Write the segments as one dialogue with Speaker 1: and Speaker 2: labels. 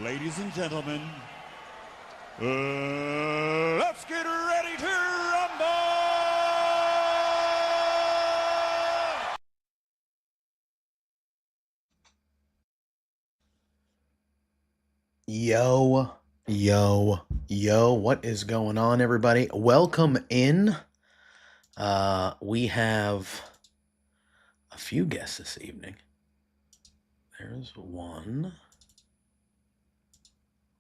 Speaker 1: Ladies and gentlemen, let's get ready to rumble!
Speaker 2: Yo, yo, what is going on, everybody? Welcome in. We have a few guests this evening. There's one.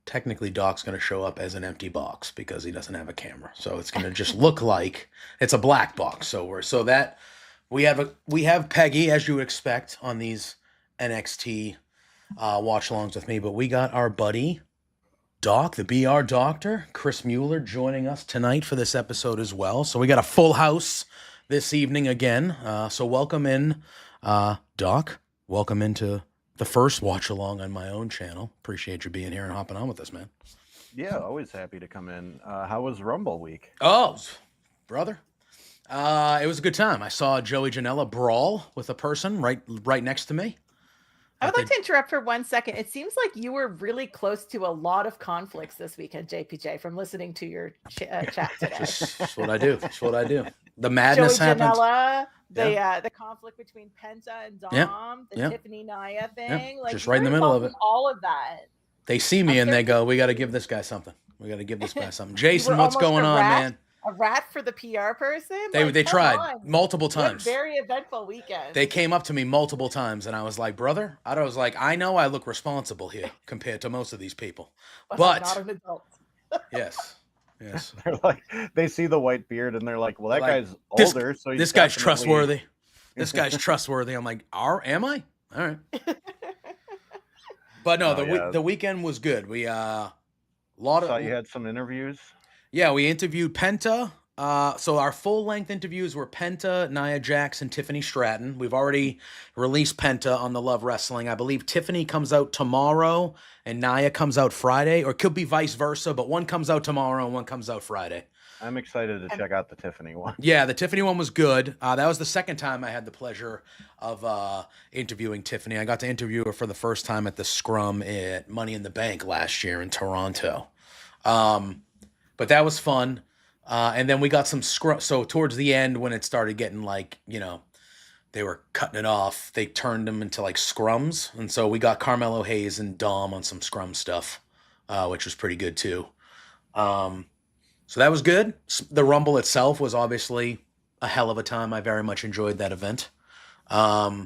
Speaker 2: Technically, Doc's going to show up as an empty box because he doesn't have a camera. So it's going to just look like it's a black box. We have Peggy, as you would expect, on these NXT watch-alongs with me, but we got our buddy Doc, the BR doctor, Chris Mueller, joining us tonight for this episode as well. So we got a full house this evening again. So welcome in, Doc. Welcome into the first watch along on my own channel. Appreciate you being here and hopping on with us, man.
Speaker 3: Yeah, always happy to come in. How was Rumble week?
Speaker 2: Oh, brother. It was a good time. I saw Joey Janela brawl with a person right next to me.
Speaker 4: I would like to interrupt for 1 second. It seems like you were really close to a lot of conflicts this weekend, JPJ, from listening to your chat today.
Speaker 2: That's what I do. That's what I do. The madness
Speaker 4: Joey
Speaker 2: happens.
Speaker 4: Janela, the conflict between Penta and Dom, the Tiffany Nia thing. Like,
Speaker 2: just right in the middle of it.
Speaker 4: All of that.
Speaker 2: They see me and they go, we got to give this guy something. We got to give this guy something. Jason, what's going on, man?
Speaker 4: A rat for the PR person?
Speaker 2: They tried multiple times.
Speaker 4: Very eventful weekend.
Speaker 2: They came up to me multiple times, and I was like, brother, I know I look responsible here compared to most of these people. But
Speaker 4: I'm not an adult.
Speaker 2: Yes.
Speaker 3: They're like, they see the white beard and they're like, well, that guy's older, so
Speaker 2: this guy's trustworthy. This guy's trustworthy. I'm like, am I? All right. But no, the weekend was good. We you
Speaker 3: had some interviews.
Speaker 2: Yeah, we interviewed Penta. So our full-length interviews were Penta, Nia Jax, and Tiffany Stratton. We've already released Penta on the Love Wrestling. I believe Tiffany comes out tomorrow and Nia comes out Friday, or it could be vice versa, but one comes out tomorrow and one comes out Friday.
Speaker 3: I'm excited to check out the Tiffany one.
Speaker 2: Yeah, the Tiffany one was good. That was the second time I had the pleasure of interviewing Tiffany. I got to interview her for the first time at the Scrum at Money in the Bank last year in Toronto. But that was fun. And then we got some scrum. So towards the end, when it started getting they were cutting it off, they turned them into like scrums. And so we got Carmelo Hayes and Dom on some scrum stuff, which was pretty good too. So that was good. The Rumble itself was obviously a hell of a time. I very much enjoyed that event. Yeah,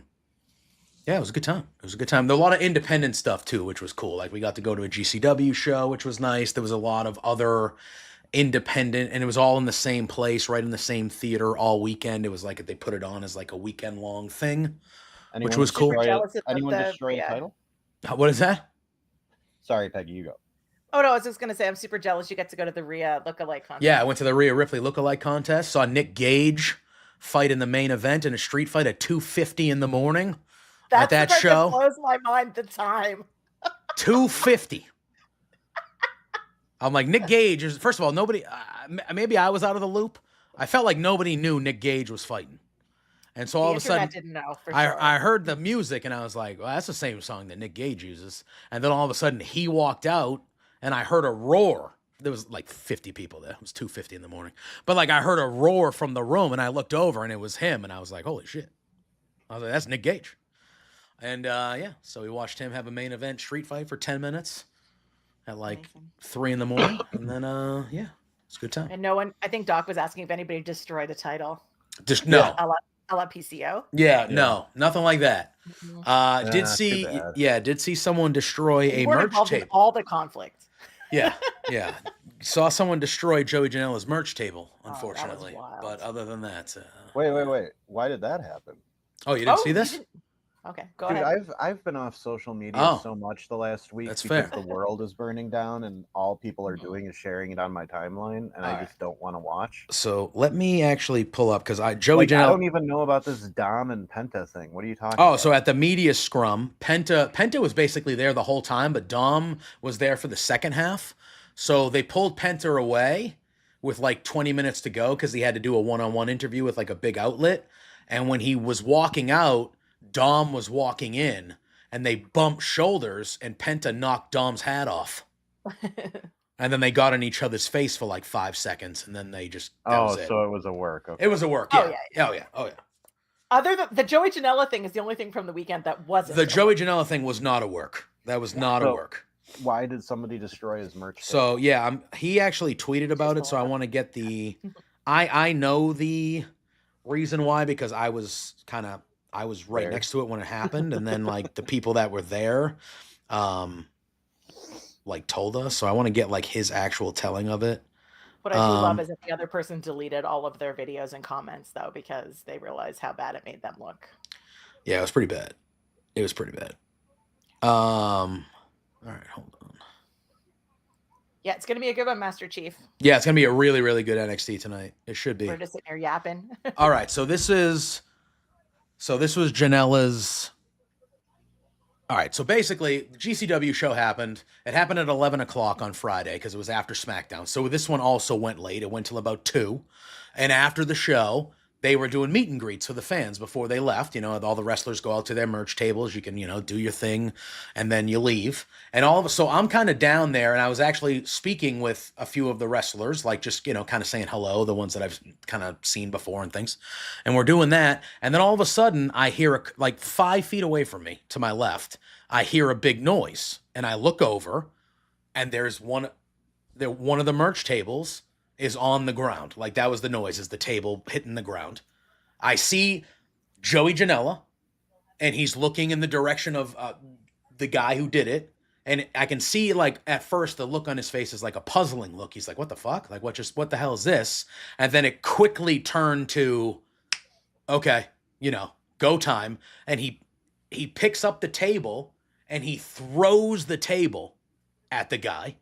Speaker 2: it was a good time. It was a good time. There was a lot of independent stuff too, which was cool. Like we got to go to a GCW show, which was nice. There was a lot of other independent, and it was all in the same place, right in the same theater all weekend. It was like they put it on as like a weekend long thing, which was cool.
Speaker 3: Anyone destroy a title?
Speaker 2: What is that?
Speaker 3: Sorry, Peggy, you go.
Speaker 4: Oh no, I was just gonna say I'm super jealous you get to go to the Rhea lookalike contest.
Speaker 2: Yeah, I went to the Rhea Ripley lookalike contest. Saw Nick Gage fight in the main event in a street fight at 2:50 in the morning.
Speaker 4: That's
Speaker 2: at that show.
Speaker 4: That blows my mind. The time.
Speaker 2: 2:50. I'm like, Nick Gage is, first of all, nobody, maybe I was out of the loop. I felt like nobody knew Nick Gage was fighting. And so all of a sudden,
Speaker 4: didn't know for
Speaker 2: sure.
Speaker 4: Sure.
Speaker 2: I heard the music and I was like, well, that's the same song that Nick Gage uses. And then all of a sudden he walked out and I heard a roar. There was like 50 people there. It was 2:50 in the morning. But like I heard a roar from the room and I looked over and it was him. And I was like, holy shit. I was like, that's Nick Gage. And so we watched him have a main event street fight for 10 minutes. At like 3 in the morning, and then it's a good time.
Speaker 4: And no one, I think Doc was asking if anybody destroyed the title.
Speaker 2: Just no.
Speaker 4: A la PCO.
Speaker 2: Yeah, no, nothing like that. Did see someone destroy a merch table.
Speaker 4: All the conflict.
Speaker 2: Yeah. Saw someone destroy Joey Janela's merch table, unfortunately. But other than that,
Speaker 3: wait. Why did that happen?
Speaker 2: Oh, you didn't see this?
Speaker 4: Okay, go ahead.
Speaker 3: I've been off social media so much the last week because
Speaker 2: fair.
Speaker 3: The world is burning down and all people are doing is sharing it on my timeline, and I just don't want to watch.
Speaker 2: So let me actually pull up because
Speaker 3: Janela. I don't even know about this Dom and Penta thing. What are you talking about?
Speaker 2: Oh, so at the media scrum, Penta was basically there the whole time, but Dom was there for the second half. So they pulled Penta away with like 20 minutes to go because he had to do a one-on-one interview with like a big outlet. And when he was walking out, Dom was walking in, and they bumped shoulders, and Penta knocked Dom's hat off. And then they got in each other's face for like 5 seconds, and then they just was it.
Speaker 3: So it was a work. Okay.
Speaker 2: It was a work.
Speaker 4: Oh,
Speaker 2: Yeah.
Speaker 4: yeah.
Speaker 2: Oh yeah.
Speaker 4: Other than the Joey Janela thing is the only thing from the weekend that wasn't.
Speaker 2: The Joey Janela thing was not a work. That was not a work.
Speaker 3: Why did somebody destroy his merch?
Speaker 2: So yeah, he actually tweeted about it. So I want to get the. I know the reason why, because I was right
Speaker 3: There.
Speaker 2: next to it when it happened, and then like the people that were there, like told us. So I want to get like his actual telling of it.
Speaker 4: What I do love is that the other person deleted all of their videos and comments, though, because they realized how bad it made them look.
Speaker 2: Yeah, it was pretty bad. All right, hold on.
Speaker 4: Yeah, it's going to be a good one, Master Chief.
Speaker 2: Yeah, it's going to be a really, really good NXT tonight. It should be.
Speaker 4: We're just sitting here yapping.
Speaker 2: All right, so this was Janela's. All right, so basically, the GCW show happened. It happened at 11 o'clock on Friday because it was after SmackDown. So this one also went late. It went till about 2. And after the show, they were doing meet and greets for the fans before they left. You know, all the wrestlers go out to their merch tables. You can, do your thing, and then you leave. And so I'm kind of down there, and I was actually speaking with a few of the wrestlers, like just, kind of saying hello, the ones that I've kind of seen before and things. And we're doing that. And then all of a sudden, I hear, like 5 feet away from me to my left, I hear a big noise. And I look over, and there's one of the merch tables is on the ground. Like that was the noise, is the table hitting the ground. I see Joey Janela, and he's looking in the direction of the guy who did it. And I can see, like, at first the look on his face is like a puzzling look. He's like, what the fuck? Like, what the hell is this? And then it quickly turned to, okay, go time. And he picks up the table and he throws the table at the guy.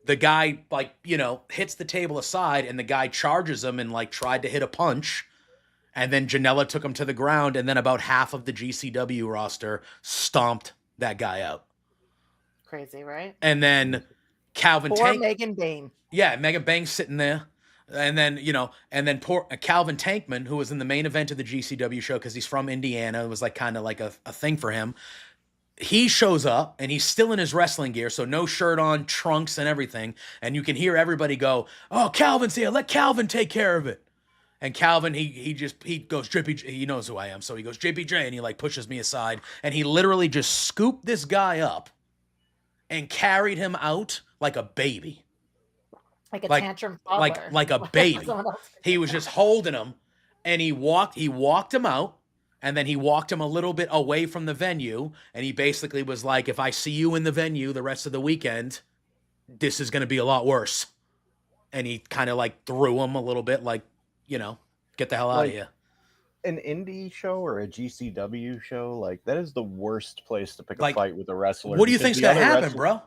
Speaker 2: The guy, like, hits the table aside, and the guy charges him and, like, tried to hit a punch. And then Janela took him to the ground, and then about half of the GCW roster stomped that guy out.
Speaker 4: Crazy, right?
Speaker 2: And then Calvin
Speaker 4: Poor Megan Bain.
Speaker 2: Yeah, Megan Bain's sitting there. And then, poor Calvin Tankman, who was in the main event of the GCW show because he's from Indiana. It was like kind of like a thing for him. He shows up, and he's still in his wrestling gear, so no shirt on, trunks and everything. And you can hear everybody go, "Oh, Calvin's here. Let Calvin take care of it." And Calvin, he goes, "JPJ," he knows who I am, so he goes, "JPJ," and he like pushes me aside, and he literally just scooped this guy up and carried him out like a baby.
Speaker 4: Like a tantrum toddler.
Speaker 2: Like a baby. He was just holding him, and he walked him out. And then he walked him a little bit away from the venue, and he basically was like, if I see you in the venue the rest of the weekend, this is going to be a lot worse. And he kind of like threw him a little bit, like, get the hell out of here.
Speaker 3: An indie show or a GCW show, like, that is the worst place to pick a fight with a wrestler.
Speaker 2: What do you think's going to happen, bro?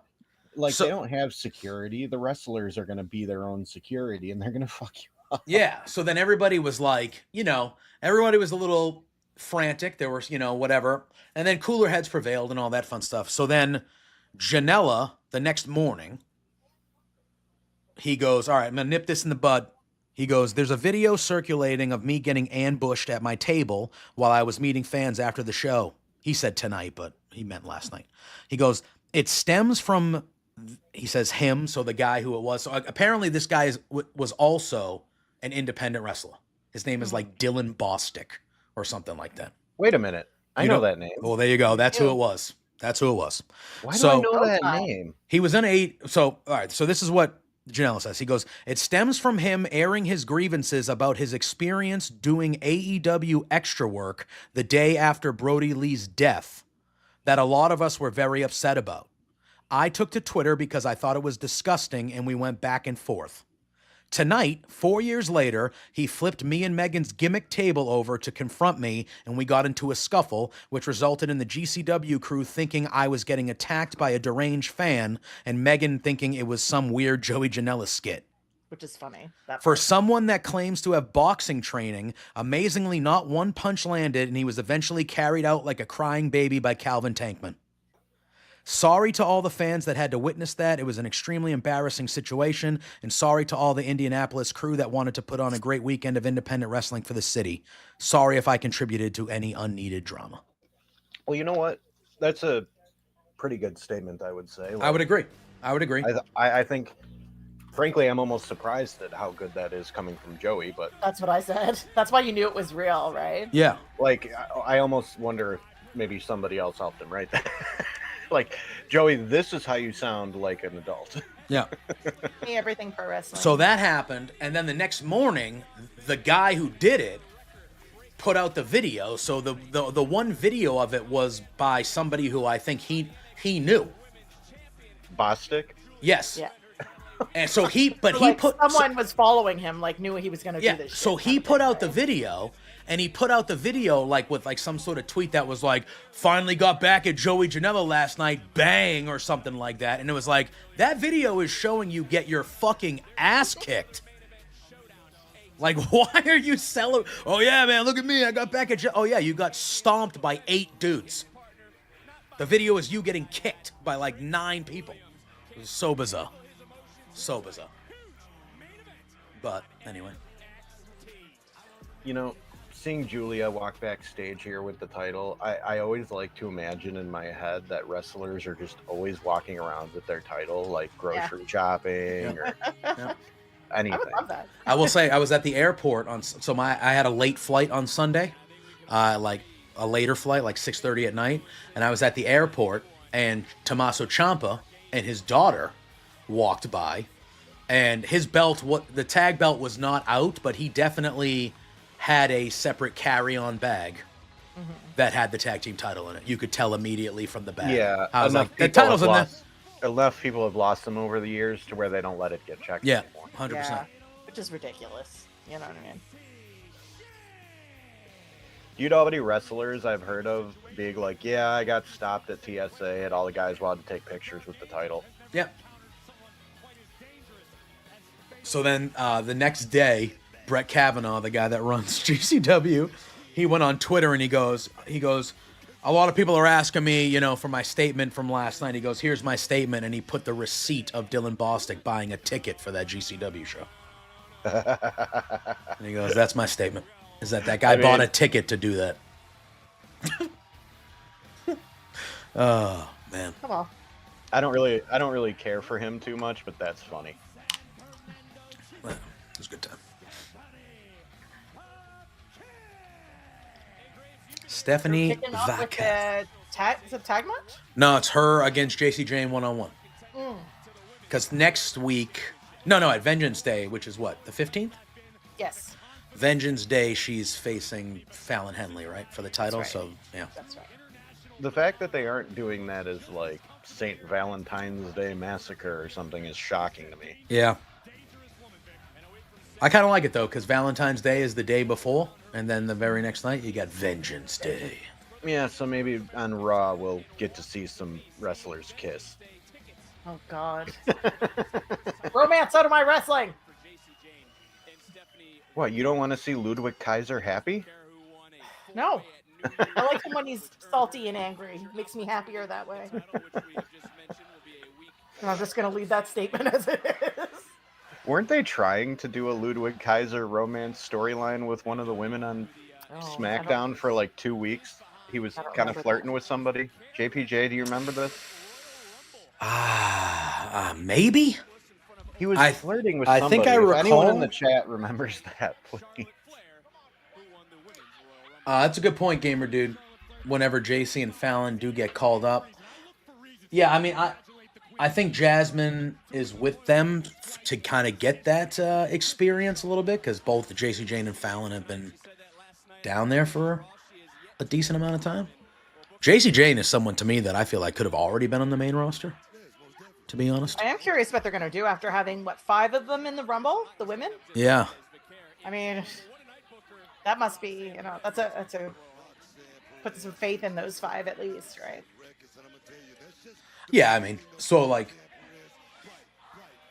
Speaker 3: Like, they don't have security. The wrestlers are going to be their own security, and they're going to fuck you up.
Speaker 2: Yeah, so then everybody was like, everybody was a little frantic. There was, whatever. And then cooler heads prevailed and all that fun stuff. So then Janela, the next morning, he goes, all right, I'm going to nip this in the bud. He goes, there's a video circulating of me getting ambushed at my table while I was meeting fans after the show. He said tonight, but he meant last night. He goes, it stems from, he says him, so the guy who it was. So apparently this guy was also an independent wrestler. His name is like Dylan Bostick or something like that.
Speaker 3: Wait a minute. I know that name.
Speaker 2: Well, there you go. That's who it was. Why
Speaker 3: do I know that name?
Speaker 2: He was in all right, so this is what Janela says. He goes, it stems from him airing his grievances about his experience doing AEW extra work the day after Brody Lee's death that a lot of us were very upset about. I took to Twitter because I thought it was disgusting, and we went back and forth. Tonight, 4 years later, he flipped me and Megan's gimmick table over to confront me, and we got into a scuffle, which resulted in the GCW crew thinking I was getting attacked by a deranged fan, and Megan thinking it was some weird Joey Janela skit.
Speaker 4: Which is funny.
Speaker 2: For someone that claims to have boxing training, amazingly not one punch landed, and he was eventually carried out like a crying baby by Calvin Tankman. Sorry to all the fans that had to witness that. It was an extremely embarrassing situation, and sorry to all the Indianapolis crew that wanted to put on a great weekend of independent wrestling for the city. Sorry if I contributed to any unneeded drama.
Speaker 3: Well, you know what? That's a pretty good statement, I would say.
Speaker 2: I would agree.
Speaker 3: I think, frankly, I'm almost surprised at how good that is coming from Joey. But
Speaker 4: That's what I said. That's why you knew it was real, right?
Speaker 2: Yeah.
Speaker 3: like, I almost wonder if maybe somebody else helped him write that. Like, Joey, this is how you sound like an adult.
Speaker 2: Yeah.
Speaker 4: Me, everything pro wrestling.
Speaker 2: So that happened, and then the next morning, the guy who did it put out the video. So the one video of it was by somebody who I think he knew.
Speaker 3: Bostic?
Speaker 2: Yes.
Speaker 4: Yeah.
Speaker 2: And so
Speaker 4: someone was following him, like knew he was going to do this shit.
Speaker 2: So he put out the video, and he put out the video like with like some sort of tweet that was like, finally got back at Joey Janela last night, bang, or something like that. And it was like, that video is showing you get your fucking ass kicked. Like, why are you selling? Oh yeah, man, look at me, I got back at Oh yeah, you got stomped by 8 dudes. The video is you getting kicked by like 9 people. It was so bizarre. So bizarre. But anyway.
Speaker 3: You know, seeing Julia walk backstage here with the title, I always like to imagine in my head that wrestlers are just always walking around with their title, like grocery shopping or anything.
Speaker 4: I would love that.
Speaker 2: I will say, I was at the airport I had a late flight on Sunday, like a later flight, like 6:30 at night, and I was at the airport, and Tommaso Ciampa and his daughter walked by, and his belt, the tag belt was not out, but he definitely had a separate carry-on bag that had the tag team title in it. You could tell immediately from the bag.
Speaker 3: Yeah,
Speaker 2: I was like, the title's in there.
Speaker 3: Enough people have lost them over the years to where they don't let it get checked anymore.
Speaker 2: 100%.
Speaker 4: Yeah, which is ridiculous. You know what I mean?
Speaker 3: Do you know how many wrestlers I've heard of being like, yeah, I got stopped at TSA and all the guys wanted to take pictures with the title?
Speaker 2: Yeah. So then the next day, Brett Kavanaugh, the guy that runs GCW, he went on Twitter and he goes, a lot of people are asking me, for my statement from last night. He goes, here's my statement. And he put the receipt of Dylan Bostic buying a ticket for that GCW show. And he goes, that's my statement. Is that guy bought a ticket to do that. Oh, man.
Speaker 4: Come on.
Speaker 3: I don't really care for him too much, but that's funny.
Speaker 2: Well, it was a good time. Stephanie
Speaker 4: Kicking off with
Speaker 2: Vaca.
Speaker 4: is it tag match?
Speaker 2: No, it's her against JC Jane one-on-one. Because next week, at Vengeance Day, which is what, the 15th?
Speaker 4: Yes.
Speaker 2: Vengeance Day, she's facing Fallon Henley, right, for the title.
Speaker 4: That's right.
Speaker 2: So, yeah.
Speaker 4: That's right.
Speaker 3: The fact that they aren't doing that as like St. Valentine's Day Massacre or something is shocking to me.
Speaker 2: Yeah. I kind of like it, though, because Valentine's Day is the day before, and then the very next night, you got Vengeance Day.
Speaker 3: Yeah, so maybe on Raw we'll get to see some wrestlers kiss.
Speaker 4: Oh, God. Romance out of my wrestling.
Speaker 3: What, you don't want to see Ludwig Kaiser happy?
Speaker 4: No. I like him when he's salty and angry. He makes me happier that way. And I'm just going to leave that statement as it is.
Speaker 3: Weren't they trying to do a Ludwig Kaiser romance storyline with one of the women on SmackDown for like 2 weeks? He was kind of flirting with somebody. JPJ, do you remember this?
Speaker 2: Maybe?
Speaker 3: He was flirting with somebody.
Speaker 2: I think I recall.
Speaker 3: If anyone in the chat remembers that, please.
Speaker 2: That's a good point, Gamer Dude. Whenever JC and Fallon do get called up. Yeah, I mean, I think Jasmine is with them to kind of get that experience a little bit, because both JC Jane and Fallon have been down there for a decent amount of time. JC Jane is someone to me that I feel like could have already been on the main roster, to be honest.
Speaker 4: I am curious what they're going to do after having, 5 of them in the Rumble, the women?
Speaker 2: Yeah.
Speaker 4: I mean, that must be, that's a put some faith in those 5 at least, right?
Speaker 2: Yeah, I mean, so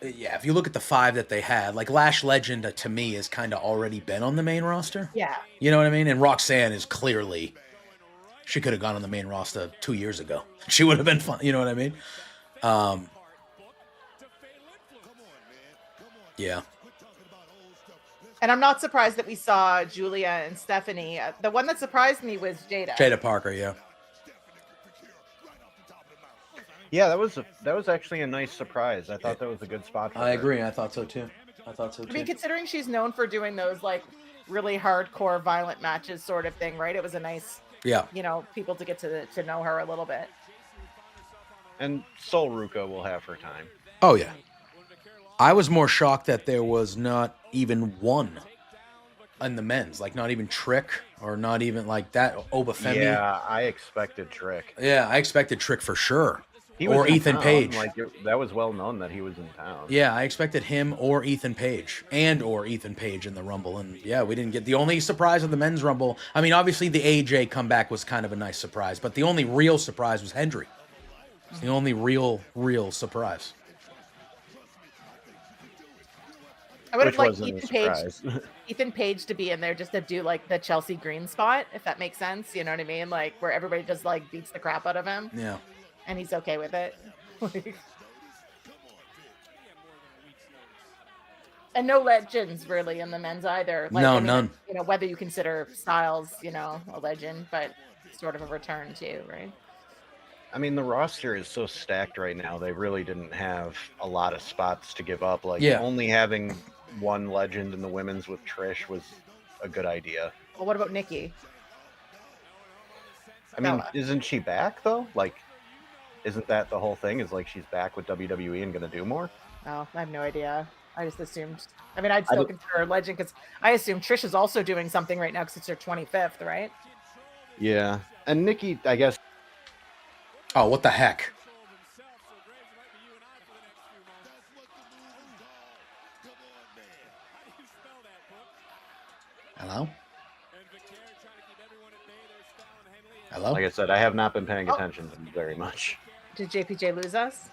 Speaker 2: if you look at the 5 that they had, like Lash Legend to me has kind of already been on the main roster.
Speaker 4: Yeah.
Speaker 2: You know what I mean? And Roxanne is clearly, she could have gone on the main roster 2 years ago. She would have been fun. You know what I mean? Yeah.
Speaker 4: And I'm not surprised that we saw Julia and Stephanie. The one that surprised me was Jada.
Speaker 2: Jada Parker, yeah.
Speaker 3: Yeah, that was actually a nice surprise. I thought that was a good spot for
Speaker 2: I
Speaker 3: her.
Speaker 2: agree. I thought so too.
Speaker 4: I mean, considering she's known for doing those like really hardcore violent matches sort of thing, right? It was a nice,
Speaker 2: Yeah.
Speaker 4: People to get to know her a little bit.
Speaker 3: And Sol Ruka will have her time.
Speaker 2: Oh yeah. I was more shocked that there was not even one in the men's, like not even Trick or not even like that Obafemi.
Speaker 3: Yeah, I expected Trick.
Speaker 2: Yeah, I expected Trick for sure.
Speaker 3: He was
Speaker 2: or
Speaker 3: in
Speaker 2: Ethan
Speaker 3: town.
Speaker 2: Page.
Speaker 3: Like that was well known that he was in town.
Speaker 2: Yeah, I expected him or Ethan Page or Ethan Page in the Rumble. And yeah, we didn't get the only surprise of the men's Rumble. I mean, obviously the AJ comeback was kind of a nice surprise, but the only real surprise was Hendry. It's the only real surprise.
Speaker 4: I would have liked
Speaker 3: Ethan
Speaker 4: Page to be in there just to do like the Chelsea Green spot, if that makes sense. You know what I mean? Like where everybody just like beats the crap out of him.
Speaker 2: Yeah.
Speaker 4: And he's okay with it. And no legends really in the men's either. Like,
Speaker 2: no, none.
Speaker 4: Whether you consider Styles, a legend, but sort of a return too, right?
Speaker 3: I mean, the roster is so stacked right now. They really didn't have a lot of spots to give up. Like only having one legend in the women's with Trish was a good idea.
Speaker 4: Well, what about Nikki?
Speaker 3: I mean, isn't she back though? Like, isn't that the whole thing? Is like she's back with WWE and going to do more?
Speaker 4: Oh, I have no idea. I just assumed. I mean, I'd still consider her a legend because I assume Trish is also doing something right now because it's her 25th, right?
Speaker 3: Yeah, and Nikki, I guess.
Speaker 2: Oh, what the heck? Hello? Hello?
Speaker 3: Like I said, I have not been paying attention to them very much.
Speaker 4: Did JPJ lose us?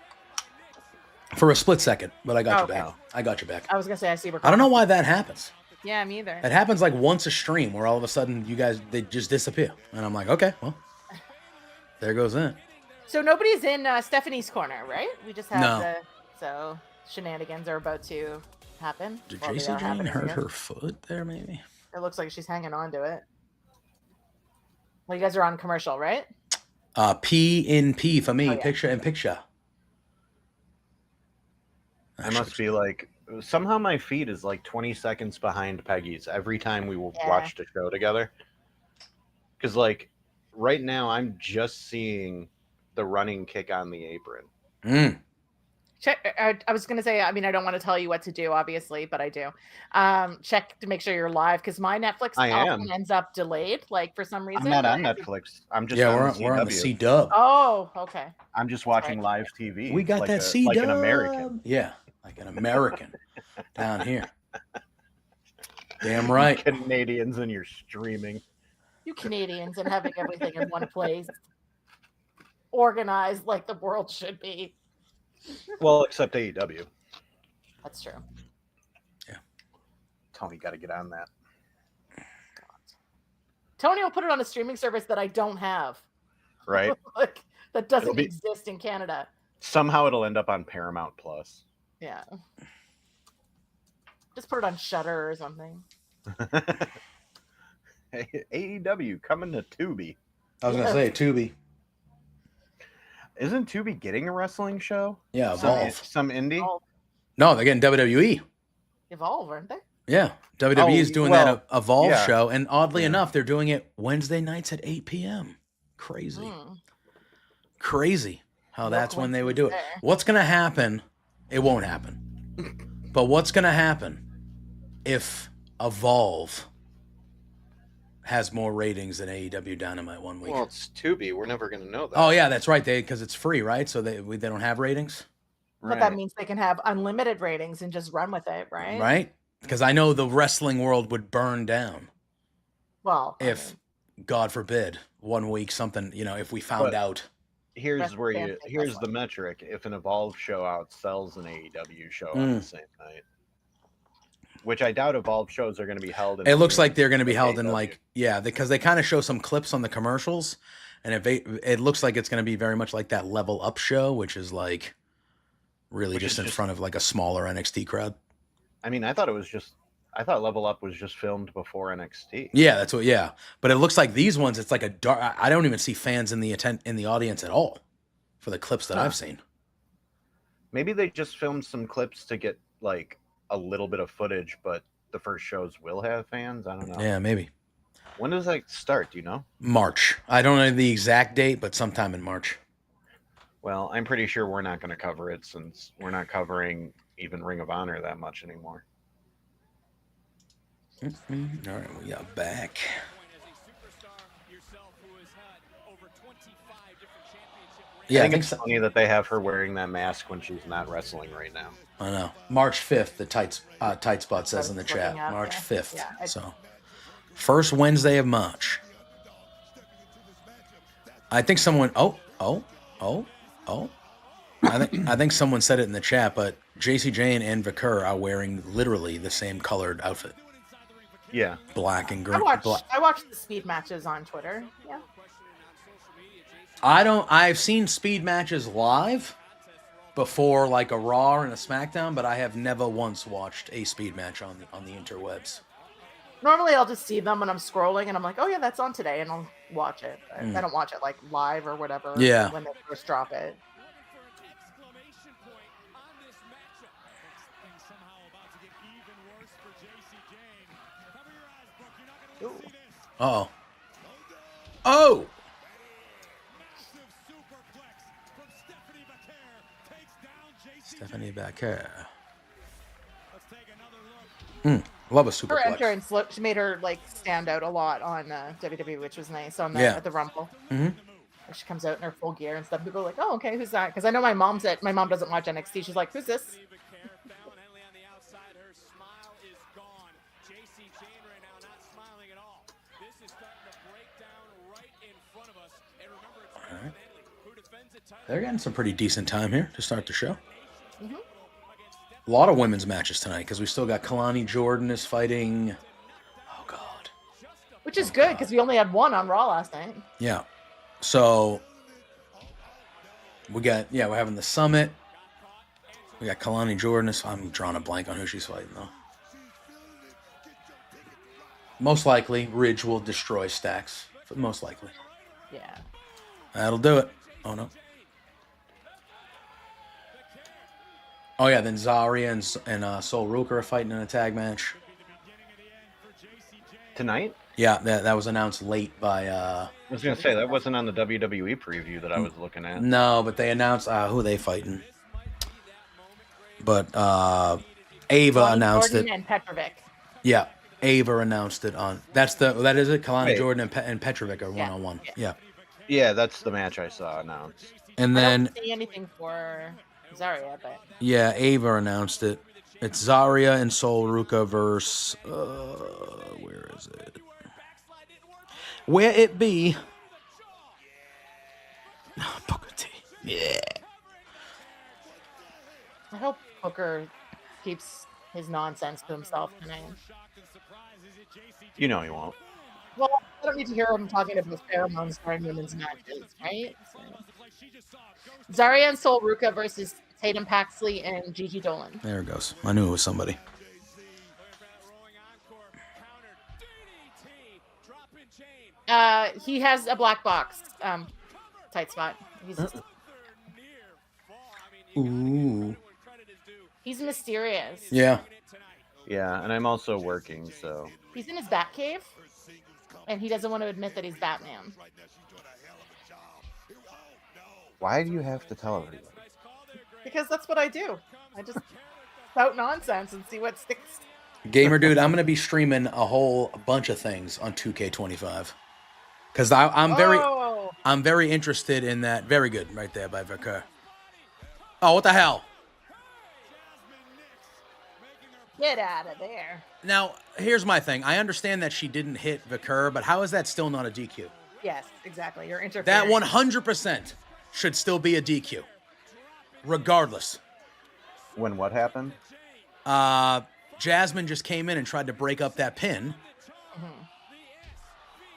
Speaker 2: For a split second, but I got you
Speaker 4: okay.
Speaker 2: back. I got you back.
Speaker 4: I was going to say, I see.
Speaker 2: I don't know why that happens.
Speaker 4: Yeah, me either.
Speaker 2: It happens like once a stream where all of a sudden they just disappear. And I'm like, okay, well, there goes that.
Speaker 4: So nobody's in Stephanie's corner, right? We just have
Speaker 2: No.
Speaker 4: So shenanigans are about to happen.
Speaker 2: Did Jason Jane hurt her foot there, maybe?
Speaker 4: It looks like she's hanging on to it. Well, you guys are on commercial, right?
Speaker 2: P in P for me,
Speaker 4: Oh, yeah.
Speaker 2: picture in picture.
Speaker 3: I must be like, somehow my feed is like 20 seconds behind Peggy's every time we watch the show together. Because like right now I'm just seeing the running kick on the apron.
Speaker 4: Check. I was going to say, I mean, I don't want to tell you what to do, obviously, but I do. Check to make sure you're live because my Netflix often ends up delayed, like for some reason.
Speaker 3: I'm not on Netflix. I'm just
Speaker 2: we're on the C-Dub.
Speaker 4: Oh, okay.
Speaker 3: I'm just watching live TV.
Speaker 2: We got
Speaker 3: like
Speaker 2: that C-Dub.
Speaker 3: like an American.
Speaker 2: Yeah, like an American down here. Damn right.
Speaker 3: Canadians and you're streaming.
Speaker 4: You Canadians and having everything in one place, organized like the world should be.
Speaker 3: Well, except AEW.
Speaker 4: That's true.
Speaker 2: Yeah.
Speaker 3: Tony got to get on that.
Speaker 4: Tony will put it on a streaming service that I don't have.
Speaker 3: Right.
Speaker 4: Like that doesn't exist in Canada.
Speaker 3: Somehow it'll end up on Paramount Plus.
Speaker 4: Yeah. Just put it on Shudder or something.
Speaker 3: Hey, AEW coming to Tubi.
Speaker 2: I was going to say Tubi.
Speaker 3: Isn't Tubi getting a wrestling show?
Speaker 2: Yeah, Evolve.
Speaker 3: Some indie?
Speaker 4: Evolve.
Speaker 2: No, they're getting WWE.
Speaker 4: Evolve, aren't they?
Speaker 2: Yeah, WWE is doing that Evolve show, and oddly enough, they're doing it Wednesday nights at 8 p.m. Crazy. Crazy how that's when they would do it. What's going to happen? It won't happen. But what's going to happen if Evolve has more ratings than AEW Dynamite one week?
Speaker 3: Well, it's Tubi. We're never going to know that.
Speaker 2: Oh, yeah, that's right. Because it's free, right? So they don't have ratings?
Speaker 4: But that means they can have unlimited ratings and just run with it, right?
Speaker 2: Right? Because I know the wrestling world would burn down.
Speaker 4: Well,
Speaker 2: if, God forbid, one week something, if we found out.
Speaker 3: Here's the metric. If an Evolve show outsells an AEW show on the same night. Which I doubt Evolve shows are going to be held in.
Speaker 2: It looks like they're going to be held in because they kind of show some clips on the commercials. And it looks like it's going to be very much like that Level Up show, which is like really just in front of like a smaller NXT crowd.
Speaker 3: I mean, I thought Level Up was just filmed before NXT.
Speaker 2: Yeah, but it looks like these ones, it's like a dark. I don't even see fans in the audience at all. for the clips that I've seen.
Speaker 3: Maybe they just filmed some clips to get like a little bit of footage, but the first shows will have fans. I don't know.
Speaker 2: Yeah, maybe.
Speaker 3: When does that start? Do you know?
Speaker 2: March. I don't know the exact date, but sometime in March.
Speaker 3: Well, I'm pretty sure we're not going to cover it since we're not covering even Ring of Honor that much anymore.
Speaker 2: All right, we got back.
Speaker 3: Yeah, I think it's funny that they have her wearing that mask when she's not wrestling right now.
Speaker 2: I know. March 5th, the tight spot says in the chat. March 5th.
Speaker 4: Yeah,
Speaker 2: so, first Wednesday of March. I think someone. I think someone said it in the chat, but JC Jane and Vicker are wearing literally the same colored outfit.
Speaker 3: Yeah,
Speaker 2: black and green.
Speaker 4: I watched the speed matches on Twitter. Yeah.
Speaker 2: I've seen speed matches live before, like a Raw and a SmackDown, but I have never once watched a speed match on the interwebs.
Speaker 4: Normally, I'll just see them when I'm scrolling, and I'm like, "Oh yeah, that's on today," and I'll watch it. I don't watch it like live or whatever.
Speaker 2: Yeah.
Speaker 4: When they first drop it. Ooh.
Speaker 2: Uh-oh. Oh! Stephanie Becker. Love a superplex.
Speaker 4: Her entrance she made her like stand out a lot on WWE, which was nice on the at the Rumble.
Speaker 2: Mm-hmm.
Speaker 4: She comes out in her full gear and stuff. People are like, "Oh, okay, who's that?" Because I know my mom doesn't watch NXT. She's like, "Who's this?"
Speaker 2: All right. They're getting some pretty decent time here to start the show.
Speaker 4: Mm-hmm.
Speaker 2: A lot of women's matches tonight because we still got Kalani Jordan is fighting. Oh God.
Speaker 4: Which is good because we only had one on Raw last night.
Speaker 2: Yeah. So we're having the Summit. We got Kalani Jordan. I'm drawing a blank on who she's fighting though. Most likely, Ridge will destroy Stacks. Most likely.
Speaker 4: Yeah.
Speaker 2: That'll do it. Oh no. Oh yeah, then Zarya and Sol Ruka are fighting in a tag match
Speaker 3: tonight.
Speaker 2: Yeah, that was announced late by.
Speaker 3: I was gonna say that wasn't on the WWE preview that I was looking at.
Speaker 2: No, but they announced who are they fighting. But Ava announced
Speaker 4: Jordan
Speaker 2: it.
Speaker 4: And Petrovic.
Speaker 2: Yeah, Ava announced it on. That is it. Kalani Jordan and Petrovic are 1-on-1. Yeah.
Speaker 3: Yeah, that's the match I saw announced.
Speaker 2: And then
Speaker 4: I don't see anything for Zarya, but
Speaker 2: yeah, Ava announced it. It's Zarya and Sol Ruka versus where is it? Where it be? Booker T. Yeah.
Speaker 4: I hope Booker keeps his nonsense to himself tonight.
Speaker 3: You know he won't.
Speaker 4: Well, I don't need to hear him talking about pheromones during women's matches, right? So. Zarya and Sol Ruka versus Tatum Paxley and Gigi Dolan.
Speaker 2: There it goes. I knew it was somebody.
Speaker 4: He has a black box. Tight spot.
Speaker 2: Ooh.
Speaker 4: He's mysterious.
Speaker 2: Yeah.
Speaker 3: Yeah, and I'm also working, so.
Speaker 4: He's in his Batcave, and he doesn't want to admit that he's Batman.
Speaker 3: Why do you have to tell everybody?
Speaker 4: Because that's what I do. I just spout nonsense and see what sticks.
Speaker 2: Gamer dude, I'm gonna be streaming a whole bunch of things on 2K25 because I'm very interested in that. Very good, right there by Vicker. Oh, what the hell?
Speaker 4: Get out of there.
Speaker 2: Now, here's my thing. I understand that she didn't hit Vicker, but how is that still not a DQ?
Speaker 4: Yes, exactly. You're interfering.
Speaker 2: That 100% should still be a DQ, regardless.
Speaker 3: When what happened?
Speaker 2: Jasmine just came in and tried to break up that pin,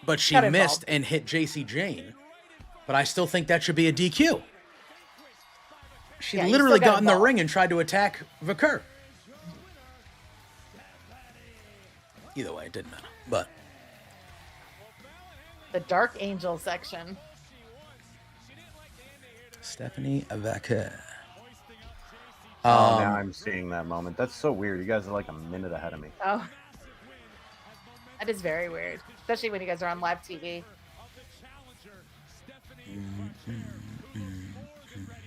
Speaker 2: but she missed and hit JC Jane. But I still think that should be a DQ. She literally got in the ring and tried to attack Vicker. Either way, it didn't matter. But
Speaker 4: the Dark Angel section.
Speaker 2: Stephanie Vacca.
Speaker 3: Oh, now I'm seeing that moment. That's so weird. You guys are like a minute ahead of me.
Speaker 4: Oh. That is very weird. Especially when you guys are on live TV.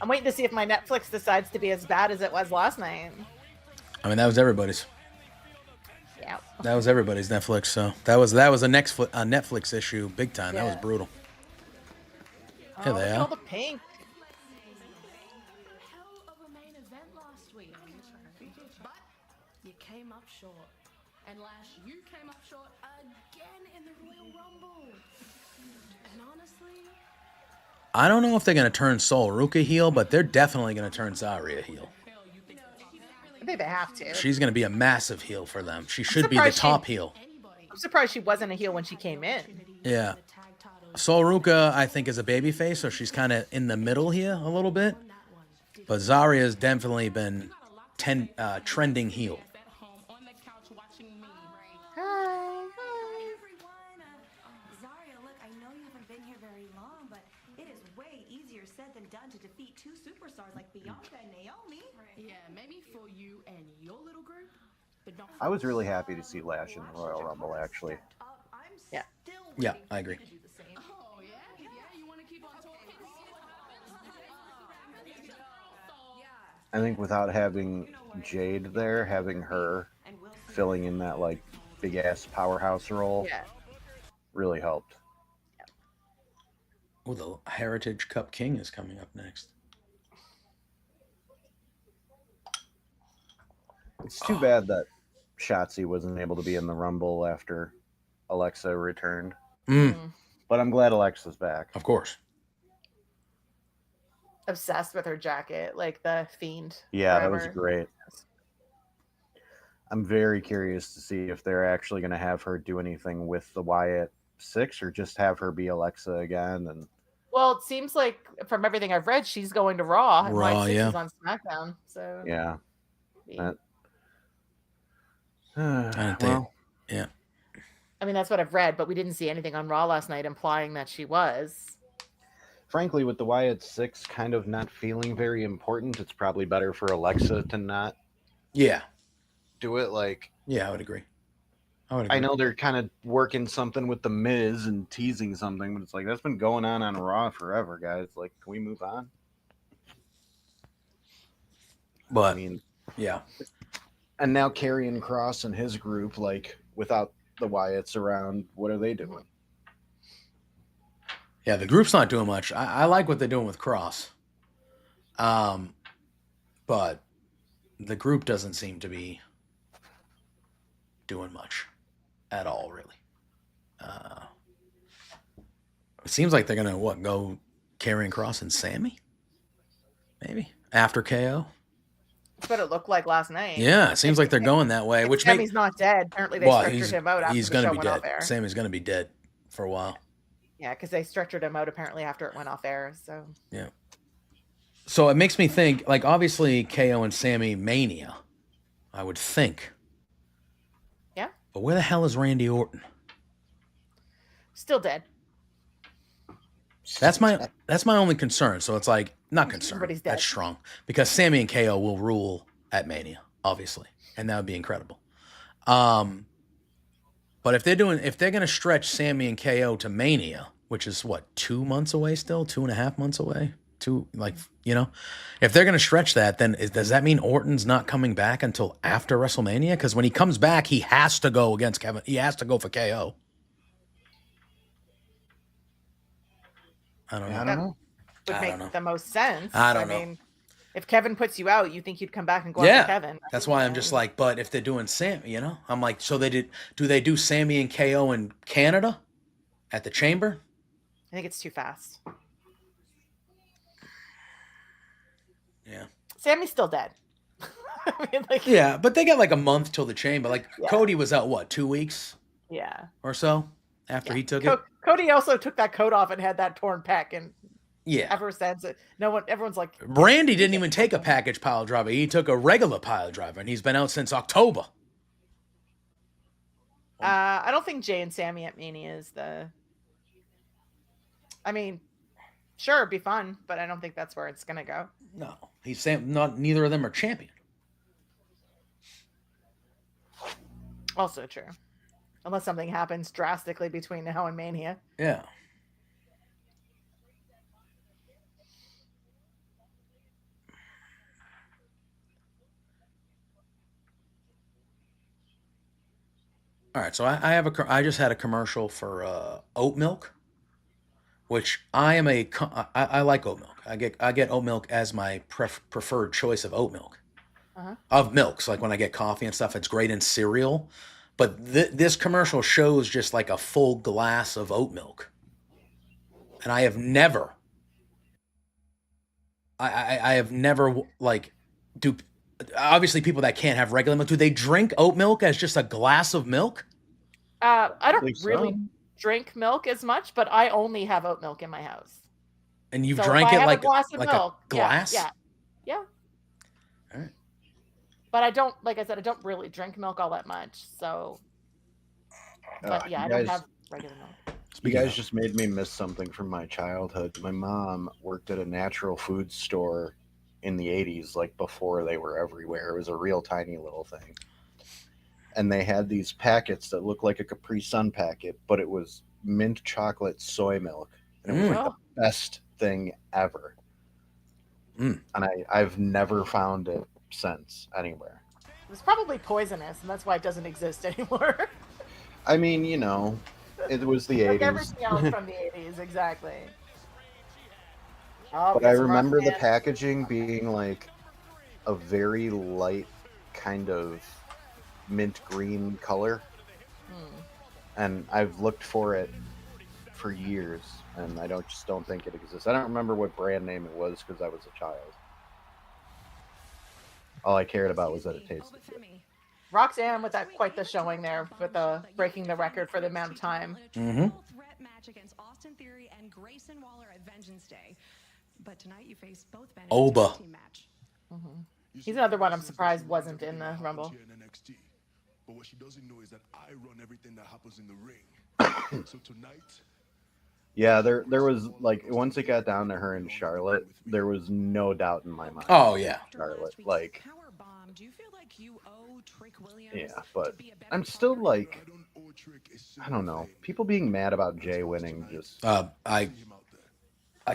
Speaker 4: I'm waiting to see if my Netflix decides to be as bad as it was last night.
Speaker 2: I mean, that was everybody's.
Speaker 4: Yeah.
Speaker 2: That was everybody's Netflix. So that was a Netflix issue, big time.
Speaker 4: Yeah.
Speaker 2: That was brutal.
Speaker 4: Oh,
Speaker 2: Here
Speaker 4: look
Speaker 2: they
Speaker 4: at
Speaker 2: are.
Speaker 4: all the pink.
Speaker 5: Hell of a main event last week. But you came up short. And Lash, you came up short again in the Royal Rumble. And honestly,
Speaker 2: I don't know if they're going to turn Sol Ruka heel, but they're definitely going to turn Zarya heel.
Speaker 4: I think they have to.
Speaker 2: She's going to be a massive heel for them. She should be the top heel.
Speaker 4: I'm surprised she wasn't a heel when she came in.
Speaker 2: Yeah. Sol Ruka, I think, is a babyface, so she's kind of in the middle here a little bit. But Zarya has definitely been trending heel.
Speaker 6: Everyone, Zarya, look, I know you haven't been here very long, but it is way easier said than done to defeat two superstars like Bianca and Naomi.
Speaker 5: yeah, maybe for you and your little group, but not for
Speaker 3: I was really happy to see Lash in the Royal Rumble, actually.
Speaker 6: I'm
Speaker 4: Yeah.
Speaker 6: still
Speaker 2: Yeah,
Speaker 6: waiting
Speaker 2: I agree.
Speaker 6: to do the same.
Speaker 5: Oh, yeah? Yeah, you want to keep on talking?
Speaker 3: I think without having Jade there, having her
Speaker 6: And we'll see.
Speaker 3: filling in that like big ass powerhouse role
Speaker 4: Yeah.
Speaker 3: really helped.
Speaker 2: Oh, the Heritage Cup King is coming up next.
Speaker 3: It's too bad that Shotzi wasn't able to be in the Rumble after Alexa returned. But I'm glad Alexa's back.
Speaker 2: Of course.
Speaker 4: Obsessed with her jacket, like the Fiend.
Speaker 3: Yeah, that was
Speaker 4: forever.
Speaker 3: great. I'm very curious to see if they're actually going to have her do anything with the Wyatt 6 or just have her be Alexa again. And
Speaker 4: Well, it seems like from everything I've read, she's going to Raw. And
Speaker 2: Raw,
Speaker 4: White Six
Speaker 2: yeah.
Speaker 4: is on SmackDown. So
Speaker 3: yeah.
Speaker 4: maybe-
Speaker 3: Well,
Speaker 2: Yeah.
Speaker 4: I mean, that's what I've read, but we didn't see anything on Raw last night implying that she was.
Speaker 3: frankly, with the Wyatt 6 kind of not feeling very important, it's probably better for Alexa to not
Speaker 2: Yeah.
Speaker 3: do it. Like,
Speaker 2: Yeah, I would agree. I
Speaker 3: know they're kind of working something with the Miz and teasing something, but it's like that's been going on Raw forever, guys. Like, can we move on?
Speaker 2: But
Speaker 3: I mean,
Speaker 2: yeah.
Speaker 3: and now Karrion Kross and his group, like, without the Wyatts around, what are they doing?
Speaker 2: Yeah, the group's not doing much. I like what they're doing with Cross. But the group doesn't seem to be doing much at all, really. It seems like they're going to, go Karrion Kross and Sammy? Maybe? After KO?
Speaker 4: That's what it looked like last night.
Speaker 2: Yeah, it seems like they're going that way. Which
Speaker 4: Sammy's not dead. Apparently, they stretchered him out after
Speaker 2: he's
Speaker 4: the
Speaker 2: going
Speaker 4: show
Speaker 2: to be
Speaker 4: went
Speaker 2: dead.
Speaker 4: off air.
Speaker 2: Sammy's going to be dead for a while.
Speaker 4: Yeah, because they stretchered him out apparently after it went off air. So
Speaker 2: Yeah. So it makes me think, like, obviously KO and Sammy Mania, I would think.
Speaker 4: yeah,
Speaker 2: But where the hell is Randy Orton?
Speaker 4: still dead.
Speaker 2: That's my only concern. So it's like, not concern.
Speaker 4: Everybody's dead.
Speaker 2: That's strong. Because Sammy and KO will rule at Mania, obviously. And that would be incredible. But if they're going to stretch Sammy and KO to Mania, which is 2 months away still, 2.5 months away, if they're going to stretch that, then does that mean Orton's not coming back until after WrestleMania? Because when he comes back, he has to go against Kevin. He has to go for KO. I don't know.
Speaker 3: I don't know.
Speaker 4: Would
Speaker 2: I don't know.
Speaker 4: make the most sense.
Speaker 2: I don't know.
Speaker 4: mean, if Kevin puts you out, you think you'd come back and go
Speaker 2: Yeah,
Speaker 4: after Kevin.
Speaker 2: that's why I'm just like, but if they're doing Sammy, I'm like, so do they do Sammy and KO in Canada at the Chamber?
Speaker 4: I think it's too fast.
Speaker 2: Yeah.
Speaker 4: Sammy's still dead. I mean, like,
Speaker 2: Yeah, but they got like a month till the Chamber. Like
Speaker 4: Yeah.
Speaker 2: Cody was out 2 weeks
Speaker 4: yeah.
Speaker 2: or so after he took it.
Speaker 4: Cody also took that coat off and had that torn pec, and
Speaker 2: Yeah.
Speaker 4: ever since, everyone's like,
Speaker 2: Brandy didn't even take a package pile driver. He took a regular pile driver, and he's been out since October.
Speaker 4: I don't think Jay and Sammy at Mania is the. I mean, Sure, it'd be fun, but I don't think that's where it's gonna go.
Speaker 2: No, he's saying neither of them are champion.
Speaker 4: Also true. Unless something happens drastically between now and Mania.
Speaker 2: Yeah. All right, so I just had a commercial for oat milk, which I like oat milk. I get oat milk as my preferred choice of oat milk. Of milks, like when I get coffee and stuff, it's great in cereal. But this commercial shows just like a full glass of oat milk, and I have never, I have never like do. Obviously, people that can't have regular milk, do they drink oat milk as just a glass of milk?
Speaker 4: I don't really drink milk as much, but I only have oat milk in my house.
Speaker 2: And you've drank it like
Speaker 4: a
Speaker 2: glass?
Speaker 4: Yeah.
Speaker 2: All right.
Speaker 4: But I don't, like I said, I don't really drink milk all that much. So, but yeah, I don't have regular milk.
Speaker 3: You guys just made me miss something from my childhood. My mom worked at a natural food store in the 80s, like before they were everywhere. It was a real tiny little thing. And they had these packets that looked like a Capri Sun packet, but it was mint chocolate soy milk. And it was like the best thing ever. And I've never found it since anywhere.
Speaker 4: It was probably poisonous, and that's why it doesn't exist anymore.
Speaker 3: I mean, you know, it was the 80s.
Speaker 4: Like everything else from the 80s, exactly.
Speaker 3: But I remember the packaging being like a very light kind of mint green color. And I've looked for it for years, and I just don't think it exists. I don't remember what brand name it was because I was a child. All I cared about was that it tasted good.
Speaker 4: Roxanne with that quite the showing there with the breaking the record for the amount of time.
Speaker 2: Oba.
Speaker 4: He's another one I'm surprised wasn't in the Rumble.
Speaker 1: But what she doesn't know is that I run everything that happens in the ring. So tonight.
Speaker 3: Yeah, there was like once it got down to her and Charlotte, there was no doubt in my mind.
Speaker 2: Oh yeah,
Speaker 3: Charlotte. Like, yeah, but I'm still like, I don't know. People being mad about Jay winning just.
Speaker 2: I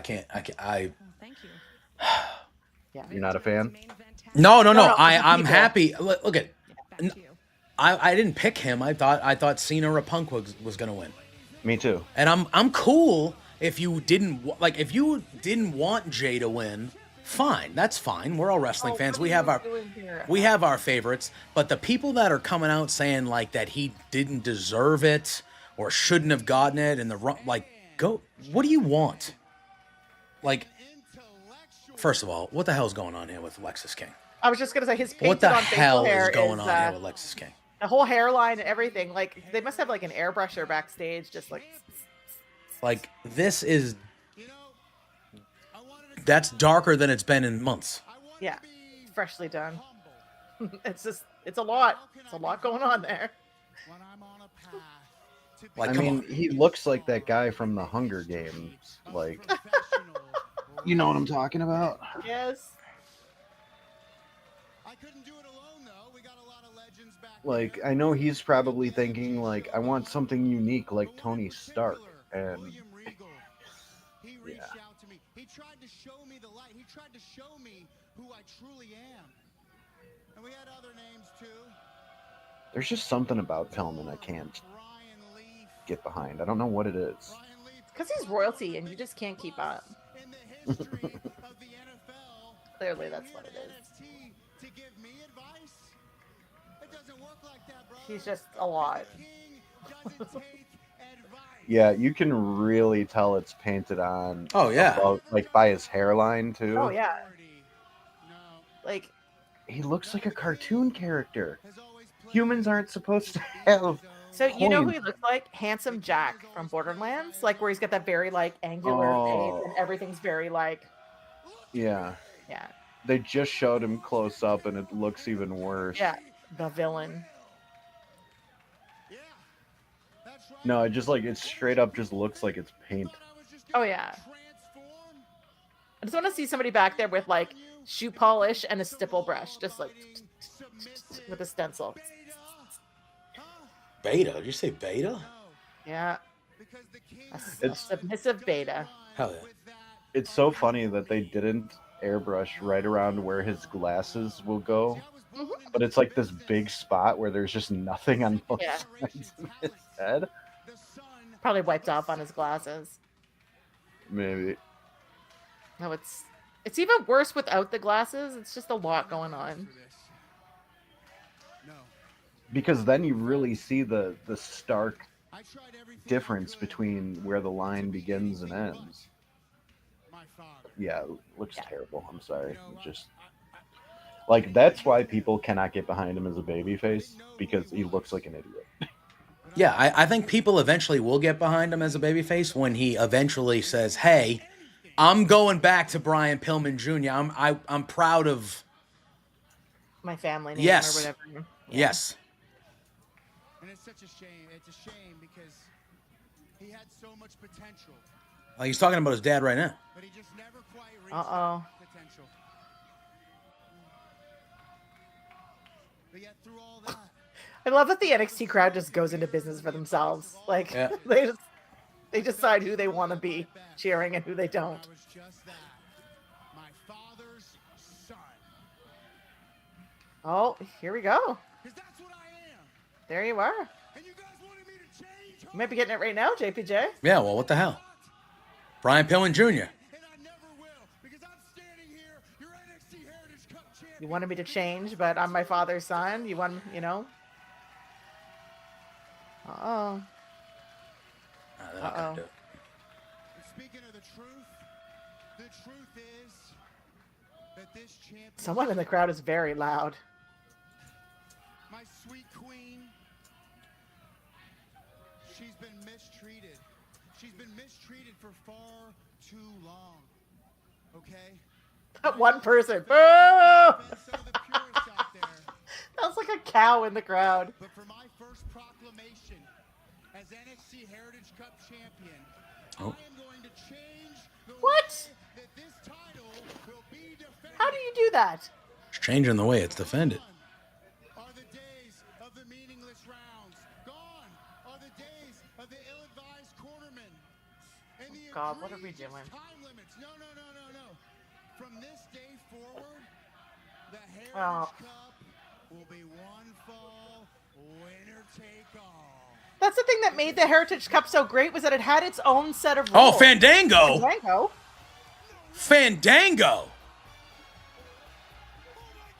Speaker 2: can't.
Speaker 4: Yeah.
Speaker 3: You're not a fan?
Speaker 2: No. I'm happy. Look at. I didn't pick him. I thought Cena or Punk was gonna win.
Speaker 3: Me too.
Speaker 2: And I'm cool if you didn't want Jay to win. Fine, that's fine. We're all wrestling fans. We have our favorites. But the people that are coming out saying like that he didn't deserve it or shouldn't have gotten it, and go. What do you want? Like, first of all, what the hell's going on here with Lexus King?
Speaker 4: I was just gonna say his painted
Speaker 2: what the
Speaker 4: on
Speaker 2: hell
Speaker 4: hair
Speaker 2: is going on here with Lexus King?
Speaker 4: The whole hairline and everything. Like they must have like an airbrusher backstage, just like.
Speaker 2: Like this is. That's darker than it's been in months.
Speaker 4: Yeah, freshly done. It's a lot. It's a lot going on there.
Speaker 3: Like, I mean, he looks like that guy from the Hunger Games. Like, you know what I'm talking about?
Speaker 4: Yes.
Speaker 3: Like, I know he's probably thinking, like, I want something unique like Tony Stark. And yeah.
Speaker 1: He tried to show me the light. He tried to show me who I truly am. And we had other names too.
Speaker 3: There's just something about Pillman I can't get behind. I don't know what it is.
Speaker 4: Because he's royalty and you just can't keep up. Clearly that's what it is. He's just a lot.
Speaker 3: Yeah, you can really tell it's painted on.
Speaker 2: Oh yeah,
Speaker 3: like by his hairline too.
Speaker 4: Oh yeah. Like
Speaker 3: he looks like a cartoon character. Humans aren't supposed to have.
Speaker 4: So you know who he looks like? Handsome Jack from Borderlands, like where he's got that very like angular face and everything's very like.
Speaker 3: Yeah.
Speaker 4: Yeah.
Speaker 3: They just showed him close up, and it looks even worse.
Speaker 4: Yeah, the villain.
Speaker 3: No, it just like it straight up just looks like it's paint.
Speaker 4: Oh yeah. I just want to see somebody back there with like shoe polish and a stipple brush, just like with a stencil.
Speaker 2: Beta? Did you say beta?
Speaker 4: Yeah. A
Speaker 3: It's
Speaker 4: submissive beta.
Speaker 2: Hell yeah.
Speaker 3: it's so funny that they didn't airbrush right around where his glasses will go, but it's like this big spot where there's just nothing on both
Speaker 4: Yeah.
Speaker 3: sides of his head.
Speaker 4: Probably wiped off on his glasses.
Speaker 3: Maybe.
Speaker 4: No, it's even worse without the glasses. It's just a lot going on.
Speaker 3: Because then you really see the stark difference between where the line begins and ends. Yeah, it looks terrible. I'm sorry. It just like that's why people cannot get behind him as a babyface, because he looks like an idiot.
Speaker 2: Yeah, I think people eventually will get behind him as a babyface when he eventually says, "Hey, I'm going back to Brian Pillman Jr. I'm proud of
Speaker 4: My family name
Speaker 2: Yes.
Speaker 4: or whatever. Yeah.
Speaker 2: yes."
Speaker 1: And it's such a shame. It's a shame because he had so much potential,
Speaker 2: Like he's talking about his dad right now.
Speaker 1: but he just never quite reached
Speaker 4: Uh-oh.
Speaker 1: that potential. But yet through all that,
Speaker 4: I love that the NXT crowd just goes into business for themselves. Like
Speaker 2: Yeah.
Speaker 4: they decide who they want to be cheering and who they don't.
Speaker 1: I was just that. My father's son.
Speaker 4: Oh, here we go.
Speaker 1: Because that's what I am.
Speaker 4: There you are.
Speaker 1: And you guys wanted me to change?
Speaker 4: You might be getting it right now, JPJ.
Speaker 2: Yeah, well, what the hell? Brian Pillman Jr.
Speaker 1: And I never will. Because I'm standing here, your NXT Heritage Cup champion.
Speaker 4: You wanted me to change, but I'm my father's son. You want, you know? Uh-oh.
Speaker 2: They're not gonna do it.
Speaker 1: And speaking of the truth is that this champion,
Speaker 4: Someone in the crowd is very loud.
Speaker 1: my sweet queen, she's been mistreated. She's been mistreated for far too long. Okay?
Speaker 4: That one person. Boo!
Speaker 1: And some of the purists out there.
Speaker 4: That was like a cow in the crowd.
Speaker 1: But for my first proclamation as NXT Heritage Cup champion,
Speaker 2: Oh.
Speaker 1: I am going to change the
Speaker 4: What?
Speaker 1: way that this title will be defended.
Speaker 4: How do you do that?
Speaker 2: It's changing the way it's defended.
Speaker 1: Gone are the days of the meaningless rounds. Gone are the days of the ill-advised cornermen. And the
Speaker 4: God, what are we
Speaker 1: egregious
Speaker 4: doing?
Speaker 1: time limits. No. From this day forward, the Heritage
Speaker 4: Oh.
Speaker 1: Cup will be one fall, winner take all.
Speaker 4: That's the thing that made the Heritage Cup so great, was that it had its own set of
Speaker 2: Oh,
Speaker 4: rules.
Speaker 2: Fandango!
Speaker 4: Fandango.
Speaker 2: Fandango!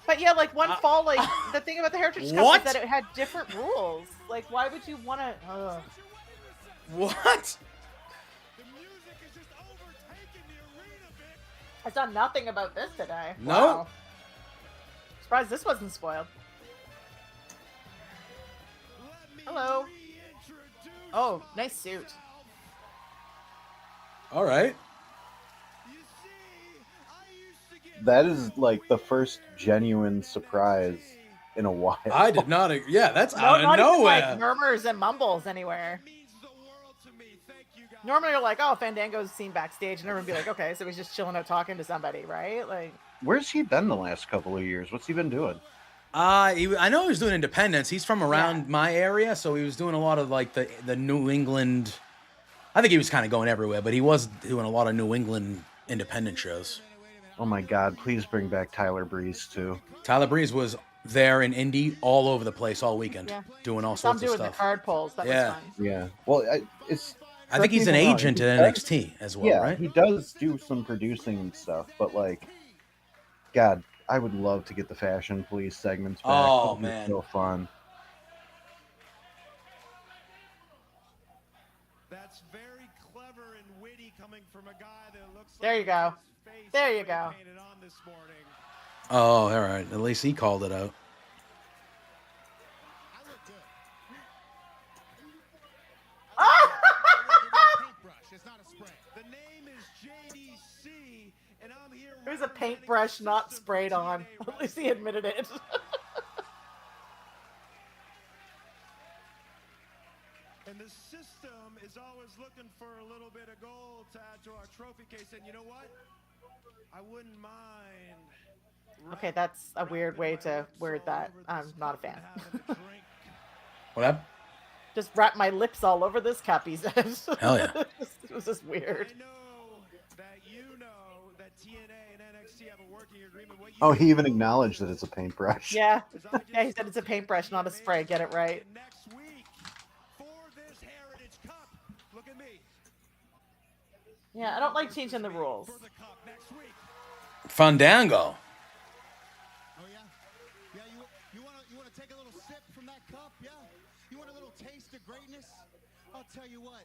Speaker 4: But yeah, like one fall, like the thing about the Heritage Cup
Speaker 2: What?
Speaker 4: is that it had different rules. Like, why would you want to?
Speaker 2: What?
Speaker 1: The music is just overtaking the arena, Vic.
Speaker 4: I saw nothing about this today.
Speaker 2: No.
Speaker 4: Wow. Surprised this wasn't spoiled.
Speaker 1: Let me
Speaker 4: Hello.
Speaker 1: reintroduce
Speaker 4: Oh, nice suit.
Speaker 1: myself.
Speaker 2: All right.
Speaker 1: You see, I used to get
Speaker 3: That is like the first genuine surprise in a while.
Speaker 2: I did not. Yeah, that's
Speaker 4: No,
Speaker 2: out of
Speaker 4: not even
Speaker 2: nowhere.
Speaker 4: like murmurs and mumbles anywhere.
Speaker 1: means the world to me. Thank you guys.
Speaker 4: Normally, you're like, oh, Fandango's seen backstage, and everyone would be like, okay, so he's just chilling out talking to somebody, right? Like,
Speaker 3: Where's he been the last couple of years? What's he been doing?
Speaker 2: I know he was doing independence. He's from around my area, so he was doing a lot of like the New England. I think he was kind of going everywhere, but he was doing a lot of New England independent shows.
Speaker 3: Oh my God! Please bring back Tyler Breeze too.
Speaker 2: Tyler Breeze was there in Indy all over the place all weekend,
Speaker 4: Yeah.
Speaker 2: doing all
Speaker 4: some
Speaker 2: sorts of
Speaker 4: doing the
Speaker 2: stuff.
Speaker 4: card polls. That
Speaker 2: Yeah.
Speaker 4: was fun.
Speaker 3: Yeah. Well, it's.
Speaker 2: I think he's an
Speaker 3: correct me if I'm wrong,
Speaker 2: agent
Speaker 3: he
Speaker 2: at
Speaker 3: does-
Speaker 2: NXT as well,
Speaker 3: Yeah,
Speaker 2: right?
Speaker 3: he does do some producing and stuff, but like, God, I would love to get the Fashion Police segments back.
Speaker 2: Oh,
Speaker 3: That would be
Speaker 2: man.
Speaker 3: so fun.
Speaker 7: That's very clever and witty coming from a guy that looks
Speaker 4: There
Speaker 7: like
Speaker 4: you go.
Speaker 7: his face
Speaker 4: There you
Speaker 7: was
Speaker 4: go.
Speaker 7: painted on this morning.
Speaker 2: Oh, all right. At least he called it out.
Speaker 1: I look good. Paintbrush. It's not a spray.
Speaker 7: The name is JDC, and I'm here.
Speaker 4: It was a paintbrush not sprayed on. At least he admitted it.
Speaker 7: And the system is always looking for a little bit of gold to add to our trophy case. And you know what? I wouldn't mind.
Speaker 4: Okay, that's a weird way to word that. I'm not a fan.
Speaker 2: What happened?
Speaker 4: Just wrap my lips all over this cup, he says.
Speaker 2: Hell yeah.
Speaker 4: It was just weird.
Speaker 7: I know that TNA and NXT have a working agreement.
Speaker 8: Oh, he even acknowledged that it's a paintbrush.
Speaker 4: Yeah. Yeah, he said it's a paintbrush, not a spray. Get it right.
Speaker 7: Next week for this Heritage Cup. Look at me.
Speaker 4: Yeah, I don't like changing the rules.
Speaker 7: For the cup next week.
Speaker 2: Fandango.
Speaker 1: Oh yeah, yeah. You want to take a little sip from that cup? Yeah. You want a little taste of greatness? I'll tell you what,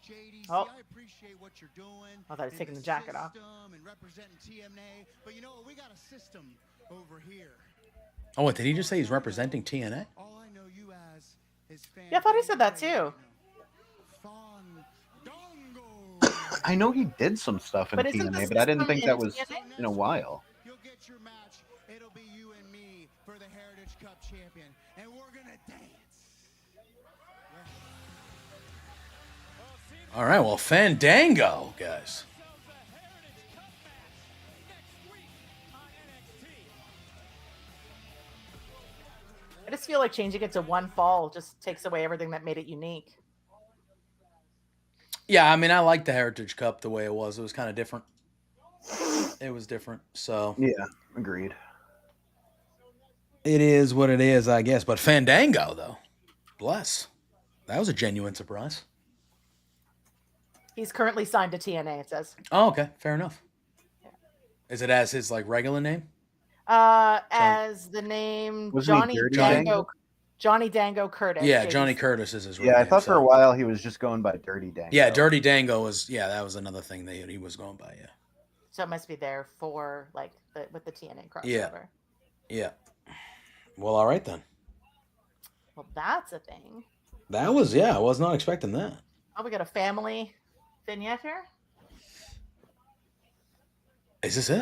Speaker 1: JD.
Speaker 4: Oh.
Speaker 1: I appreciate what you're doing.
Speaker 4: I thought he was
Speaker 1: in
Speaker 4: taking the jacket off.
Speaker 1: system and representing TMA, but you know what? We got a system over here.
Speaker 2: Oh, what, did he just say he's representing TNA?
Speaker 1: All I know you as is
Speaker 4: Yeah, I thought he said that too.
Speaker 1: Fandango.
Speaker 8: I know he did some stuff in
Speaker 4: But isn't
Speaker 8: TNA,
Speaker 4: the
Speaker 8: but I didn't
Speaker 4: system
Speaker 8: think
Speaker 4: in
Speaker 8: that was
Speaker 4: TNA?
Speaker 8: in a while.
Speaker 1: You'll get your match. It'll be you and me for the Heritage Cup champion, and we're gonna dance.
Speaker 2: All right, well, Fandango, guys.
Speaker 4: I just feel like changing it to one fall just takes away everything that made it unique.
Speaker 2: Yeah, I mean, I like the Heritage Cup the way it was. It was kind of different. It was different, so
Speaker 8: Yeah, agreed.
Speaker 2: it is what it is, I guess. But Fandango, though, bless. That was a genuine surprise.
Speaker 4: He's currently signed to TNA, it says.
Speaker 2: Oh, okay, fair enough. Is it as his like regular name?
Speaker 4: As the name
Speaker 8: Wasn't he
Speaker 4: Johnny
Speaker 8: Dirty
Speaker 4: Dango,
Speaker 8: Dango?
Speaker 4: Johnny Dango Curtis.
Speaker 2: Yeah,
Speaker 4: JD's
Speaker 2: Johnny Curtis is his real
Speaker 8: Yeah, I
Speaker 2: name,
Speaker 8: thought for
Speaker 2: so-
Speaker 8: a while he was just going by Dirty Dango.
Speaker 2: Yeah, Dirty Dango was. Yeah, that was another thing that he was going by. Yeah.
Speaker 4: So it must be there for like with the TNA crossover.
Speaker 2: Yeah. Yeah. Well, all right then.
Speaker 4: Well, that's a thing.
Speaker 2: That was I was not expecting that.
Speaker 4: Oh, we got a family vignette here.
Speaker 2: Is this it?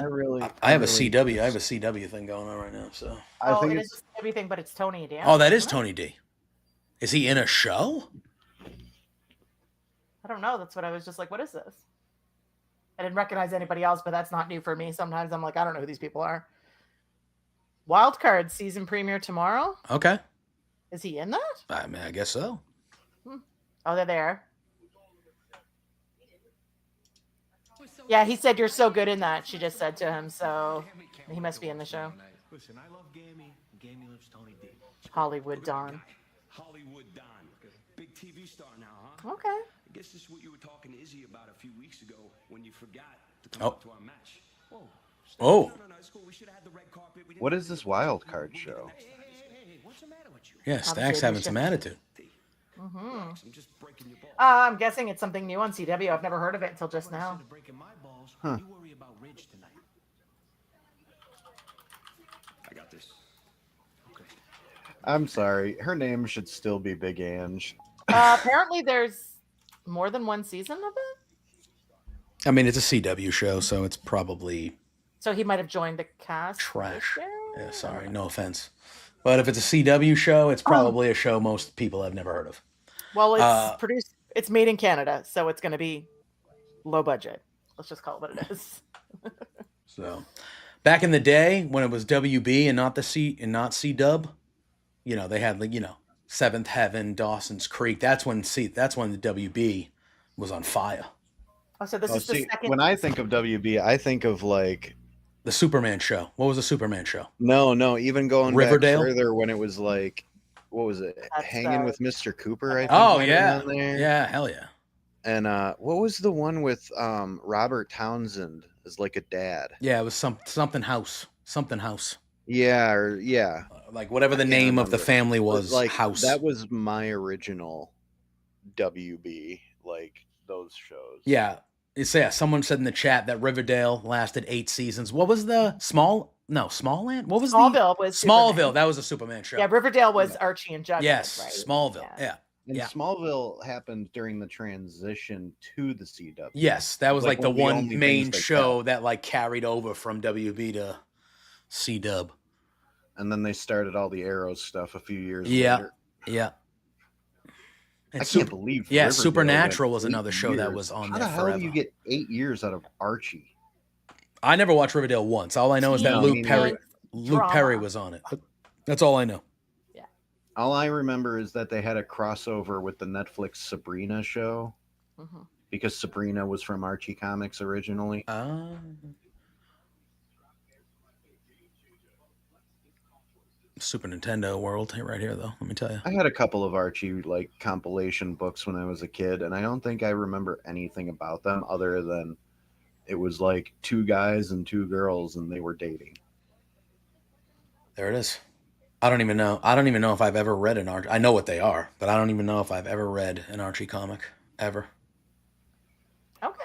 Speaker 2: I have a CW. I have a CW thing going on right now. So.
Speaker 8: I think
Speaker 4: it
Speaker 8: it's
Speaker 4: is everything, but it's Tony Dan.
Speaker 2: Oh, that is
Speaker 4: isn't it?
Speaker 2: Tony D. Is he in a show?
Speaker 4: I don't know. That's what I was just like. What is this? I didn't recognize anybody else, but that's not new for me. Sometimes I'm like, I don't know who these people are. Wildcard season premiere tomorrow.
Speaker 2: Okay.
Speaker 4: Is he in that?
Speaker 2: I mean, I guess so.
Speaker 4: Oh, they're there. Yeah, he said you're so good in that. She just said to him, so he must be in the show.
Speaker 9: Listen, I love Gammy. Gammy loves Tony D.
Speaker 4: Hollywood Don.
Speaker 9: Hollywood Don. Big TV star now, huh?
Speaker 4: Okay.
Speaker 9: I guess this is what you were talking to Izzy about a few weeks ago when you forgot to come up to our match. Whoa.
Speaker 2: Oh.
Speaker 9: No, it's cool. We should have had the red carpet. We didn't
Speaker 8: what is this wild card show?
Speaker 9: Hey, what's the matter with you?
Speaker 2: Yeah, Stack's having some attitude.
Speaker 9: I'm just breaking your balls.
Speaker 4: I'm guessing it's something new on CW. I've never heard of it until just now.
Speaker 9: Instead of breaking my balls,
Speaker 8: Huh.
Speaker 9: you worry about Ridge tonight. I got this. Okay.
Speaker 8: I'm sorry. Her name should still be Big Ange.
Speaker 4: Apparently, there's more than one season of it.
Speaker 2: I mean, it's a CW show, so it's probably
Speaker 4: So he might have joined the cast.
Speaker 2: trash.
Speaker 4: this year?
Speaker 2: Yeah, sorry, no offense. But if it's a CW show, it's probably a show most people have never heard of.
Speaker 4: Well, it's produced. It's made in Canada, so it's going to be low budget. Let's just call it what it is.
Speaker 2: So, back in the day when it was WB and not C Dub, you know, they had like, you know, Seventh Heaven, Dawson's Creek. That's when the WB was on fire.
Speaker 4: Oh, so this is the second.
Speaker 8: When I think of WB, I think of like
Speaker 2: The Superman show. What was the Superman show?
Speaker 8: no, even going
Speaker 2: Riverdale?
Speaker 8: back further when it was like, what was it?
Speaker 4: That's,
Speaker 8: Hanging with Mr. Cooper, I think.
Speaker 2: Oh
Speaker 8: might have
Speaker 2: yeah,
Speaker 8: been on there.
Speaker 2: yeah, hell yeah.
Speaker 8: And what was the one with Robert Townsend as like a dad?
Speaker 2: Yeah, it was something house.
Speaker 8: Yeah.
Speaker 2: Like whatever the
Speaker 8: I can't
Speaker 2: name of the
Speaker 8: remember.
Speaker 2: family
Speaker 8: But,
Speaker 2: was,
Speaker 8: like
Speaker 2: house.
Speaker 8: that was my original WB, like those shows.
Speaker 2: Yeah. Someone said in the chat that Riverdale lasted 8 seasons. What was the Smallland? What was
Speaker 4: Smallville was
Speaker 2: Smallville?
Speaker 4: Superman.
Speaker 2: That was a Superman show.
Speaker 4: Yeah, Riverdale was Archie and Jughead.
Speaker 2: Yes,
Speaker 4: right?
Speaker 2: Smallville. Yeah.
Speaker 8: And
Speaker 2: Yeah.
Speaker 8: Smallville happened during the transition to the CW.
Speaker 2: Yes, that was like the
Speaker 8: one of the
Speaker 2: one
Speaker 8: only
Speaker 2: main
Speaker 8: things they
Speaker 2: show
Speaker 8: kept.
Speaker 2: that like carried over from WB to C-Dub.
Speaker 8: And then they started all the Arrow stuff a few years
Speaker 2: Yeah.
Speaker 8: later.
Speaker 2: Yeah. And
Speaker 8: I can't believe.
Speaker 2: Yeah,
Speaker 8: Riverdale
Speaker 2: Supernatural
Speaker 8: went
Speaker 2: was another
Speaker 8: 8
Speaker 2: show that
Speaker 8: years.
Speaker 2: was on
Speaker 8: How
Speaker 2: there
Speaker 8: the hell
Speaker 2: forever.
Speaker 8: do you get 8 years out of Archie?
Speaker 2: I never watched Riverdale once. All I know is that Luke Perry was on it. But that's all I know.
Speaker 4: Yeah.
Speaker 3: All I remember is that they had a crossover with the Netflix Sabrina show because Sabrina was from Archie Comics originally.
Speaker 2: Super Nintendo world right here, though. Let me tell you.
Speaker 3: I had a couple of Archie like compilation books when I was a kid, and I don't think I remember anything about them other than it was like 2 guys and 2 girls, and they were dating.
Speaker 2: There it is. I don't even know. I don't even know if I've ever read an Archie. I know what they are, but I don't even know if I've ever read an Archie comic ever.
Speaker 4: Okay.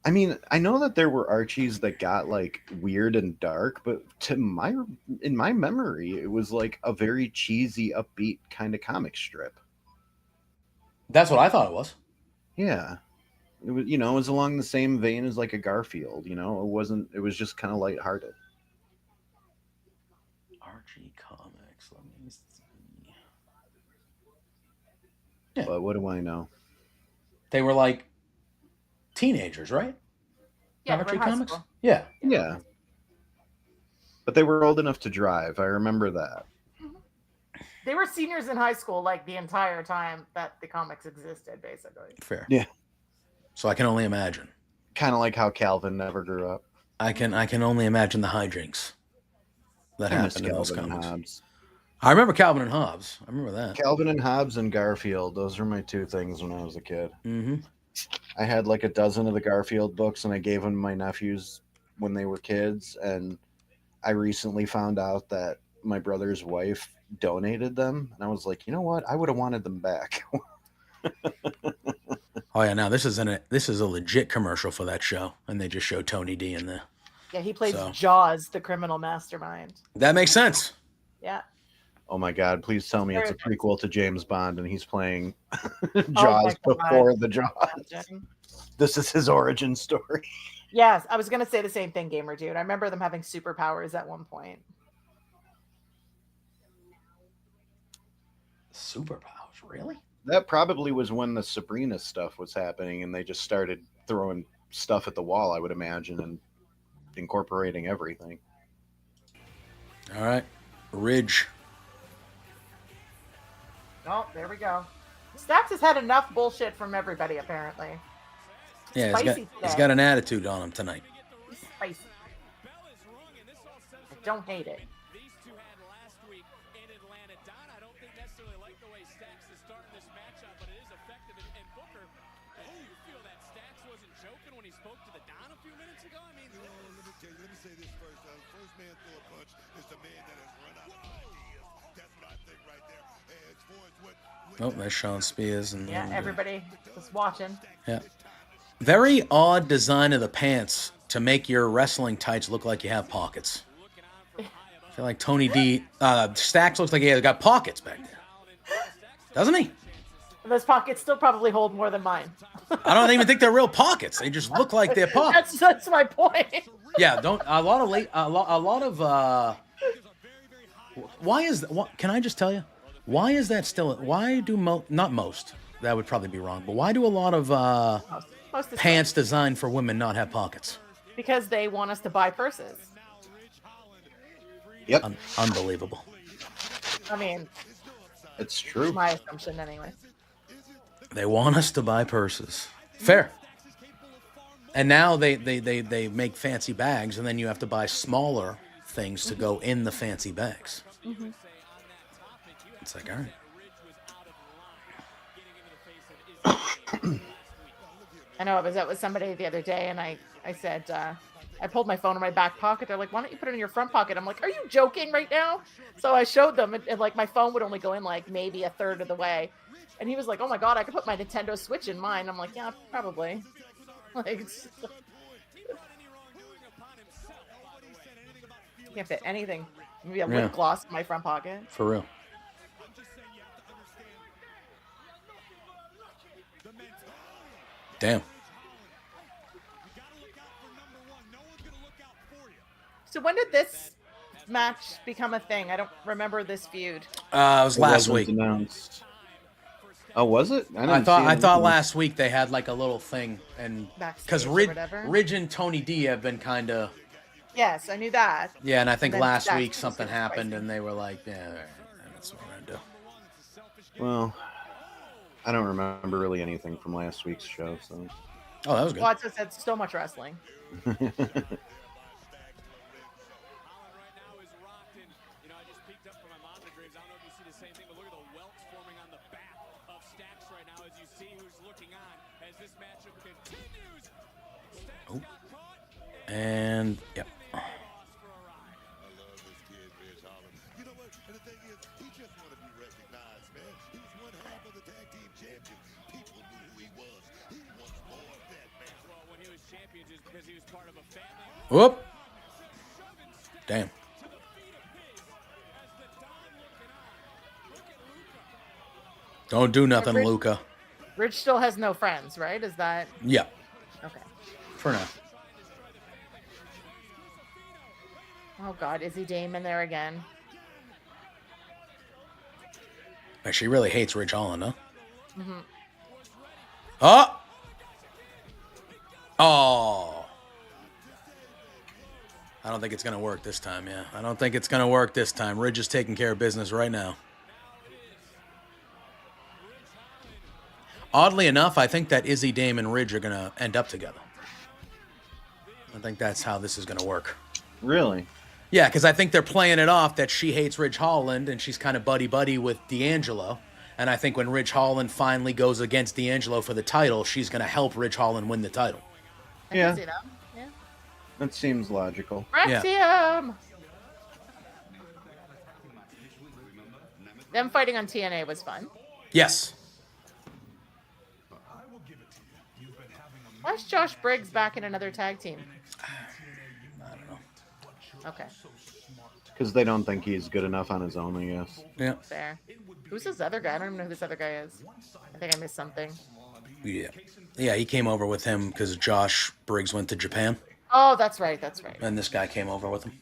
Speaker 3: I mean, I know that there were Archies that got like weird and dark, but in my memory, it was like a very cheesy, upbeat kind of comic strip.
Speaker 2: That's what I thought it was.
Speaker 3: Yeah. It was, it was along the same vein as like a Garfield, it was just kind of lighthearted.
Speaker 2: Archie comics, let me see.
Speaker 3: Yeah. But what do I know?
Speaker 2: They were like teenagers, right?
Speaker 4: Yeah,
Speaker 2: Archie comics?
Speaker 4: School.
Speaker 2: Yeah.
Speaker 3: Yeah. But they were old enough to drive. I remember that.
Speaker 4: They were seniors in high school like the entire time that the comics existed, basically.
Speaker 2: Fair.
Speaker 3: Yeah.
Speaker 2: So I can only imagine.
Speaker 3: Kind of like how Calvin never grew up.
Speaker 2: I can only imagine the hijinks that happened in those comics.
Speaker 3: Hobbs.
Speaker 2: I remember Calvin and Hobbs. I remember that.
Speaker 3: Calvin and Hobbs and Garfield. Those were my 2 things when I was a kid.
Speaker 2: Mm-hmm.
Speaker 3: I had like a dozen of the Garfield books, and I gave them to my nephews when they were kids. And I recently found out that my brother's wife donated them, and I was like, you know what? I would have wanted them back.
Speaker 2: Oh yeah, now this is a legit commercial for that show, and they just show Tony D in there.
Speaker 4: Yeah, he plays Jaws, the criminal mastermind.
Speaker 2: That makes sense.
Speaker 4: Yeah.
Speaker 3: Oh my God! Please tell me it's a prequel to James Bond, and he's playing Jaws before the Jaws. This is his origin story.
Speaker 4: Yes, I was gonna say the same thing, Gamer Dude. I remember them having superpowers at one point.
Speaker 2: Superpowers, really?
Speaker 3: That probably was when the Sabrina stuff was happening, and they just started throwing stuff at the wall, I would imagine, and incorporating everything.
Speaker 2: All right, Ridge.
Speaker 4: Oh, there we go. Stacks has had enough bullshit from everybody, apparently.
Speaker 2: Yeah, he's got an attitude on him tonight.
Speaker 4: He's spicy. I don't hate it.
Speaker 7: Let me say this first. First man throw a punch is the man that has run out of ideas. That's what I think right there. As far as what
Speaker 2: Oh, there's Sean Spears and
Speaker 4: everybody was watching.
Speaker 2: Yeah. Very odd design of the pants to make your wrestling tights look like you have pockets. I feel like Tony D. Stacks looks like he has got pockets back there. Doesn't he?
Speaker 4: Those pockets still probably hold more than mine.
Speaker 2: I don't even think they're real pockets. They just look like they're pockets.
Speaker 4: That's my point.
Speaker 2: Yeah, why is can I just tell you? Why is that still? Why do not most? That would probably be wrong. But why do a lot of
Speaker 4: most
Speaker 2: pants designed for women not have pockets?
Speaker 4: Because they want us to buy purses.
Speaker 3: Yep.
Speaker 2: Unbelievable.
Speaker 4: I mean,
Speaker 3: it's true.
Speaker 4: My assumption, anyway.
Speaker 2: They want us to buy purses. Fair. And now they make fancy bags, and then you have to buy smaller things to go in the fancy bags.
Speaker 4: Mm-hmm.
Speaker 2: It's like, all right.
Speaker 4: I know I was out with somebody the other day, and I said, I pulled my phone in my back pocket. They're like, why don't you put it in your front pocket? I'm like, are you joking right now? So I showed them, and like my phone would only go in like maybe a third of the way. And he was like, oh my God, I could put my Nintendo Switch in mine. I'm like, yeah, probably. Like, can't fit anything. Maybe a lip gloss in my front pocket.
Speaker 2: For real. Damn.
Speaker 4: So when did this match become a thing? I don't remember this feud.
Speaker 2: It was last week.
Speaker 3: Announced. Oh, was it?
Speaker 2: I
Speaker 3: didn't
Speaker 2: thought
Speaker 3: see
Speaker 2: I thought
Speaker 3: anything.
Speaker 2: last week they had like a little thing, and because
Speaker 4: Backstage or whatever.
Speaker 2: Ridge and Tony D have been kind of
Speaker 4: Yes, I knew that.
Speaker 2: yeah, and I think
Speaker 4: then
Speaker 2: last
Speaker 4: backstage
Speaker 2: week
Speaker 4: was
Speaker 2: something
Speaker 4: getting
Speaker 2: happened,
Speaker 4: spicy.
Speaker 2: and they were like, yeah, all right, that's what we're gonna do.
Speaker 3: Well, I don't remember really anything from last week's show, so.
Speaker 2: Oh, that was good.
Speaker 4: Well, it's just it's so much wrestling.
Speaker 2: Oh. And yep.
Speaker 7: I love this kid, Ridge Holland. You know what? And the thing is, he just want to be recognized, man. He was one half of the tag team champion. People knew who he was. He wants more of that, man. Well, when he was champion, just because he was part of a family.
Speaker 2: Whoop. Damn. Don't do nothing,
Speaker 4: Ridge-
Speaker 2: Luca.
Speaker 4: Ridge still has no friends, right? Is that
Speaker 2: Yeah,
Speaker 4: okay?
Speaker 2: for now.
Speaker 4: Oh God, is he Damon there again?
Speaker 2: She really hates Ridge Holland, huh?
Speaker 4: Mm-hmm.
Speaker 2: Oh! Oh! I don't think it's going to work this time, yeah. I don't think it's going to work this time. Ridge is taking care of business right now. Oddly enough, I think that Izzy, Dame, and Ridge are going to end up together. I think that's how this is going to work.
Speaker 3: Really?
Speaker 2: Yeah, because I think they're playing it off that she hates Ridge Holland and she's kind of buddy-buddy with D'Angelo. And I think when Ridge Holland finally goes against D'Angelo for the title, she's going to help Ridge Holland win the title.
Speaker 4: I
Speaker 3: Yeah.
Speaker 4: can see that. Yeah.
Speaker 3: That seems logical.
Speaker 4: Rexium! Them fighting on TNA was fun.
Speaker 2: Yes.
Speaker 4: Why is Josh Briggs back in another tag team?
Speaker 2: I don't know.
Speaker 4: Okay,
Speaker 3: Because they don't think he's good enough on his own, I guess.
Speaker 2: Yeah.
Speaker 4: fair. Who's this other guy? I don't even know who this other guy is. I think I missed something.
Speaker 2: Yeah. Yeah, he came over with him because Josh Briggs went to Japan,
Speaker 4: Oh, that's right. That's right.
Speaker 2: and this guy came over with him.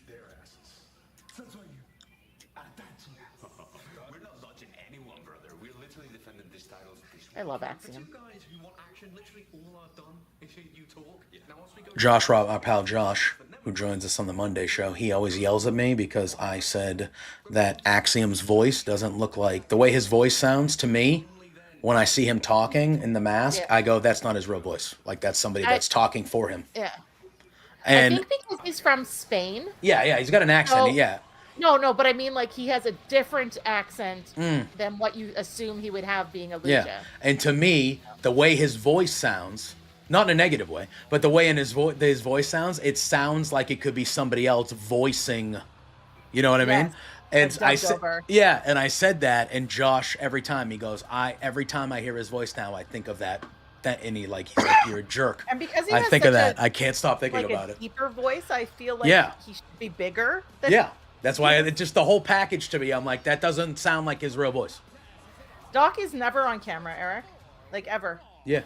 Speaker 9: We're not dodging anyone, brother. We're literally defending this title.
Speaker 4: I love Axiom.
Speaker 9: Guys, you want action? Literally all I've done is hear you talk. Now once we go
Speaker 2: Josh, our pal Josh, who joins us on the Monday show, he always yells at me because I said that Axiom's voice doesn't look like the way his voice sounds to me. When I see him talking in the mask,
Speaker 4: Yeah.
Speaker 2: I go, "That's not his real voice. Like that's somebody that's talking for him."
Speaker 4: Yeah.
Speaker 2: And
Speaker 4: I think because he's from Spain.
Speaker 2: yeah, he's got an accent.
Speaker 4: So-
Speaker 2: Yeah,
Speaker 4: No, but I mean, like, he has a different accent than what you assume he would have being a lucha.
Speaker 2: yeah. And to me, the way his voice sounds, not in a negative way, but the way in his voice sounds, it sounds like it could be somebody else voicing. You know what I mean?
Speaker 4: Yes.
Speaker 2: And
Speaker 4: Like
Speaker 2: I
Speaker 4: dubbed
Speaker 2: said,
Speaker 4: over.
Speaker 2: yeah, and I said that, and Josh every time he goes, every time I hear his voice now, I think of that, and he's like, you're a jerk.
Speaker 4: And because he
Speaker 2: I
Speaker 4: has
Speaker 2: think of
Speaker 4: such
Speaker 2: that.
Speaker 4: a-
Speaker 2: I can't stop thinking
Speaker 4: Like
Speaker 2: about
Speaker 4: a
Speaker 2: it.
Speaker 4: deeper voice, I feel like
Speaker 2: Yeah.
Speaker 4: he should be bigger. Than
Speaker 2: Yeah, that's why it just the whole package to me. I'm like, that doesn't sound like his real voice.
Speaker 4: Doc is never on camera, Eric. Like, ever.
Speaker 2: Yeah,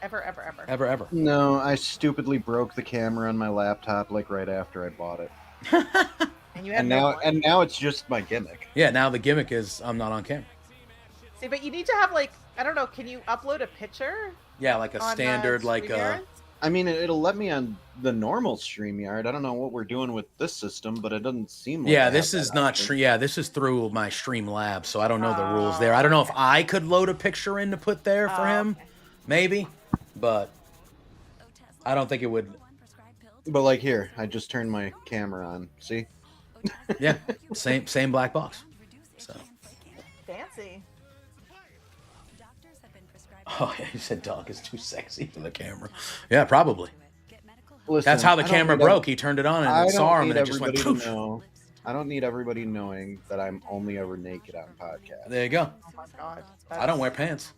Speaker 4: Ever.
Speaker 2: ever.
Speaker 3: No, I stupidly broke the camera on my laptop like right after I bought it.
Speaker 4: And you have
Speaker 3: And
Speaker 4: no
Speaker 3: now and now it's just my gimmick.
Speaker 2: Yeah, now the gimmick is I'm not on camera.
Speaker 4: See, but you need to have, like, I don't know, can you upload a picture?
Speaker 2: Yeah, like a
Speaker 4: on,
Speaker 2: standard, like
Speaker 4: StreamYard?
Speaker 3: I mean, it'll let me on the normal StreamYard. I don't know what we're doing with this system, but it doesn't seem like I
Speaker 2: yeah,
Speaker 3: have
Speaker 2: this
Speaker 3: that
Speaker 2: is not
Speaker 3: option.
Speaker 2: Yeah, this is through my Streamlabs, so I don't know the rules there. I don't know if I could load a picture in to put there for him,
Speaker 4: okay.
Speaker 2: maybe, but I don't think it would.
Speaker 3: But like here, I just turned my camera on. See?
Speaker 2: Yeah, same black box. So,
Speaker 4: Fancy.
Speaker 2: oh yeah, you said dog is too sexy for the camera. Yeah, probably.
Speaker 3: Listen,
Speaker 2: That's how the
Speaker 3: I don't
Speaker 2: camera
Speaker 3: need
Speaker 2: broke. He turned it on and
Speaker 3: I
Speaker 2: it saw
Speaker 3: don't
Speaker 2: him,
Speaker 3: need
Speaker 2: and it just went
Speaker 3: everybody
Speaker 2: poof.
Speaker 3: to know. I don't need everybody knowing that I'm only ever naked on podcasts.
Speaker 2: There you go.
Speaker 4: Oh my god.
Speaker 2: I don't wear pants.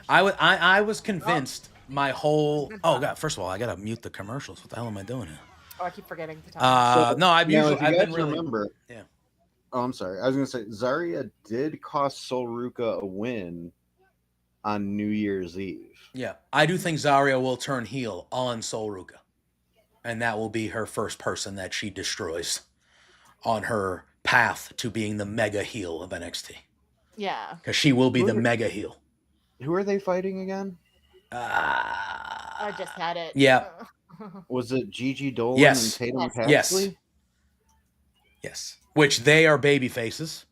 Speaker 2: I was convinced my whole. Oh god! First of all, I gotta mute the commercials. What the hell am I doing here?
Speaker 4: Oh, I keep forgetting to talk.
Speaker 2: No, I've
Speaker 3: Now,
Speaker 2: usually
Speaker 3: if you
Speaker 2: I've
Speaker 3: guys
Speaker 2: been really.
Speaker 3: remember.
Speaker 2: Yeah.
Speaker 3: Oh, I'm sorry. I was gonna say Zarya did cost Sol Ruka a win on New Year's Eve.
Speaker 2: Yeah, I do think Zarya will turn heel on Sol Ruka, and that will be her first person that she destroys on her path to being the mega heel of NXT.
Speaker 4: Yeah.
Speaker 2: Because she will be the mega heel.
Speaker 3: Who are they fighting again?
Speaker 4: I just had it.
Speaker 2: Yeah.
Speaker 3: Was it Gigi Dolan
Speaker 2: Yes.
Speaker 3: and Tatum
Speaker 2: Yes.
Speaker 3: Paxley?
Speaker 2: Yes. Which they are baby faces.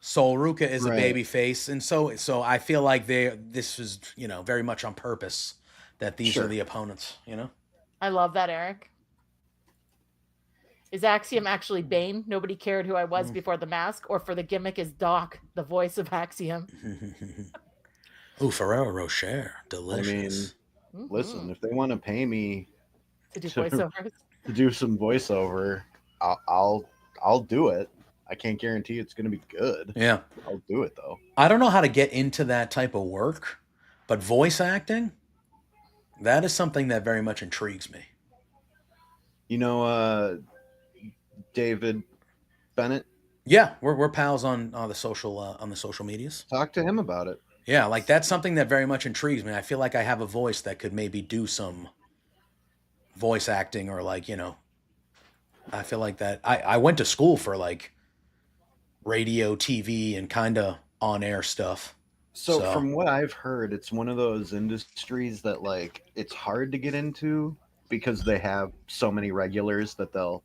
Speaker 2: Sol Ruka is a
Speaker 3: Right.
Speaker 2: baby face, and so I feel like this is, you know, very much on purpose that these
Speaker 3: Sure.
Speaker 2: are the opponents, you know?
Speaker 4: I love that, Eric. Is Axiom actually Bane? Nobody cared who I was before the mask, or for the gimmick is Doc, the voice of Axiom.
Speaker 2: Ooh, Ferrero Rocher. Delicious.
Speaker 3: I mean, listen, if they want to pay me
Speaker 4: To do voiceovers.
Speaker 3: to do some voiceover, I'll do it. I can't guarantee it's going to be good.
Speaker 2: Yeah.
Speaker 3: I'll do it though.
Speaker 2: I don't know how to get into that type of work, but voice acting, that is something that very much intrigues me.
Speaker 3: You know, David Bennett.
Speaker 2: Yeah, we're pals on the social medias.
Speaker 3: Talk to him about it.
Speaker 2: Yeah, like that's something that very much intrigues me. I feel like I have a voice that could maybe do some voice acting, or like, you know, I feel like that. I went to school for like radio, TV, and kind of on-air stuff.
Speaker 3: So from what I've heard, it's one of those industries that like it's hard to get into because they have so many regulars that they'll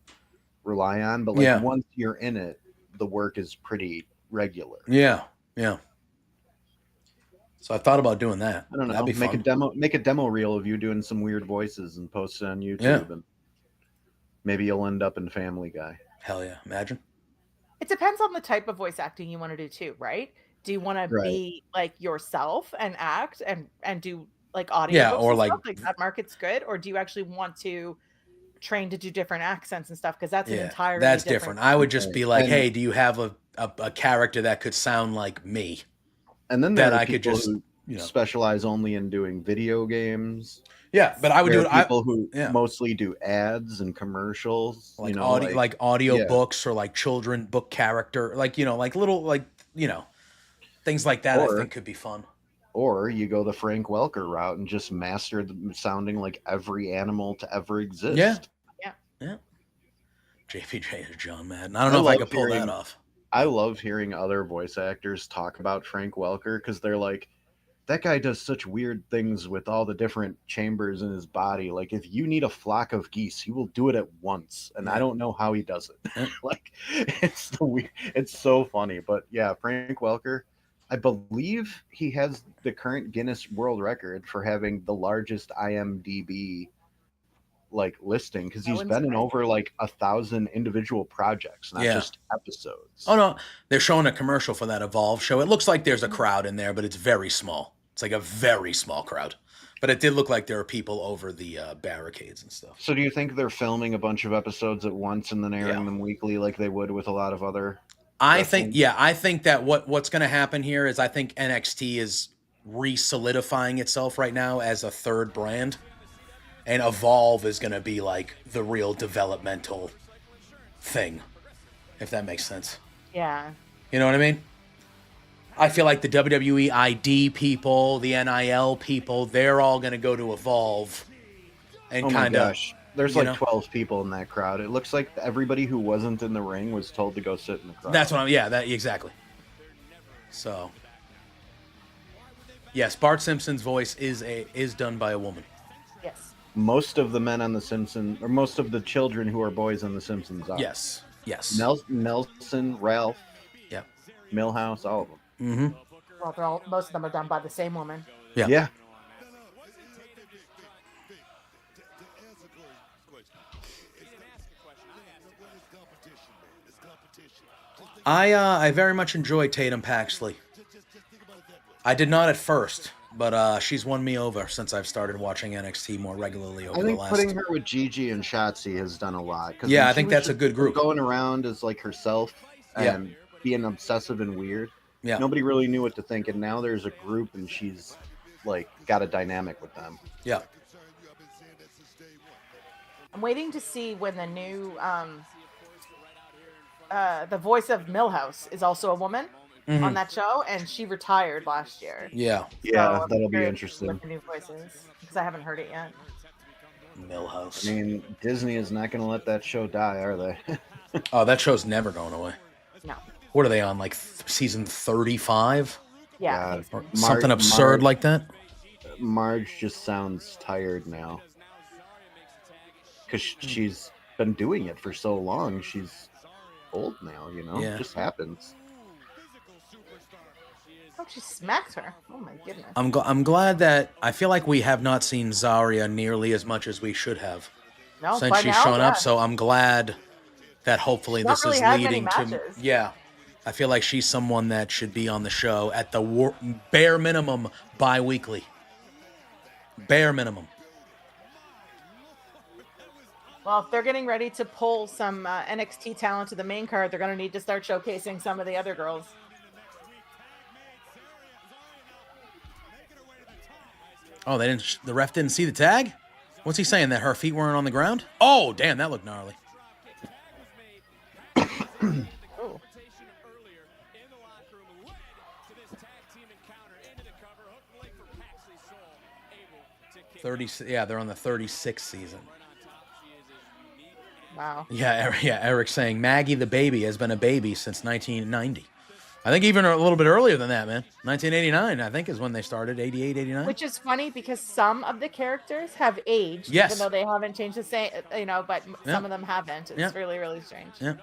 Speaker 3: rely on. But like once you're in it, the work is pretty regular.
Speaker 2: Yeah, yeah. So I thought about doing that.
Speaker 3: I don't know.
Speaker 2: That'd be fun.
Speaker 3: Make a demo reel of you doing some weird voices and post it on YouTube, and maybe you'll end up in Family Guy.
Speaker 2: Hell yeah! Imagine.
Speaker 4: It depends on the type of voice acting you want to do too, right? Do you want to be like yourself and act and do like audio?
Speaker 2: Yeah, or like
Speaker 4: that market's good, or do you actually want to train to do different accents and stuff? Because that's an entirely
Speaker 2: different. I would just be like, hey, do you have a character that could sound like me?
Speaker 3: And then there
Speaker 2: that
Speaker 3: are
Speaker 2: I
Speaker 3: people
Speaker 2: could just
Speaker 3: who specialize only in doing video games.
Speaker 2: Yeah, but I would do it.
Speaker 3: People who mostly do ads and commercials,
Speaker 2: like
Speaker 3: audio,
Speaker 2: like audio books, or like children book character, like, you know, like little, like, you know, things like that. I think could be fun.
Speaker 3: Or you go the Frank Welker route and just master sounding like every animal to ever exist.
Speaker 2: Yeah. JPJ is John Madden. I don't know if I could pull that off.
Speaker 3: I love hearing other voice actors talk about Frank Welker because they're like, that guy does such weird things with all the different chambers in his body. Like, if you need a flock of geese, he will do it at once, and I don't know how he does it. Like, it's so funny. But yeah, Frank Welker, I believe he has the current Guinness World Record for having the largest IMDb like listing, because he's been in over like 1,000 individual projects, not just episodes.
Speaker 2: Oh no, they're showing a commercial for that Evolve show. It looks like there's a crowd in there, but it's very small. It's like a very small crowd. But it did look like there are people over the barricades and stuff.
Speaker 3: So do you think they're filming a bunch of episodes at once and then airing them weekly like they would with a lot of other
Speaker 2: I think that what's going to happen here is I think NXT is re-solidifying itself right now as a third brand. And Evolve is going to be like the real developmental thing, if that makes sense.
Speaker 4: Yeah.
Speaker 2: You know what I mean? I feel like the WWE ID people, the NIL people, they're all going to go to Evolve and kind of...
Speaker 3: There's like 12 people in that crowd. It looks like everybody who wasn't in the ring was told to go sit in the crowd.
Speaker 2: That's what exactly. So, yes, Bart Simpson's voice is done by a woman.
Speaker 4: Yes.
Speaker 3: Most of the men on The Simpsons, or most of the children who are boys on The Simpsons are.
Speaker 2: Yes.
Speaker 3: Nelson, Ralph, Milhouse, all of them.
Speaker 2: Mm-hmm.
Speaker 4: Well, most of them are done by the same woman.
Speaker 3: Yeah.
Speaker 2: I very much enjoy Tatum Paxley. I did not at first, but she's won me over since I've started watching NXT more regularly over the last.
Speaker 3: I think putting her with Gigi and Shotzi has done a lot.
Speaker 2: Yeah, I think that's a good group.
Speaker 3: Going around as like herself and being obsessive and weird. Yeah. Nobody really knew what to think, and now there's a group, and she's like got a dynamic with them.
Speaker 2: Yeah.
Speaker 4: I'm waiting to see when the new the voice of Milhouse is also a woman on that show, and she retired last year.
Speaker 2: Yeah.
Speaker 3: Yeah, that'll be interesting.
Speaker 4: With the new voices, because I haven't heard it yet.
Speaker 2: Milhouse.
Speaker 3: I mean, Disney is not going to let that show die, are they?
Speaker 2: Oh, that show's never going away.
Speaker 4: No.
Speaker 2: What are they on? Like season 35
Speaker 4: Yeah. I
Speaker 3: God.
Speaker 4: think so.
Speaker 2: or something absurd like that?
Speaker 3: Marge just sounds tired now. Because she's been doing it for so long. She's old now, you know?
Speaker 2: Yeah.
Speaker 3: It just happens.
Speaker 4: Oh, she smacked her. Oh my goodness.
Speaker 2: I'm glad that I feel like we have not seen Zarya nearly as much as we should have
Speaker 4: No,
Speaker 2: since
Speaker 4: by
Speaker 2: she's
Speaker 4: now,
Speaker 2: shown
Speaker 4: yeah.
Speaker 2: up. So I'm glad that hopefully
Speaker 4: She's not
Speaker 2: this
Speaker 4: really
Speaker 2: is
Speaker 4: had many
Speaker 2: leading to
Speaker 4: matches.
Speaker 2: yeah. I feel like she's someone that should be on the show at the bare minimum bi-weekly. Bare minimum.
Speaker 4: Well, if they're getting ready to pull some NXT talent to the main card, they're going to need to start showcasing some of the other girls.
Speaker 2: Oh, they didn't. The ref didn't see the tag. What's he saying? That her feet weren't on the ground? Oh, damn, that looked gnarly.
Speaker 4: Oh.
Speaker 2: 30. Yeah, they're on the 36th season.
Speaker 4: Wow.
Speaker 2: Yeah, Eric's saying Maggie the baby has been a baby since 1990. I think even a little bit earlier than that, man. 1989, I think, is when they started. 88, 89.
Speaker 4: Which is funny because some of the characters have aged,
Speaker 2: Yes.
Speaker 4: even though they haven't changed the same, but
Speaker 2: Yeah.
Speaker 4: some of them haven't. It's
Speaker 2: Yeah.
Speaker 4: really, really strange.
Speaker 2: Yeah.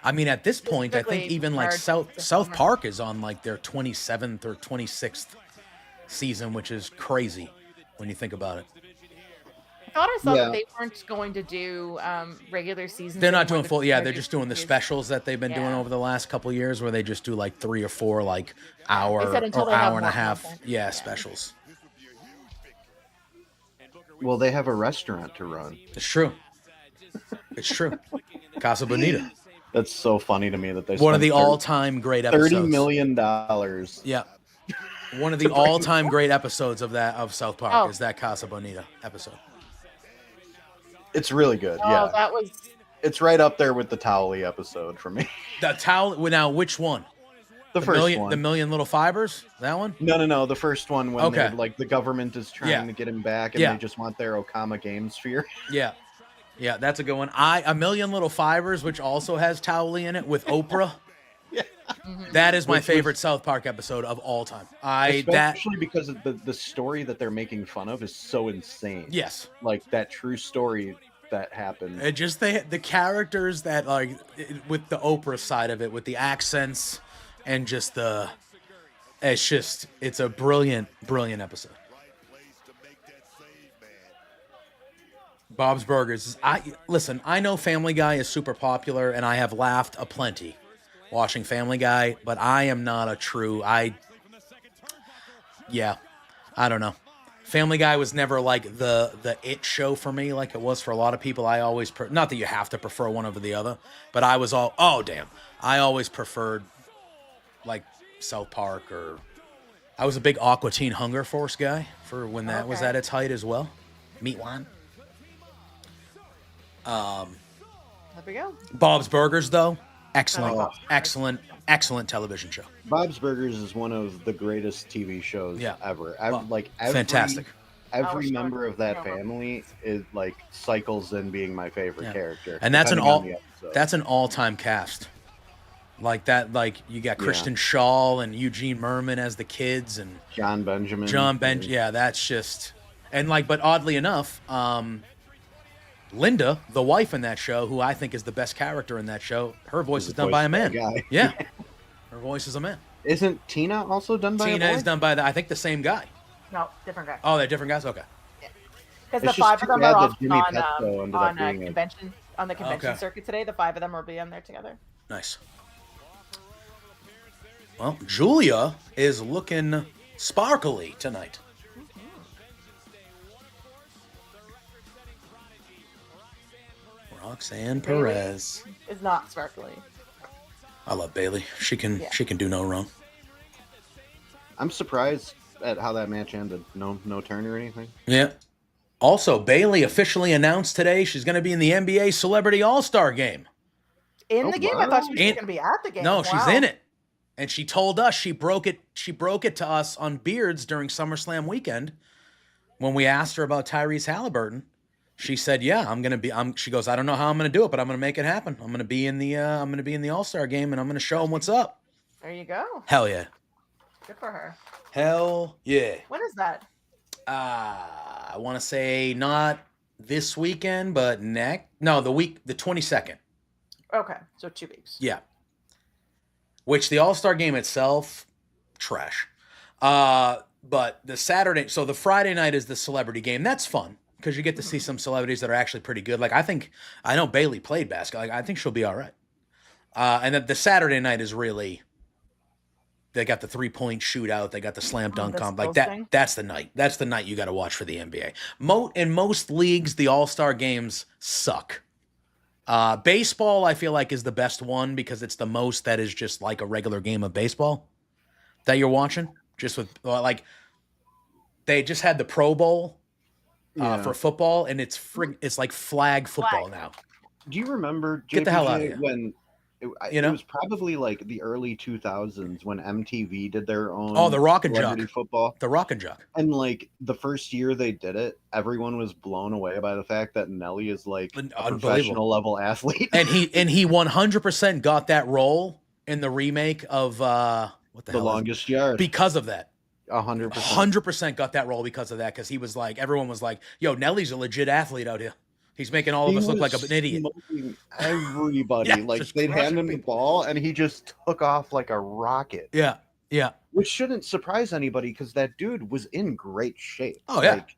Speaker 2: I mean, at this point, I think
Speaker 4: Specifically
Speaker 2: even like
Speaker 4: Marge to
Speaker 2: South
Speaker 4: Homer.
Speaker 2: Park is on like their 27th or 26th season, which is crazy when you think about it.
Speaker 4: I thought I saw
Speaker 3: Yeah.
Speaker 4: that they weren't going to do regular seasons.
Speaker 2: They're not
Speaker 4: anymore.
Speaker 2: doing full. Yeah,
Speaker 4: gonna
Speaker 2: they're
Speaker 4: do
Speaker 2: just doing the
Speaker 4: series.
Speaker 2: specials that they've been doing
Speaker 4: Yeah.
Speaker 2: over the last couple of years, where they just do like 3 or 4 like hour
Speaker 4: They said until
Speaker 2: or
Speaker 4: they have
Speaker 2: hour and a
Speaker 4: more
Speaker 2: half.
Speaker 4: content.
Speaker 2: Yeah,
Speaker 4: Yeah.
Speaker 2: specials.
Speaker 3: Well, they have a restaurant to run.
Speaker 2: It's true. It's true. Casa Bonita.
Speaker 3: That's so funny to me that they
Speaker 2: One of
Speaker 3: spent
Speaker 2: the all-time great episodes.
Speaker 3: $30 million.
Speaker 2: Yeah. One of the all-time great episodes of South Park
Speaker 4: Oh.
Speaker 2: is that Casa Bonita episode.
Speaker 3: It's really good.
Speaker 4: Oh,
Speaker 3: Yeah,
Speaker 4: that was
Speaker 3: it's right up there with the Towley episode for me.
Speaker 2: The towel. Now, which one?
Speaker 3: The first
Speaker 2: million,
Speaker 3: one.
Speaker 2: The Million Little Fibers. That one.
Speaker 3: No. The first one when
Speaker 2: Okay.
Speaker 3: they're like the government is trying
Speaker 2: Yeah.
Speaker 3: to get him back and
Speaker 2: Yeah.
Speaker 3: they just want their Okama game sphere.
Speaker 2: Yeah. Yeah, that's a good one. A Million Little Fibers, which also has Towley in it with Oprah.
Speaker 3: Yeah.
Speaker 2: That is my
Speaker 3: Which was-
Speaker 2: favorite South Park episode of all time.
Speaker 3: Especially because of the story that they're making fun of is so insane.
Speaker 2: Yes.
Speaker 3: Like that true story that happened.
Speaker 2: And just the characters that with the Oprah side of it, with the accents and just it's a brilliant episode. Bob's Burgers. Listen, I know Family Guy is super popular and I have laughed aplenty watching Family Guy, but I am not a true I don't know. Family Guy was never like the it show for me like it was for a lot of people. I always not that you have to prefer one over the other, but I was I always preferred like South Park, or I was a big Aqua Teen Hunger Force guy for when that was
Speaker 4: Okay.
Speaker 2: at its height as well. Meat Wine.
Speaker 4: there we go.
Speaker 2: Bob's Burgers though, excellent,
Speaker 3: Oh.
Speaker 2: excellent television show.
Speaker 3: Bob's Burgers is one of the greatest TV shows
Speaker 2: Yeah.
Speaker 3: ever.
Speaker 2: Well,
Speaker 3: Every
Speaker 2: fantastic.
Speaker 3: Every
Speaker 4: sure.
Speaker 3: member of that
Speaker 4: Yeah.
Speaker 3: family is like cycles in being my favorite
Speaker 2: Yeah.
Speaker 3: character.
Speaker 2: And that's
Speaker 3: depending on the episode.
Speaker 2: that's an all-time cast. Like that, like you got Kristen Shaw and Eugene Merman as the kids, and
Speaker 3: John Benjamin.
Speaker 2: Yeah, that's just, and like, but oddly enough, Linda, the wife in that show, who I think is the best character in that show, her voice is done by a man.
Speaker 3: Guy.
Speaker 2: Yeah, her voice is a man.
Speaker 3: Isn't Tina also done by
Speaker 2: Tina
Speaker 3: a boy?
Speaker 2: is done by I think the same guy.
Speaker 4: No, different guy.
Speaker 2: Oh, they're different guys. Okay.
Speaker 4: Because
Speaker 3: It's
Speaker 4: the
Speaker 3: just
Speaker 4: five
Speaker 3: too
Speaker 4: of them
Speaker 3: bad
Speaker 4: are
Speaker 3: that
Speaker 4: off
Speaker 3: Jimmy Petzo ended up being
Speaker 4: convention on the convention
Speaker 2: Okay.
Speaker 4: circuit today. The 5 of them will be on there together.
Speaker 2: Nice. Well, Julia is looking sparkly tonight. Roxanne Perez.
Speaker 4: Is not sparkly.
Speaker 2: I love Bailey. She can do no wrong.
Speaker 3: I'm surprised at how that match ended. No turn or anything.
Speaker 2: Yeah. Also, Bailey officially announced today she's going to be in the NBA Celebrity All-Star Game.
Speaker 4: In
Speaker 3: Oh,
Speaker 4: the game,
Speaker 3: wow.
Speaker 4: I thought she was
Speaker 2: In-
Speaker 4: going to be at the game.
Speaker 2: No, she's
Speaker 4: Wow.
Speaker 2: in it. And she told us she broke it to us on Beards during SummerSlam weekend when we asked her about Tyrese Halliburton. She said, "Yeah, I'm gonna be." She goes, "I don't know how I'm gonna do it, but I'm gonna make it happen. I'm gonna be in the All-Star game, and I'm gonna show them what's up."
Speaker 4: There you go.
Speaker 2: Hell yeah.
Speaker 4: Good for her.
Speaker 2: Hell yeah.
Speaker 4: When is that?
Speaker 2: I want to say not this weekend, but the 22nd.
Speaker 4: Okay, so 2 weeks.
Speaker 2: Yeah. Which the All-Star game itself, trash. But the Saturday, so the Friday night is the celebrity game. That's fun because you get to see some celebrities that are actually pretty good. Like I know Bailey played basketball. Like, I think she'll be all right. And then the Saturday night is really, they got the 3-point shootout. They got the slam dunk comp. Like that. That's the night. That's the night you got to watch for the NBA. In most leagues, the All-Star games suck. Baseball, I feel like, is the best one because it's the most that is just like a regular game of baseball that you're watching. Just with they just had the Pro Bowl for football, and it's like flag football now.
Speaker 3: Do you remember
Speaker 2: Get the hell out of here.
Speaker 3: when it was probably like the early 2000s when MTV did their own
Speaker 2: the Rock and
Speaker 3: celebrity
Speaker 2: Jock
Speaker 3: football.
Speaker 2: The Rock and Jock.
Speaker 3: And like the first year they did it, everyone was blown away by the fact that Nelly is like a professional level athlete.
Speaker 2: and he 100% got that role in the remake of what the hell?
Speaker 3: The Longest Yard.
Speaker 2: Because of that.
Speaker 3: 100%.
Speaker 2: 100% got that role because of that, because he was like, everyone was like, yo, Nelly's a legit athlete out here. He's making all of us look like an idiot.
Speaker 3: Everybody. Like, they'd hand him the ball, and he just took off like a rocket.
Speaker 2: Yeah, yeah.
Speaker 3: Which shouldn't surprise anybody, because that dude was in great shape.
Speaker 2: Oh, yeah.
Speaker 3: Like,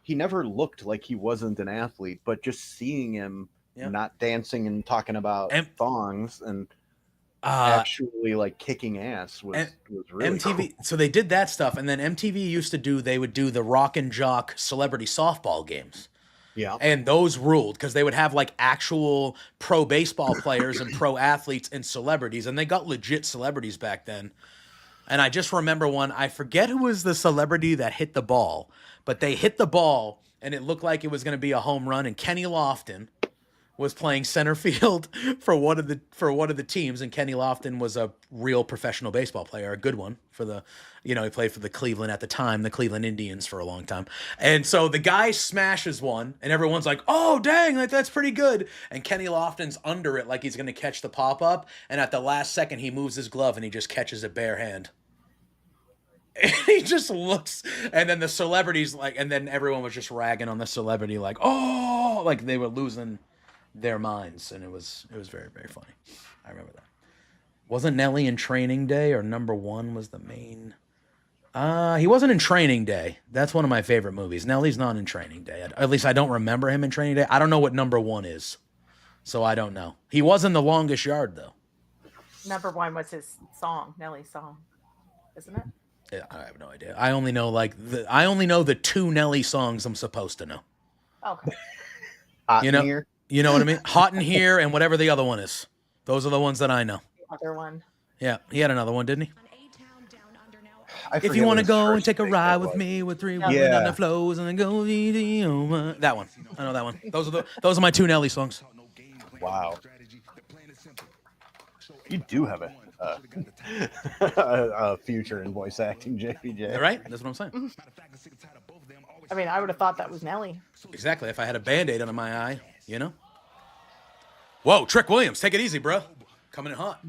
Speaker 3: he never looked like he wasn't an athlete, but just seeing him not dancing and talking about thongs and actually like kicking ass was really
Speaker 2: MTV.
Speaker 3: cool.
Speaker 2: So they did that stuff, and then MTV they would do the Rock and Jock celebrity softball games.
Speaker 3: Yeah.
Speaker 2: And those ruled because they would have like actual pro baseball players and pro athletes and celebrities, and they got legit celebrities back then. And I just remember one, I forget who was the celebrity that hit the ball, but they hit the ball and it looked like it was going to be a home run, and Kenny Lofton was playing center field for one of the teams, and Kenny Lofton was a real professional baseball player, a good one he played for the Cleveland Indians for a long time. And so the guy smashes one, and everyone's like, "Oh, dang, like that's pretty good." And Kenny Lofton's under it like he's going to catch the pop-up, and at the last second he moves his glove and he just catches it bare hand. And he just looks, and then the celebrities and then everyone was just ragging on the celebrity like, "Oh," like they were losing their minds, and it was very, very funny. I remember that. Wasn't Nelly in Training Day, or Number One was the main? He wasn't in Training Day. That's one of my favorite movies. Nelly's not in Training Day. At least I don't remember him in Training Day. I don't know what Number One is, so I don't know. He was in The Longest Yard, though.
Speaker 4: Number One was his song, Nelly's song, isn't it?
Speaker 2: Yeah, I have no idea. I only know the two Nelly songs I'm supposed to know.
Speaker 4: Okay.
Speaker 3: Hot in Here.
Speaker 2: You know what I mean? Hot in Here and whatever the other one is. Those are the ones that I know.
Speaker 4: The other one.
Speaker 2: Yeah, he had another one, didn't he? If you
Speaker 3: want
Speaker 2: want to go and take a ride with me with 3 women on the flows and then go that one. I know that one. Those are my two Nelly songs.
Speaker 3: Wow. You do have a future in voice acting, JPJ.
Speaker 2: Right? That's what I'm saying.
Speaker 4: I mean, I would have thought that was Nelly.
Speaker 2: Exactly. If I had a Band-Aid under my eye, Whoa, Trick Williams, take it easy, bro. Coming in hot.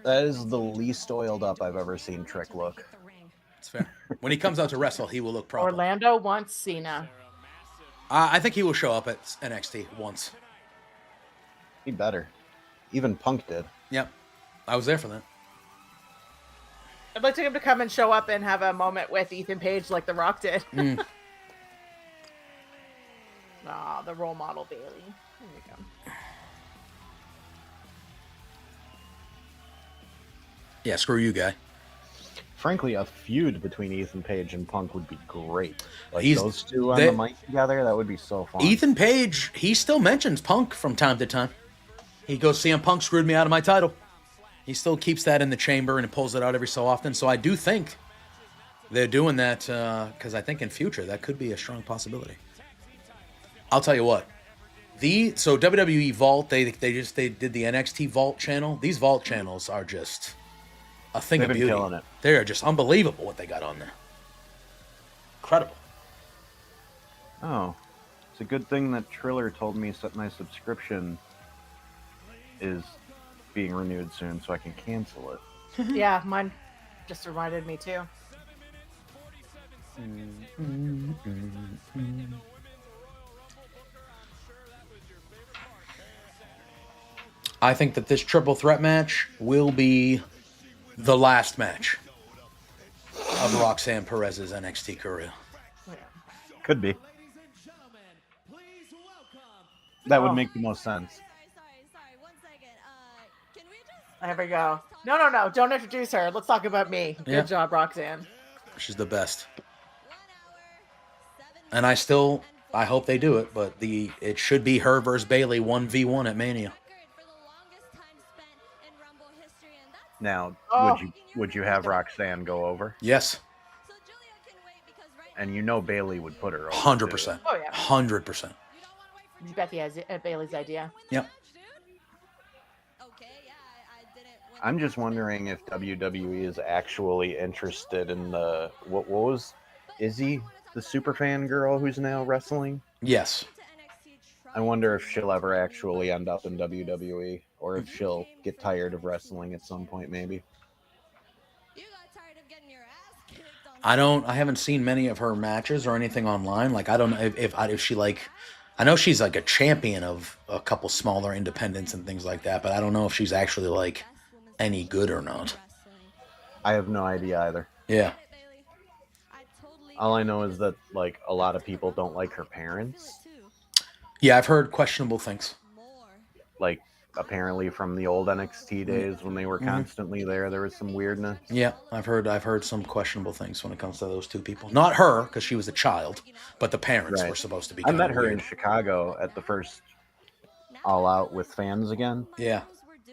Speaker 3: That is the least oiled up I've ever seen Trick look.
Speaker 2: It's fair. When he comes out to wrestle, he will look proper.
Speaker 4: Orlando wants Cena.
Speaker 2: I think he will show up at NXT once.
Speaker 3: He better. Even Punk did.
Speaker 2: Yep. I was there for that.
Speaker 4: I'd like him to come and show up and have a moment with Ethan Page like The Rock did. The role model Bailey. Here we go.
Speaker 2: Yeah, screw you, guy.
Speaker 3: Frankly, a feud between Ethan Page and Punk would be great. Like those two on the mic together, that would be so fun.
Speaker 2: Ethan Page, he still mentions Punk from time to time. He goes, CM Punk screwed me out of my title. He still keeps that in the chamber and pulls it out every so often. So I do think they're doing that because I think in future that could be a strong possibility. I'll tell you what. So WWE Vault, they did the NXT Vault channel. These Vault channels are just a thing of beauty.
Speaker 3: Killing it.
Speaker 2: They are just unbelievable what they got on there. Incredible.
Speaker 3: Oh, it's a good thing that Triller told me that my subscription is being renewed soon, so I can cancel it.
Speaker 4: Yeah, mine just reminded me too.
Speaker 2: I think that this triple threat match will be the last match of Roxanne Perez's NXT career.
Speaker 4: Yeah.
Speaker 3: Could be. That would make the most sense.
Speaker 6: Sorry. 1 second. Can we just...
Speaker 4: There we go. No. Don't introduce her. Let's talk about me.
Speaker 2: Yeah.
Speaker 4: Good job, Roxanne.
Speaker 2: She's the best.
Speaker 6: 1 hour, 7
Speaker 2: And I hope they do it, but it should be her versus Bailey 1v1 at Mania.
Speaker 6: for the longest time spent in Rumble history, and that's
Speaker 3: Now,
Speaker 4: Oh.
Speaker 3: would you have Roxanne go over?
Speaker 2: Yes,
Speaker 6: so Julia can wait because right
Speaker 3: And you know Bailey would put her over.
Speaker 2: 100%.
Speaker 4: Oh, yeah.
Speaker 2: 100%.
Speaker 4: You bet Bailey's idea.
Speaker 2: Yep.
Speaker 6: okay, yeah, I didn't win
Speaker 3: I'm just wondering if WWE is actually interested in the what was Izzy, the superfan girl who's now wrestling?
Speaker 2: Yes.
Speaker 3: I wonder if she'll ever actually end up in WWE, or if she'll get tired of wrestling at some point, maybe.
Speaker 6: You got tired of getting your ass kicked on
Speaker 2: I haven't seen many of her matches or anything online. Like, I don't know if she, like, I know she's like a champion of a couple smaller independents and things like that, but I don't know if she's actually like any good or not.
Speaker 3: I have no idea either.
Speaker 2: Yeah.
Speaker 3: All I know is that like a lot of people don't like her parents.
Speaker 2: Yeah, I've heard questionable things.
Speaker 3: Like apparently from the old NXT days when they were constantly there was some weirdness.
Speaker 2: Yeah, I've heard some questionable things when it comes to those two people. Not her, because she was a child, but the parents
Speaker 3: Right.
Speaker 2: were supposed to be.
Speaker 3: I met her
Speaker 2: weird.
Speaker 3: in Chicago at the first All Out with fans again.
Speaker 2: Yeah.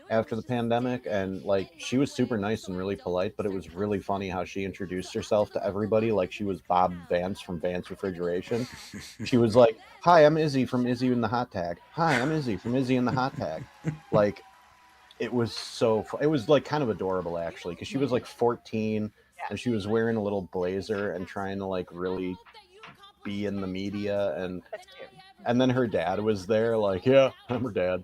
Speaker 3: After the pandemic, and like she was super nice and really polite, but it was really funny how she introduced herself to everybody like she was Bob Vance from Vance Refrigeration. She was like, "Hi, I'm Izzy from Izzy in the Hot Tag. Hi, I'm Izzy from Izzy in the Hot Tag." Like it was it was like kind of adorable actually, because she was like 14 and she was wearing a little blazer and trying to like really be in the media, and then her dad was there like, "Yeah, I'm her dad."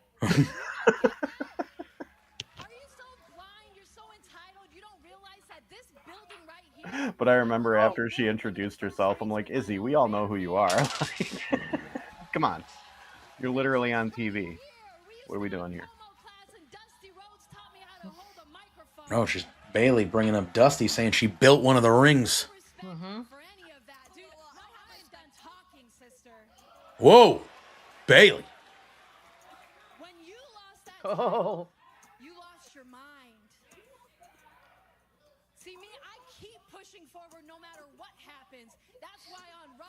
Speaker 3: But I remember after she introduced herself, I'm like, "Izzy, we all know who you are. Come on. You're literally on TV. What are we doing here?"
Speaker 2: Oh, she's Bailey bringing up Dusty, saying she built one of the rings.
Speaker 4: Mm-hmm.
Speaker 2: Whoa, Bailey.
Speaker 4: Oh.
Speaker 5: You lost your mind. See me, I keep pushing forward no matter what happens. That's why on Raw,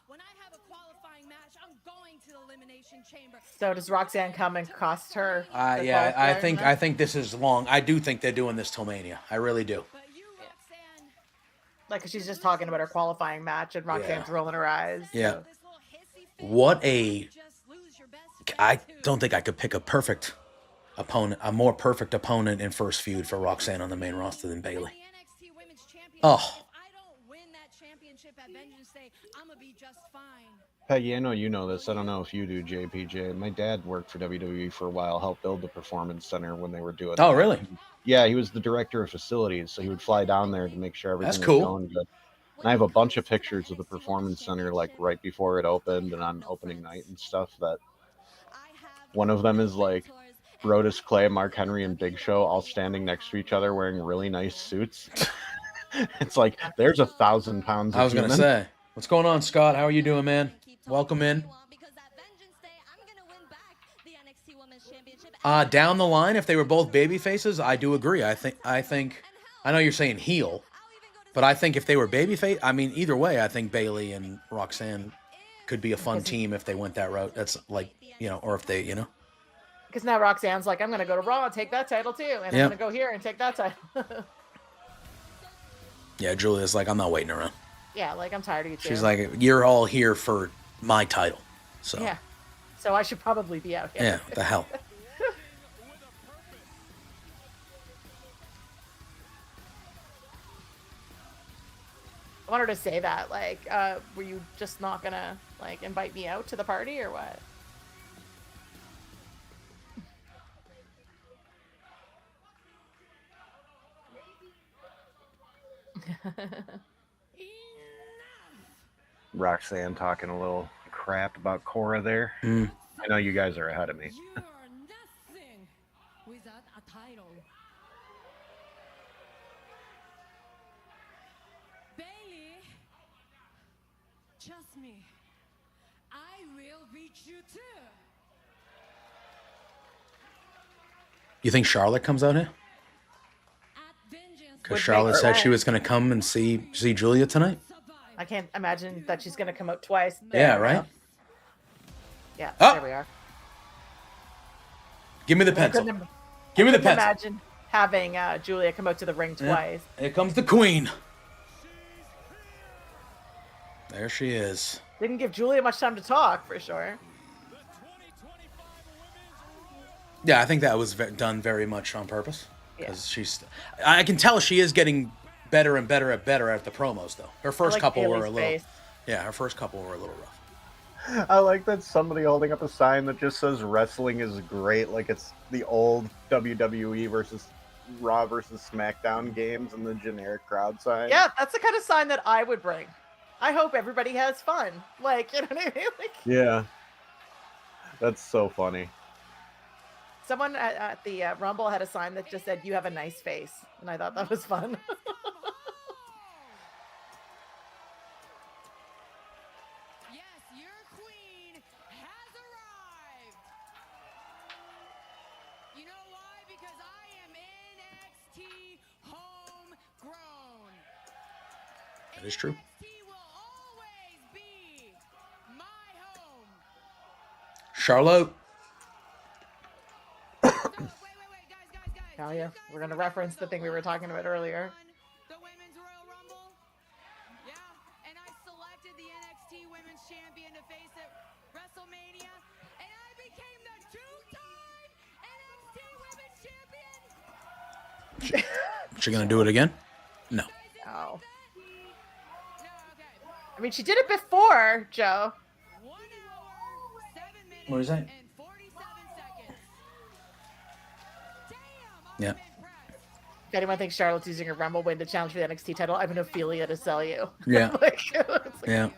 Speaker 5: when I have a qualifying match, I'm going to the Elimination Chamber.
Speaker 4: So does Roxanne come and cost her? the
Speaker 2: Yeah, I
Speaker 4: qualifying
Speaker 2: think
Speaker 4: match?
Speaker 2: this is long. I do think they're doing this till Mania. I really do.
Speaker 5: But you, Roxanne,
Speaker 4: Like, 'cause she's just talking about her qualifying match, and Roxanne's rolling her eyes.
Speaker 2: Yeah.
Speaker 4: So.
Speaker 5: this little hissy fit,
Speaker 2: What a
Speaker 5: just lose your best
Speaker 2: I
Speaker 5: friend,
Speaker 2: don't think I could pick a perfect opponent, a more perfect opponent in first feud for Roxanne on the main roster than Bailey.
Speaker 5: the NXT Women's Championship.
Speaker 2: Oh.
Speaker 5: If I don't win that championship at Vengeance Day, I'm gonna be just fine.
Speaker 3: Peggy, I know you know this. I don't know if you do, JPJ. My dad worked for WWE for a while, helped build the Performance Center when they were doing
Speaker 2: Oh,
Speaker 3: that.
Speaker 2: really?
Speaker 3: Yeah, he was the director of facilities, so he would fly down there to make sure everything
Speaker 2: That's
Speaker 3: was
Speaker 2: cool.
Speaker 3: going good. And I have a bunch of pictures of the Performance Center, like right before it opened and on opening night and stuff. That one of them is like Brodus Clay, Mark Henry, and Big Show all standing next to each other wearing really nice suits. It's like there's 1,000 pounds.
Speaker 2: I was gonna say, what's going on, Scott? How are you doing, man? Welcome in. Down the line, if they were both baby faces, I do agree. I think. I know you're saying heel, but I think if they were baby face, I mean, either way, I think Bailey and Roxanne could be a fun team if they went that route. That's like, or if they,
Speaker 4: Because now Roxanne's like, I'm going to go to Raw and take that title too. And
Speaker 2: Yeah.
Speaker 4: I'm going to go here and take that title.
Speaker 2: Yeah, Julia's like, I'm not waiting around.
Speaker 4: Yeah, like, I'm tired of you two.
Speaker 2: She's like, you're all here for my title. So,
Speaker 4: Yeah. So I should probably be out here.
Speaker 2: yeah, what the hell?
Speaker 4: I wanted to say that. Like, were you just not gonna like invite me out to the party or what?
Speaker 3: Roxanne talking a little crap about Cora there.
Speaker 2: Mm.
Speaker 3: I know you guys are ahead of me.
Speaker 5: You are nothing without a title. Bailey, trust me, I will beat you too.
Speaker 2: You think Charlotte comes out here?
Speaker 5: At vengeance.
Speaker 2: Because
Speaker 4: Would
Speaker 2: Charlotte
Speaker 4: make
Speaker 2: said she
Speaker 4: sense.
Speaker 2: was going to come and see Julia tonight.
Speaker 4: I can't imagine that she's gonna come out twice.
Speaker 2: Yeah,
Speaker 4: There we
Speaker 2: right?
Speaker 4: go. Yeah,
Speaker 2: Oh.
Speaker 4: there we are.
Speaker 2: Give me the
Speaker 4: I
Speaker 2: pencil.
Speaker 4: couldn't,
Speaker 2: Give me the
Speaker 4: couldn't
Speaker 2: pencil.
Speaker 4: imagine having Julia come out to the ring
Speaker 2: Yeah.
Speaker 4: twice.
Speaker 2: Here comes the queen. There she is.
Speaker 4: Didn't give Julia much time to talk, for sure.
Speaker 2: Yeah, I think that was done very much on purpose.
Speaker 4: Yeah.
Speaker 2: Because I can tell she is getting better and better at the promos, though. Her first
Speaker 4: like
Speaker 2: couple were
Speaker 4: Bayley's
Speaker 2: a little.
Speaker 4: face.
Speaker 2: Yeah, her first couple were a little rough.
Speaker 3: I like that somebody holding up a sign that just says wrestling is great, like it's the old WWE versus Raw versus SmackDown games and the generic crowd sign.
Speaker 4: Yeah, that's the kind of sign that I would bring. I hope everybody has fun. Like, you know what I mean? Like,
Speaker 3: Yeah. That's so funny.
Speaker 4: someone at the Rumble had a sign that just said, "You have a nice face," and I thought that was fun.
Speaker 5: Yes, your queen has arrived. You know why? Because I am NXT homegrown.
Speaker 2: That is true.
Speaker 5: NXT will always be my home.
Speaker 2: Charlotte.
Speaker 5: Wait, guys.
Speaker 4: Oh yeah, we're gonna reference the thing we were talking about earlier.
Speaker 5: The Women's Royal Rumble. Yeah, and I selected the NXT Women's Champion to face at WrestleMania, and I became the two-time NXT Women's Champion.
Speaker 2: She gonna do it again? No.
Speaker 4: Oh,
Speaker 5: No, okay.
Speaker 4: I mean, she did it before, Joe.
Speaker 5: 1 hour, 7 minutes,
Speaker 2: What is that?
Speaker 5: and 47 seconds. Damn, I'm
Speaker 2: Yeah.
Speaker 5: impressed.
Speaker 4: If anyone thinks Charlotte's using her Rumble win to challenge for the NXT title, I have an Ophelia to sell you.
Speaker 2: Yeah.
Speaker 4: Like, it's like,
Speaker 2: Yeah.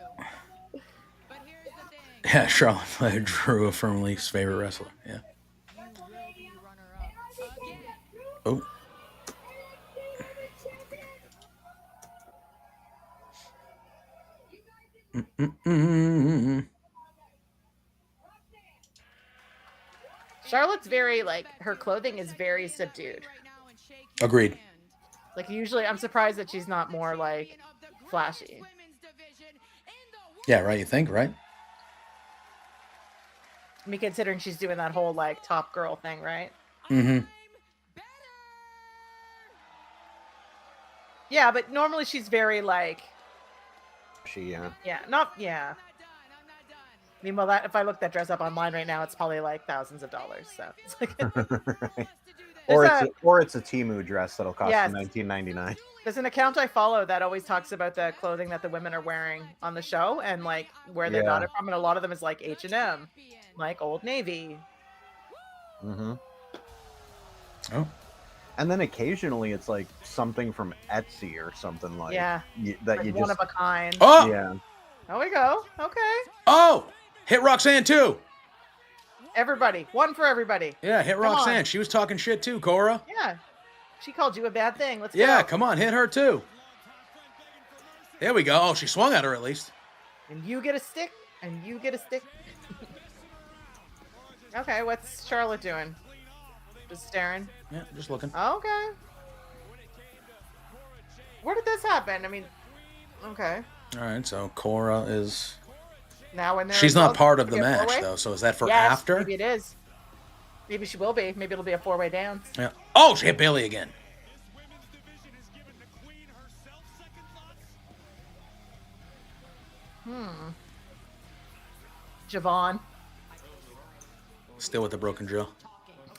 Speaker 5: But here's the thing.
Speaker 2: Yeah, Charlotte Flair, Drew, a firm league's favorite wrestler. Yeah.
Speaker 5: You will be runner-up again.
Speaker 2: Oh. Mm-mm-mm.
Speaker 4: Charlotte's very, like, her clothing is very subdued.
Speaker 2: Agreed.
Speaker 4: Like, usually I'm surprised that she's not more, like, flashy.
Speaker 2: Yeah, right. You think, right?
Speaker 4: I mean, considering she's doing that whole, like, top girl thing, right?
Speaker 2: Mm-hmm.
Speaker 4: Yeah, but normally she's very, like, yeah. I mean, well, that if I look that dress up online right now, it's probably like thousands of dollars. So it's like,
Speaker 3: Right.
Speaker 4: There's
Speaker 3: Or it's a Temu dress that'll cost
Speaker 4: Yes.
Speaker 3: you $19.99.
Speaker 4: there's an account I follow that always talks about the clothing that the women are wearing on the show and like where they got
Speaker 3: Yeah.
Speaker 4: it from, and a lot of them is like H&M, like Old Navy.
Speaker 3: Mm-hmm.
Speaker 2: Oh.
Speaker 3: And then occasionally it's like something from Etsy or something like
Speaker 4: Yeah,
Speaker 3: that
Speaker 4: like
Speaker 3: you
Speaker 4: one
Speaker 3: just
Speaker 4: of a kind.
Speaker 2: Oh.
Speaker 3: yeah.
Speaker 4: There we go. Okay,
Speaker 2: Oh. Hit Roxanne too.
Speaker 4: everybody, one for everybody.
Speaker 2: Yeah, hit
Speaker 4: Come on.
Speaker 2: Roxanne. She was talking shit too, Cora.
Speaker 4: Yeah, she called you a bad thing. Let's
Speaker 2: Yeah,
Speaker 4: go.
Speaker 2: come on, hit her too. There we go. Oh, she swung at her at least.
Speaker 4: And you get a stick, and you get a stick. Okay, what's Charlotte doing? Just staring.
Speaker 2: Yeah, just looking.
Speaker 4: Okay. Where did this happen? I mean, okay.
Speaker 2: All right, so Cora is.
Speaker 4: Now when they're
Speaker 2: She's not
Speaker 4: involved,
Speaker 2: part of the
Speaker 4: maybe a
Speaker 2: match
Speaker 4: four-way?
Speaker 2: though. So is that for
Speaker 4: Yes,
Speaker 2: after?
Speaker 4: Maybe it is. Maybe she will be. Maybe it'll be a four-way dance.
Speaker 2: Yeah. Oh, she hit Bailey again.
Speaker 4: Javon.
Speaker 2: Still with the broken drill.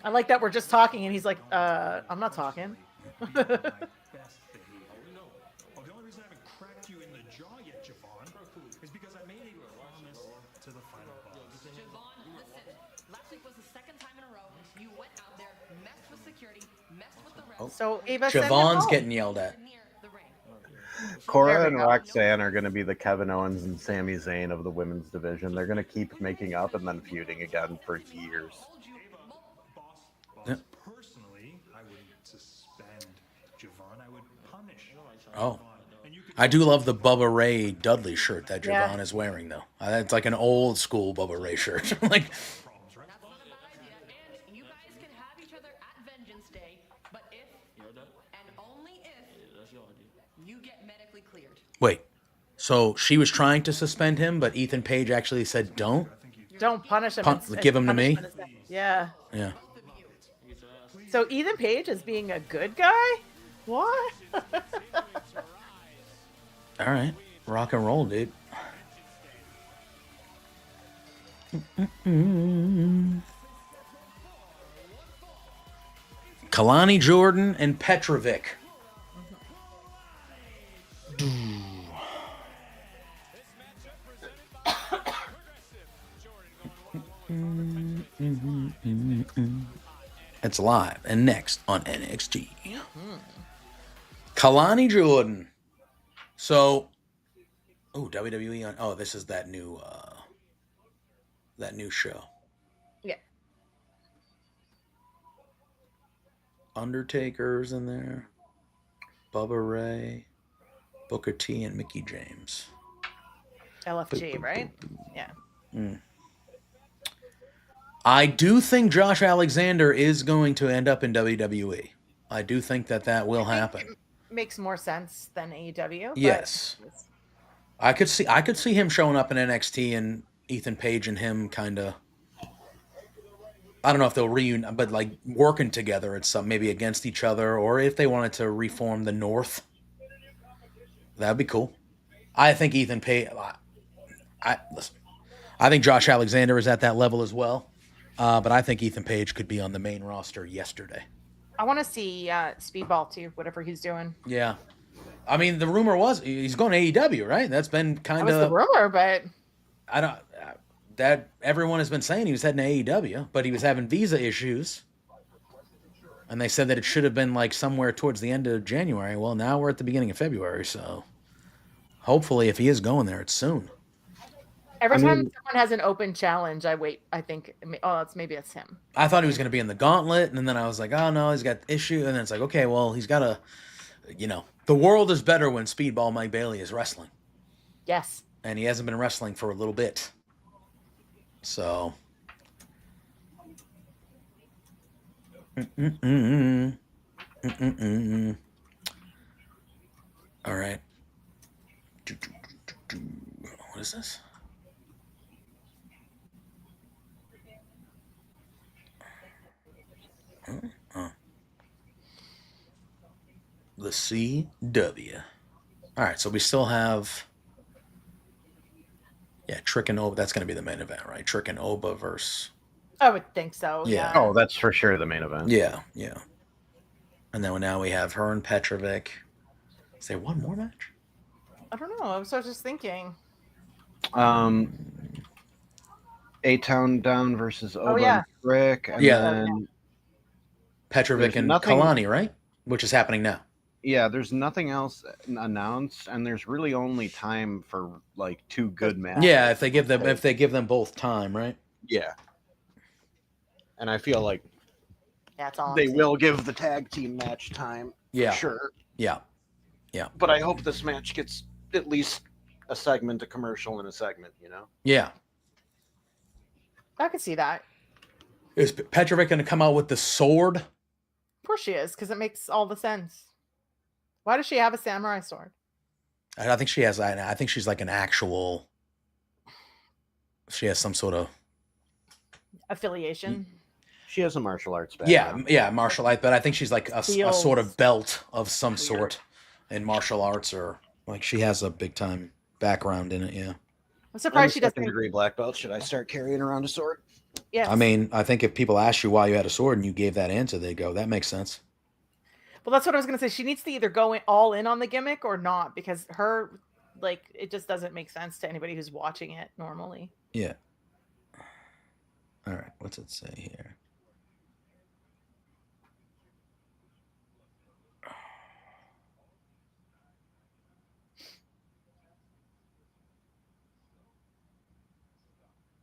Speaker 4: I like that we're just talking and he's like, I'm not talking.
Speaker 9: The only reason I haven't cracked you in the
Speaker 5: week was the second time in a row you went out there, messed with security, messed with the refs.
Speaker 4: So Eva sent him
Speaker 2: Javon's
Speaker 4: home.
Speaker 2: getting yelled at.
Speaker 5: Near the ring.
Speaker 3: Cora
Speaker 4: There
Speaker 3: and
Speaker 4: we go.
Speaker 3: Roxanne are going to be the Kevin Owens and Sami Zayn of the women's division. They're going to keep making up and then feuding again for years.
Speaker 2: Yep.
Speaker 10: Personally, I wouldn't suspend Javon. I would punish.
Speaker 2: Oh. I do love the Bubba Ray Dudley shirt that
Speaker 4: Yeah.
Speaker 2: Javon is wearing, though. It's like an old school Bubba Ray shirt. Like,
Speaker 5: That's not a bad idea. And you guys can have each other at Vengeance Day, but if and only if you get medically cleared.
Speaker 2: wait. So she was trying to suspend him, but Ethan Page actually said, "Don't."
Speaker 4: Don't punish him.
Speaker 2: Give him to me?
Speaker 4: punishment is that- Yeah.
Speaker 2: Yeah.
Speaker 4: So Ethan Page is being a good guy? What?
Speaker 2: All right. Rock and roll, dude. Kalani Jordan and Petrovic. It's live and next on NXT. Kalani Jordan. So, WWE on. Oh, this is that new show.
Speaker 4: Yeah.
Speaker 2: Undertaker's in there. Bubba Ray, Booker T, and Mickey James.
Speaker 4: LFG, right? Yeah.
Speaker 2: I do think Josh Alexander is going to end up in WWE. I do think that will happen.
Speaker 4: Makes more sense than AEW. but-
Speaker 2: Yes. I could see him showing up in NXT and Ethan Page and him kind of. I don't know if they'll reunite, but like working together at some maybe against each other, or if they wanted to reform the North, that'd be cool. I think Ethan Page. Listen. I think Josh Alexander is at that level as well, but I think Ethan Page could be on the main roster yesterday.
Speaker 4: I want to see Speedball too, whatever he's doing.
Speaker 2: Yeah, I mean the rumor was he's going to AEW, right? That's been
Speaker 4: That
Speaker 2: kind
Speaker 4: was the
Speaker 2: of.
Speaker 4: rumor, but
Speaker 2: I don't. That everyone has been saying he was heading to AEW, but he was having visa issues, and they said that it should have been like somewhere towards the end of January. Well, now we're at the beginning of February, so hopefully, if he is going there, it's soon.
Speaker 4: every
Speaker 3: I
Speaker 4: time
Speaker 3: mean-
Speaker 4: someone has an open challenge, I wait. I think, maybe it's him.
Speaker 2: I thought he was going to be in the Gauntlet, and then I was like, oh no, he's got issue, and then it's like, okay, well, he's got a, the world is better when Speedball Mike Bailey is wrestling,
Speaker 4: Yes.
Speaker 2: and he hasn't been wrestling for a little bit, so. All right. What is this? Oh. The CW. All right, so we still have. Yeah, Trick and Oba. That's going to be the main event, right? Trick and Oba versus.
Speaker 4: I would think so.
Speaker 2: Yeah.
Speaker 3: Oh, that's for sure the main event.
Speaker 2: Yeah. And then now we have her and Petrovic. Is there one more match?
Speaker 4: I don't know. I was just thinking.
Speaker 3: A-Town Down versus Oba
Speaker 4: yeah.
Speaker 3: and Trick. And
Speaker 2: Yeah.
Speaker 3: then,
Speaker 2: Petrovic
Speaker 3: There's
Speaker 2: and
Speaker 3: nothing-
Speaker 2: Kalani, right? Which is happening now.
Speaker 3: yeah, there's nothing else announced, and there's really only time for like two good matches.
Speaker 2: Yeah, if they give them both time, right?
Speaker 3: Yeah. And I feel like
Speaker 4: That's all. I'm
Speaker 3: they
Speaker 4: saying.
Speaker 3: will give the tag team match time.
Speaker 2: Yeah.
Speaker 3: For sure.
Speaker 2: Yeah.
Speaker 3: But I hope this match gets at least a segment, a commercial, and a segment,
Speaker 2: Yeah.
Speaker 4: I could see that.
Speaker 2: Is Petrovic going to come out with the sword?
Speaker 4: Of course she is, because it makes all the sense. Why does she have a samurai sword?
Speaker 2: I think she has. I think she's like an actual. She has some sort of.
Speaker 4: Affiliation.
Speaker 3: She has a martial arts background.
Speaker 2: Yeah, martial art, but I think she's like a
Speaker 4: Skills.
Speaker 2: sort of belt of some sort in martial arts, or like she has a big time background in it. Yeah.
Speaker 4: I'm
Speaker 3: I'm a
Speaker 4: surprised she doesn't.
Speaker 3: second-degree black belt. Should I start carrying around a sword?
Speaker 4: Yes.
Speaker 2: I mean, I think if people ask you why you had a sword and you gave that answer, they go, "That makes sense."
Speaker 4: Well, that's what I was gonna say. She needs to either go all in on the gimmick or not, because her, it just doesn't make sense to anybody who's watching it normally.
Speaker 2: Yeah. All right, what's it say here?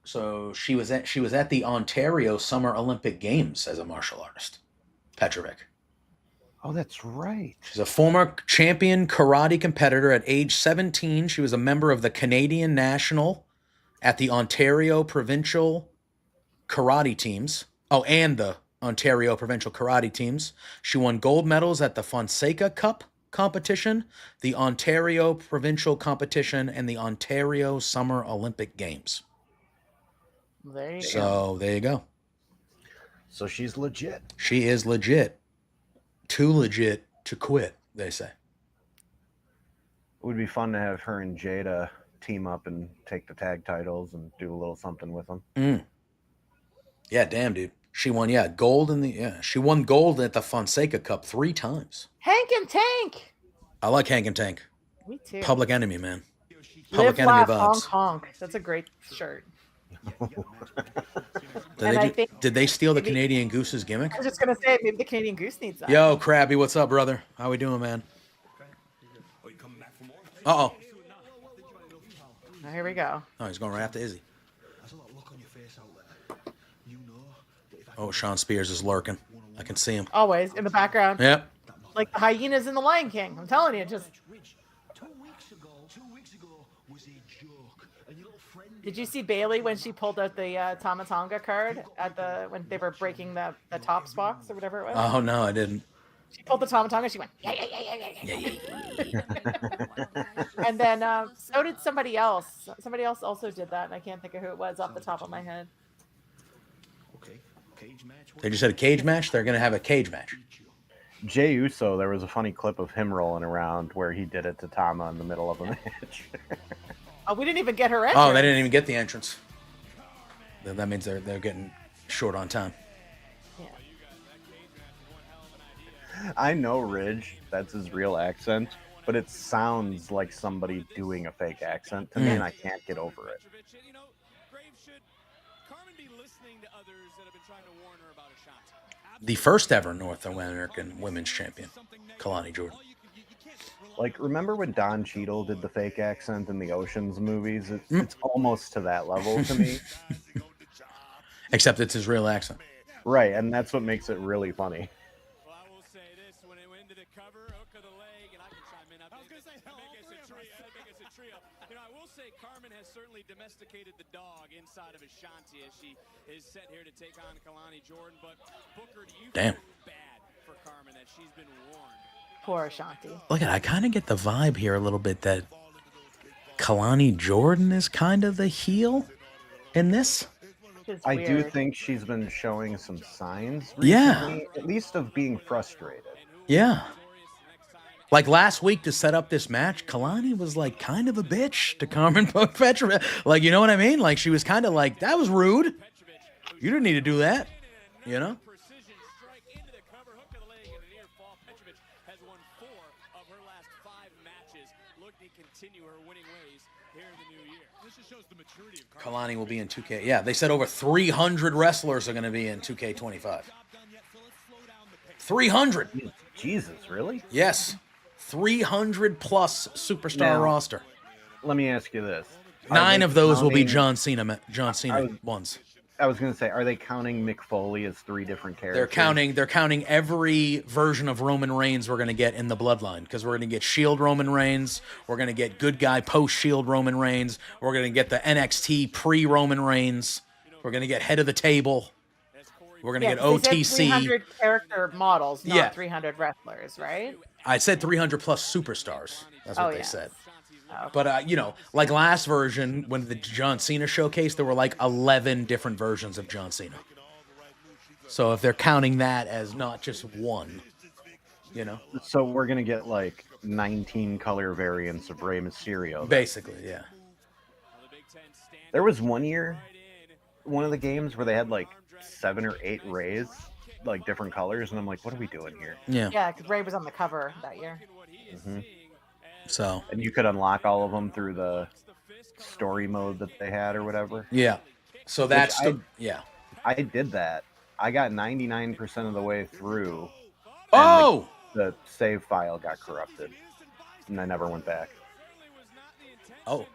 Speaker 2: So she was at the Ontario Summer Olympic Games as a martial artist. Petrovic.
Speaker 3: Oh, that's right.
Speaker 2: She's a former champion karate competitor. At age 17, she was a member of the Canadian National at the Ontario Provincial Karate Teams. Oh, and the Ontario Provincial Karate Teams. She won gold medals at the Fonseca Cup competition, the Ontario Provincial Competition, and the Ontario Summer Olympic Games.
Speaker 4: There you go.
Speaker 2: So there you go.
Speaker 3: So she's legit.
Speaker 2: She is legit. Too legit to quit, they say.
Speaker 3: It would be fun to have her and Jada team up and take the tag titles and do a little something with them.
Speaker 2: Yeah, damn, dude. She won, gold she won gold at the Fonseca Cup 3 times.
Speaker 4: Hank and Tank.
Speaker 2: I like Hank and Tank.
Speaker 4: Me too.
Speaker 2: Public Enemy, man.
Speaker 4: Live,
Speaker 2: Public Enemy
Speaker 4: laugh,
Speaker 2: vibes.
Speaker 4: honk, honk. That's a great shirt.
Speaker 2: Did they steal the Canadian Goose's gimmick?
Speaker 4: I was just gonna say maybe the Canadian Goose needs that.
Speaker 2: Yo, Krabby, what's up, brother? How we doing, man? Uh-oh.
Speaker 4: Oh, here we go.
Speaker 2: Oh, he's going right after Izzy. Oh, Sean Spears is lurking. I can see him.
Speaker 4: Always in the background.
Speaker 2: Yep.
Speaker 4: Like the hyenas in The Lion King. I'm telling you, just.
Speaker 9: 2 weeks ago was a joke. And your little friend.
Speaker 4: Did you see Bailey when she pulled out the Tamatonga card when they were breaking the Tops box or whatever it was?
Speaker 2: Oh no, I didn't.
Speaker 4: She pulled the Tamatonga. She went yeah. And then so did somebody else. Somebody else also did that, and I can't think of who it was off the top of my head.
Speaker 9: Okay, cage match.
Speaker 2: They just had a cage match. They're gonna have a cage match.
Speaker 3: Jey Uso, there was a funny clip of him rolling around where he did it to Tama in the middle of a match.
Speaker 4: Oh, we didn't even get her entrance.
Speaker 2: Oh, they didn't even get the entrance. That means they're getting short on time.
Speaker 4: Yeah.
Speaker 3: I know Ridge, that's his real accent, but it sounds like somebody doing a fake accent to me, and I can't get over it.
Speaker 2: The first ever North American Women's Champion, Kalani Jordan.
Speaker 3: Like, remember when Don Cheadle did the fake accent in the Oceans movies? It's almost to that level to me.
Speaker 2: Except it's his real accent.
Speaker 3: Right, and that's what makes it really funny.
Speaker 11: Well, I will say this, when it went into the cover, hook of the leg, and I can chime in. I was going to say, make us a trio. You know, I will say Carmen has certainly domesticated the dog inside of Ashanti as she is set here to take on Kalani Jordan. But Booker, do you feel bad for Carmen that she's been warned?
Speaker 4: Poor Ashanti.
Speaker 2: Look, I kind of get the vibe here a little bit that Kalani Jordan is kind of the heel in this.
Speaker 3: I do think she's been showing some signs recently, at least of being frustrated.
Speaker 2: Yeah. Like last week to set up this match, Kalani was like kind of a bitch to Carmen Petrovic. Like, you know what I mean? Like she was kind of like, that was rude. You didn't need to do that, you know? Kalani will be in 2K. Yeah, they said over 300 wrestlers are going to be in 2K25. 300.
Speaker 3: Jesus, really?
Speaker 2: Yes. 300 plus superstar roster.
Speaker 3: Let me ask you this.
Speaker 2: 9 of those will be John Cena ones.
Speaker 3: I was going to say, are they counting Mick Foley as 3 different characters?
Speaker 2: They're counting every version of Roman Reigns we're going to get in the bloodline, because we're going to get Shield Roman Reigns, we're going to get good guy post Shield Roman Reigns, we're going to get the NXT pre Roman Reigns, we're going to get head of the table, we're going to get OTC.
Speaker 4: Said 300 character models, not 300 wrestlers, right?
Speaker 2: I said 300 plus superstars. That's what they said.
Speaker 4: Okay.
Speaker 2: But, you know, like last version, when the John Cena showcase, there were like 11 different versions of John Cena. So if they're counting that as not just one, you know.
Speaker 3: So we're going to get like 19 color variants of Rey Mysterio.
Speaker 2: Basically, yeah.
Speaker 3: There was one year, one of the games where they had like 7 or 8 Reys, like different colors. And I'm like, what are we doing here?
Speaker 4: Yeah, because Rey was on the cover that year.
Speaker 3: Mm-hmm.
Speaker 2: So,
Speaker 3: and you could unlock all of them through the story mode that they had or whatever.
Speaker 2: Yeah. So that's
Speaker 3: I did that. I got 99% of the way through.
Speaker 2: Oh!
Speaker 3: The save file got corrupted, and I never went back.
Speaker 2: Oh,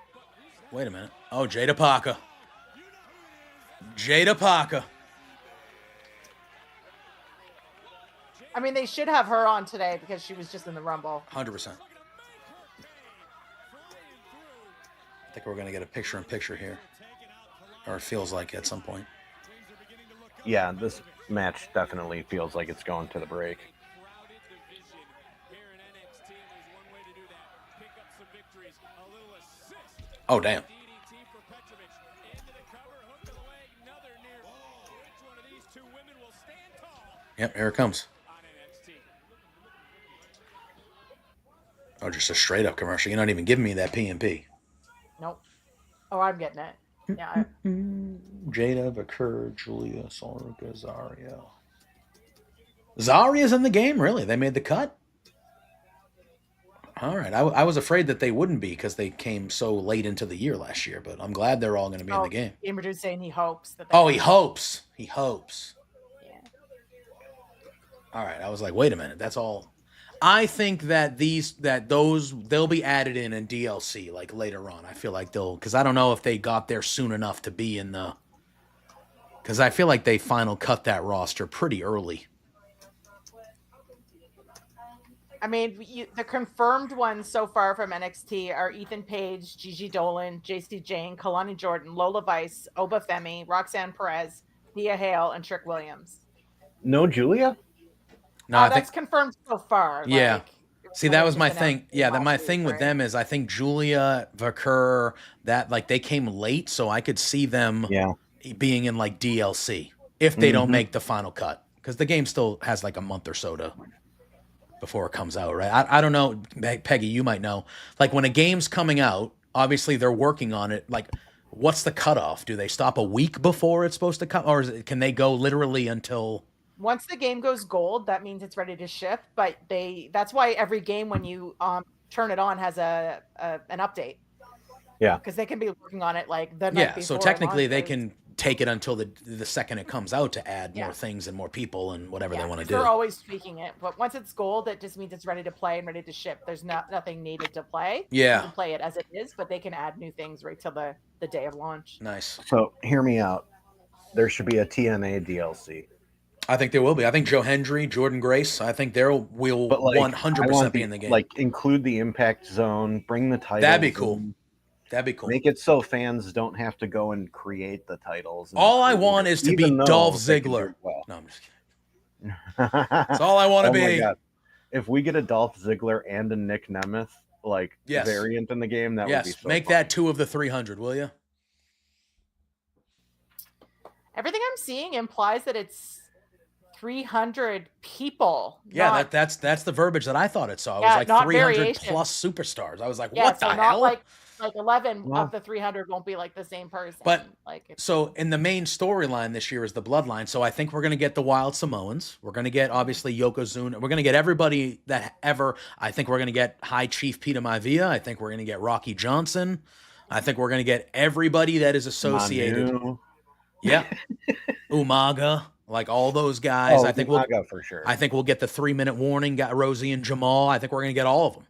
Speaker 2: wait a minute. Oh, Jada Parker. Jada Parker.
Speaker 4: I mean, they should have her on today because she was just in the Rumble.
Speaker 2: 100%. I think we're going to get a picture-in-picture here. Or it feels like at some point.
Speaker 3: Yeah, this match definitely feels like it's going to the break.
Speaker 2: Oh, damn. Yep, here it comes. Oh, just a straight-up commercial. You're not even giving me that PMP.
Speaker 4: Nope. Oh, I'm getting it. Yeah.
Speaker 2: Jada, Vakur, Julia, Solrica, Zarya. Zarya's in the game? Really? They made the cut? All right. I was afraid that they wouldn't be because they came so late into the year last year, but I'm glad they're all going to be in the game.
Speaker 4: Gamer Dude's saying he hopes that.
Speaker 2: Oh, he hopes. He hopes. Yeah. All right. I was like, wait a minute. That's all. I think that they'll be added in DLC like later on. I feel like because I don't know if they got there soon enough to be in the. Because I feel like they final cut that roster pretty early.
Speaker 4: I mean, the confirmed ones so far from NXT are Ethan Page, Gigi Dolan, JC Jane, Kalani Jordan, Lola Vice, Oba Femi, Roxanne Perez, Thea Hale, and Trick Williams.
Speaker 3: No Julia?
Speaker 2: No,
Speaker 4: that's confirmed so far.
Speaker 2: Yeah.
Speaker 4: Like,
Speaker 2: see, that was my thing. Yeah, my thing with them is I think Julia, Vakur, that like they came late, so I could see them being in like DLC if they don't make the final cut. Because the game still has like a month or so before it comes out, right? I don't know, Peggy, you might know. Like when a game's coming out, obviously they're working on it. Like, what's the cutoff? Do they stop a week before it's supposed to come, or can they go literally until?
Speaker 4: Once the game goes gold, that means it's ready to ship. But that's why every game when you turn it on has an update.
Speaker 3: Yeah,
Speaker 4: because they can be working on it like the night before.
Speaker 2: So technically they can take it until the second it comes out to add more things and more people and whatever they want to do.
Speaker 4: They're always tweaking it, but once it's gold, it just means it's ready to play and ready to ship. There's nothing needed to play.
Speaker 2: Yeah,
Speaker 4: you can play it as it is, but they can add new things right till the day of launch.
Speaker 2: Nice.
Speaker 3: So hear me out. There should be a TNA DLC.
Speaker 2: I think there will be. I think Joe Hendry, Jordan Grace, I think will 100% be in the game.
Speaker 3: Like include the Impact Zone, bring the titles.
Speaker 2: That'd be cool. That'd be cool.
Speaker 3: Make it so fans don't have to go and create the titles.
Speaker 2: All I want is to be Dolph Ziggler. No, I'm just kidding. That's all I want to be.
Speaker 3: My God. If we get a Dolph Ziggler and a Nick Nemeth variant in the game, that would be so
Speaker 2: Make
Speaker 3: fun.
Speaker 2: that 2 of the 300, will you?
Speaker 4: Everything I'm seeing implies that it's 300 people.
Speaker 2: Yeah, that's the verbiage that I thought it saw. It was like 300 plus superstars. I was like, what the hell?
Speaker 4: Like 11 of the 300 won't be like the same person.
Speaker 2: But so in the main storyline this year is the Bloodline. So I think we're going to get the Wild Samoans. We're going to get obviously Yokozuna. We're going to get everybody that ever. I think we're going to get High Chief Peter Maivia. I think we're going to get Rocky Johnson. I think we're going to get everybody that is associated.
Speaker 3: Manu.
Speaker 2: Yeah, Umaga. Like all those guys. I think
Speaker 3: Umaga for sure.
Speaker 2: I think we'll get the 3-minute warning. Got Rosie and Jamal. I think we're going to get all of them.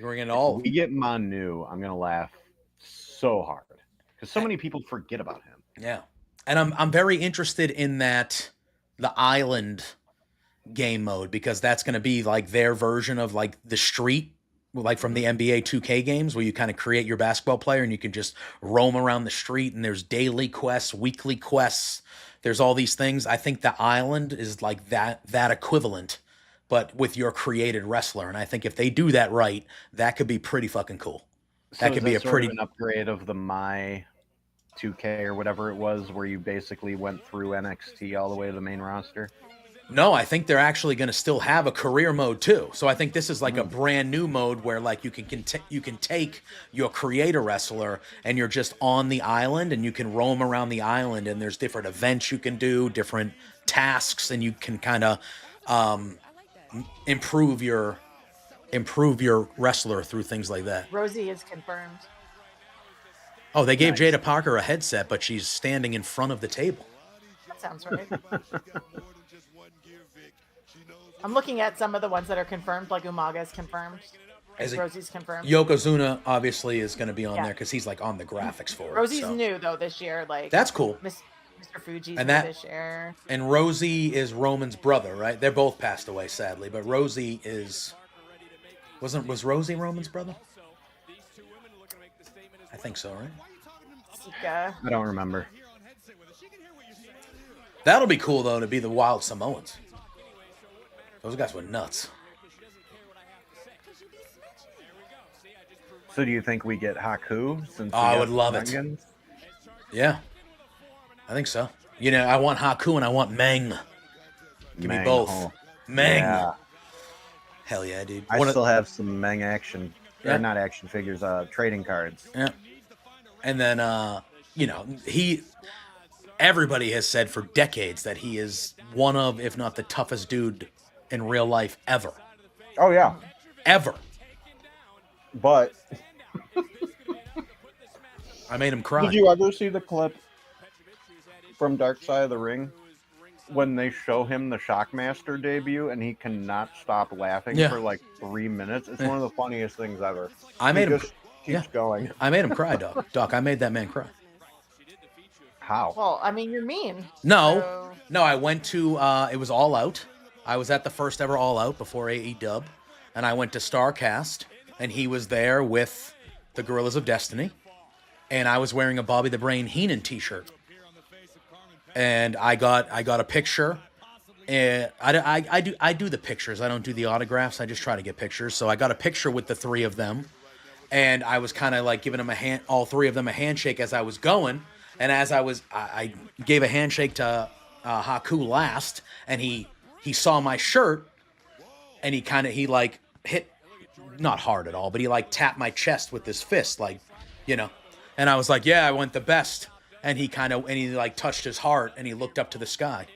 Speaker 2: We're getting all.
Speaker 3: If we get Manu, I'm gonna laugh so hard because so many people forget about him.
Speaker 2: Yeah, and I'm very interested in the island game mode because that's going to be like their version of like the street, like from the NBA 2K games where you kind of create your basketball player and you can just roam around the street and there's daily quests, weekly quests. There's all these things. I think the island is like that equivalent, but with your created wrestler. And I think if they do that right, that could be pretty fucking cool. That could be a pretty
Speaker 3: an upgrade of the My 2K or whatever it was, where you basically went through NXT all the way to the main roster.
Speaker 2: No, I think they're actually going to still have a career mode too. So I think this is like a brand new mode where like you can take your creator wrestler and you're just on the island and you can roam around the island and there's different events you can do, different tasks, and you can kind of improve your wrestler through things like that.
Speaker 4: Rosie is confirmed.
Speaker 2: Oh, they gave
Speaker 3: Nice.
Speaker 2: Jada Parker a headset, but she's standing in front of the table.
Speaker 4: That sounds right. I'm looking at some of the ones that are confirmed, like Umaga's confirmed.
Speaker 2: As a-
Speaker 4: Rosie's confirmed.
Speaker 2: Yokozuna obviously is going to be on
Speaker 4: Yeah.
Speaker 2: there because he's like on the graphics for it.
Speaker 4: Rosie's
Speaker 2: so.
Speaker 4: new though this year. Like
Speaker 2: That's cool.
Speaker 4: Mr. Fuji's
Speaker 2: And
Speaker 4: new
Speaker 2: that-
Speaker 4: this year.
Speaker 2: And Rosie is Roman's brother, right? They're both passed away, sadly. But Rosie is... Was Rosie Roman's brother? I think so, right?
Speaker 4: Sika.
Speaker 3: I don't remember.
Speaker 2: That'll be cool, though, to be the Wild Samoans. Those guys were nuts.
Speaker 3: So do you think we get Haku? Since
Speaker 2: Oh, I would love it. Yeah. I think so. You know, I want Haku and I want Meng. Give me both.
Speaker 3: Oh.
Speaker 2: Meng.
Speaker 3: Yeah.
Speaker 2: Hell yeah, dude.
Speaker 3: I still have some Meng action,
Speaker 2: Yeah.
Speaker 3: or not action figures, trading cards.
Speaker 2: Yeah. And then, you know, everybody has said for decades that he is one of, if not the toughest dude in real life ever.
Speaker 3: Oh, yeah.
Speaker 2: Ever.
Speaker 3: But
Speaker 2: I made him cry.
Speaker 3: did you ever see the clip from Dark Side of the Ring when they show him the Shockmaster debut and he cannot stop laughing
Speaker 2: Yeah.
Speaker 3: for like 3 minutes? It's
Speaker 2: Yeah.
Speaker 3: one of the funniest things ever.
Speaker 2: I made
Speaker 3: He
Speaker 2: him.
Speaker 3: just keeps going.
Speaker 2: I made him cry, Doc. Doc, I made that man cry.
Speaker 3: How?
Speaker 4: Well, I mean, you're mean.
Speaker 2: No,
Speaker 4: So-
Speaker 2: no. I went to. It was All Out. I was at the first ever All Out before AEW, and I went to StarCast, and he was there with the Gorillas of Destiny, and I was wearing a Bobby the Brain Heenan T-shirt, and I got a picture. And I do the pictures. I don't do the autographs. I just try to get pictures. So I got a picture with the three of them, and I was kind of like giving them all three of them a handshake as I was going. And as I gave a handshake to Haku last, and he saw my shirt, and he like hit, not hard at all, but he like tapped my chest with his fist, like, you know. And I was like, yeah, I went the best. And he like touched his heart, and he looked up to the sky.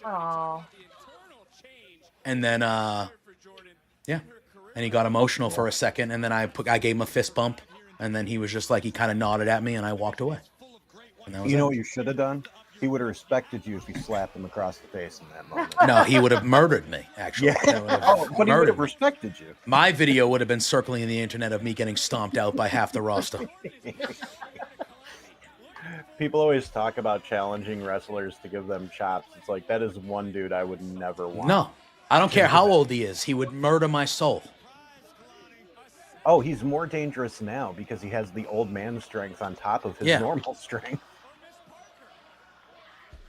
Speaker 4: Aw.
Speaker 2: And then, yeah. And he got emotional for a second, and then I gave him a fist bump, and then he was just like, he kind of nodded at me, and I walked away. And that was
Speaker 3: You know
Speaker 2: it.
Speaker 3: what you should have done? He would have respected you if you slapped him across the face in that moment.
Speaker 2: No, he would have murdered me, actually.
Speaker 3: Yeah.
Speaker 2: He would have
Speaker 3: Oh, but he would
Speaker 2: murdered
Speaker 3: have
Speaker 2: me.
Speaker 3: respected you.
Speaker 2: My video would have been circling the internet of me getting stomped out by half the roster.
Speaker 3: People always talk about challenging wrestlers to give them chops. It's like, that is one dude I would never want.
Speaker 2: No, I don't care how old he is. He would murder my soul.
Speaker 3: Oh, he's more dangerous now because he has the old man strength on top of his
Speaker 2: Yeah.
Speaker 3: normal strength.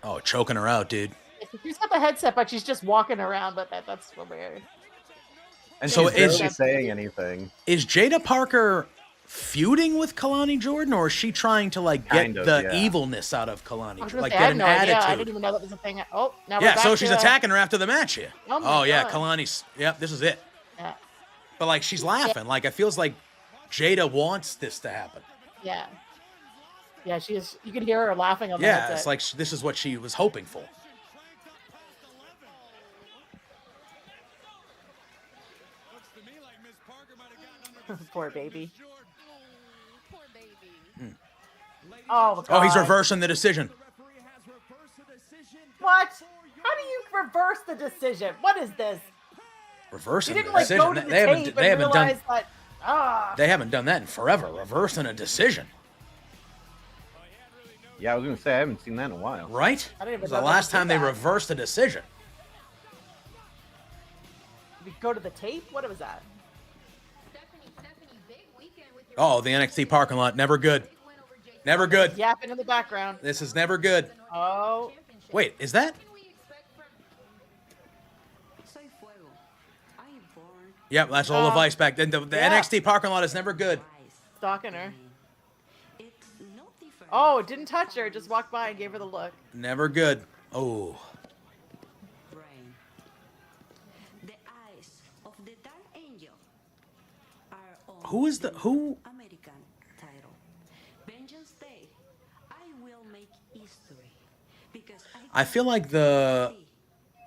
Speaker 2: Oh, choking her out, dude.
Speaker 4: She's got the headset, but she's just walking around with it. That's so weird.
Speaker 3: And
Speaker 2: So
Speaker 3: she's
Speaker 2: is-
Speaker 3: barely saying anything.
Speaker 2: Is Jada Parker feuding with Kalani Jordan, or is she trying to like get
Speaker 3: Kind of,
Speaker 2: the
Speaker 3: yeah.
Speaker 2: evilness out of Kalani
Speaker 4: I was
Speaker 2: Jordan?
Speaker 4: gonna
Speaker 2: Like
Speaker 4: say, I
Speaker 2: get
Speaker 4: had
Speaker 2: an
Speaker 4: no idea. I
Speaker 2: attitude?
Speaker 4: didn't even know that was a thing. Oh, now
Speaker 2: Yeah,
Speaker 4: we're
Speaker 2: so
Speaker 4: back
Speaker 2: she's
Speaker 4: to,
Speaker 2: attacking her after the match here.
Speaker 4: Oh my
Speaker 2: yeah,
Speaker 4: God.
Speaker 2: Kalani's. Yep, this is it.
Speaker 4: Yeah.
Speaker 2: But like she's laughing. Like it feels like Jada wants this to happen.
Speaker 4: Yeah. Yeah, she is. You can hear her laughing on the
Speaker 2: Yeah,
Speaker 4: headset.
Speaker 2: it's like this is what she was hoping for.
Speaker 4: Poor baby.
Speaker 5: Poor baby.
Speaker 4: Oh,
Speaker 2: Oh, he's
Speaker 4: God.
Speaker 2: reversing the decision.
Speaker 4: What? How do you reverse the decision? What is this? He
Speaker 2: Reversing the
Speaker 4: didn't like
Speaker 2: decision.
Speaker 4: go to the
Speaker 2: They haven't.
Speaker 4: tape
Speaker 2: They
Speaker 4: and
Speaker 2: haven't done.
Speaker 4: realize that. Ah.
Speaker 2: They haven't done that in forever. Reversing a decision,
Speaker 3: Yeah, I was going to say, I haven't seen that in a while.
Speaker 2: right?
Speaker 4: I didn't even
Speaker 2: It was
Speaker 4: know
Speaker 2: the
Speaker 4: they
Speaker 2: last
Speaker 4: did
Speaker 2: time they
Speaker 4: that.
Speaker 2: reversed a decision.
Speaker 4: We go to the tape. What was that?
Speaker 5: Stephanie, big weekend with your
Speaker 2: Oh, the NXT parking lot. Never good. Never good.
Speaker 4: Yapping in the background.
Speaker 2: This is never good.
Speaker 4: Oh.
Speaker 2: Wait, is that?
Speaker 6: Soy fuego. I am born
Speaker 2: Yep, that's all the Vice back then. The
Speaker 4: yeah.
Speaker 2: NXT parking lot is never good.
Speaker 4: Stalking her.
Speaker 6: it's no different.
Speaker 4: Oh, it didn't touch her. Just walked by and gave her the look.
Speaker 2: Never good. Oh,
Speaker 6: Brain. The eyes of the dark angel are on
Speaker 2: who is the who?
Speaker 6: American title. Vengeance Day. I will make history because
Speaker 2: I feel like the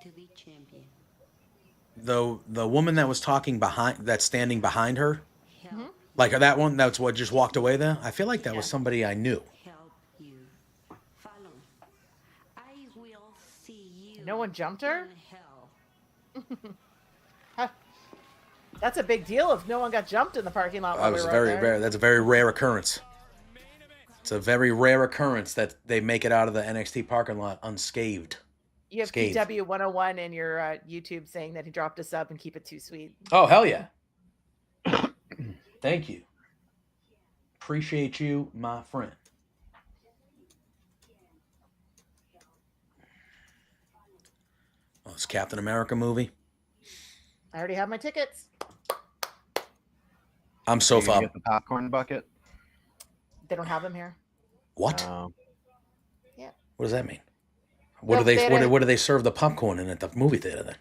Speaker 6: to be champion.
Speaker 2: the woman that was talking behind, that's standing behind her, Like that one, that's what just walked away there. I feel like that was somebody I knew.
Speaker 6: Help you. Follow me. I will see you.
Speaker 4: No one jumped her?
Speaker 6: in hell.
Speaker 4: That's a big deal if no one got jumped in the parking lot while
Speaker 2: That
Speaker 4: we
Speaker 2: was
Speaker 4: were
Speaker 2: very
Speaker 4: out there.
Speaker 2: rare. That's a very rare occurrence. It's a very rare occurrence that they make it out of the NXT parking lot unscathed.
Speaker 4: You have
Speaker 2: Scathed.
Speaker 4: PW 101 in your YouTube saying that he dropped a sub and keep it too sweet.
Speaker 2: Oh, hell yeah. Thank you. Appreciate you, my friend. Oh, it's Captain America movie.
Speaker 4: I already have my tickets.
Speaker 2: I'm so
Speaker 3: You gonna
Speaker 2: far.
Speaker 3: get the popcorn bucket.
Speaker 4: They don't have them here.
Speaker 2: What?
Speaker 4: Yeah.
Speaker 2: What does that mean? What
Speaker 4: No,
Speaker 2: do they?
Speaker 4: they had
Speaker 2: What,
Speaker 4: a-
Speaker 2: what do they serve the popcorn in at the movie theater then?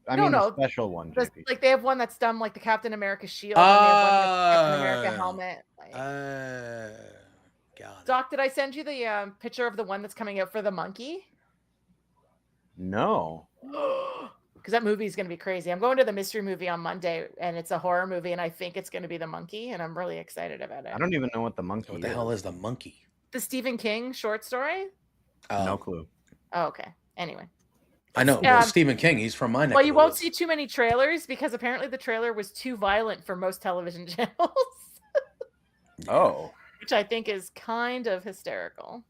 Speaker 3: I
Speaker 4: No,
Speaker 3: mean,
Speaker 4: no.
Speaker 3: the special one.
Speaker 4: This-
Speaker 3: JP.
Speaker 4: like they have one that's done like the Captain America shield, and they have one with the Captain America helmet. Like,
Speaker 2: God.
Speaker 4: Doc, did I send you the picture of the one that's coming out for the monkey?
Speaker 3: No.
Speaker 4: Because that movie is going to be crazy. I'm going to the mystery movie on Monday, and it's a horror movie, and I think it's going to be the monkey, and I'm really excited about it.
Speaker 3: I don't even know what the monkey
Speaker 2: What the hell is the monkey?
Speaker 4: The Stephen King short story?
Speaker 3: No clue.
Speaker 4: Oh, okay. Anyway.
Speaker 2: I know. Well, Stephen King. He's from my neck.
Speaker 4: Well,
Speaker 2: of
Speaker 4: you
Speaker 2: the
Speaker 4: won't
Speaker 2: woods.
Speaker 4: see too many trailers because apparently the trailer was too violent for most television channels,
Speaker 3: Oh.
Speaker 4: which I think is kind of hysterical.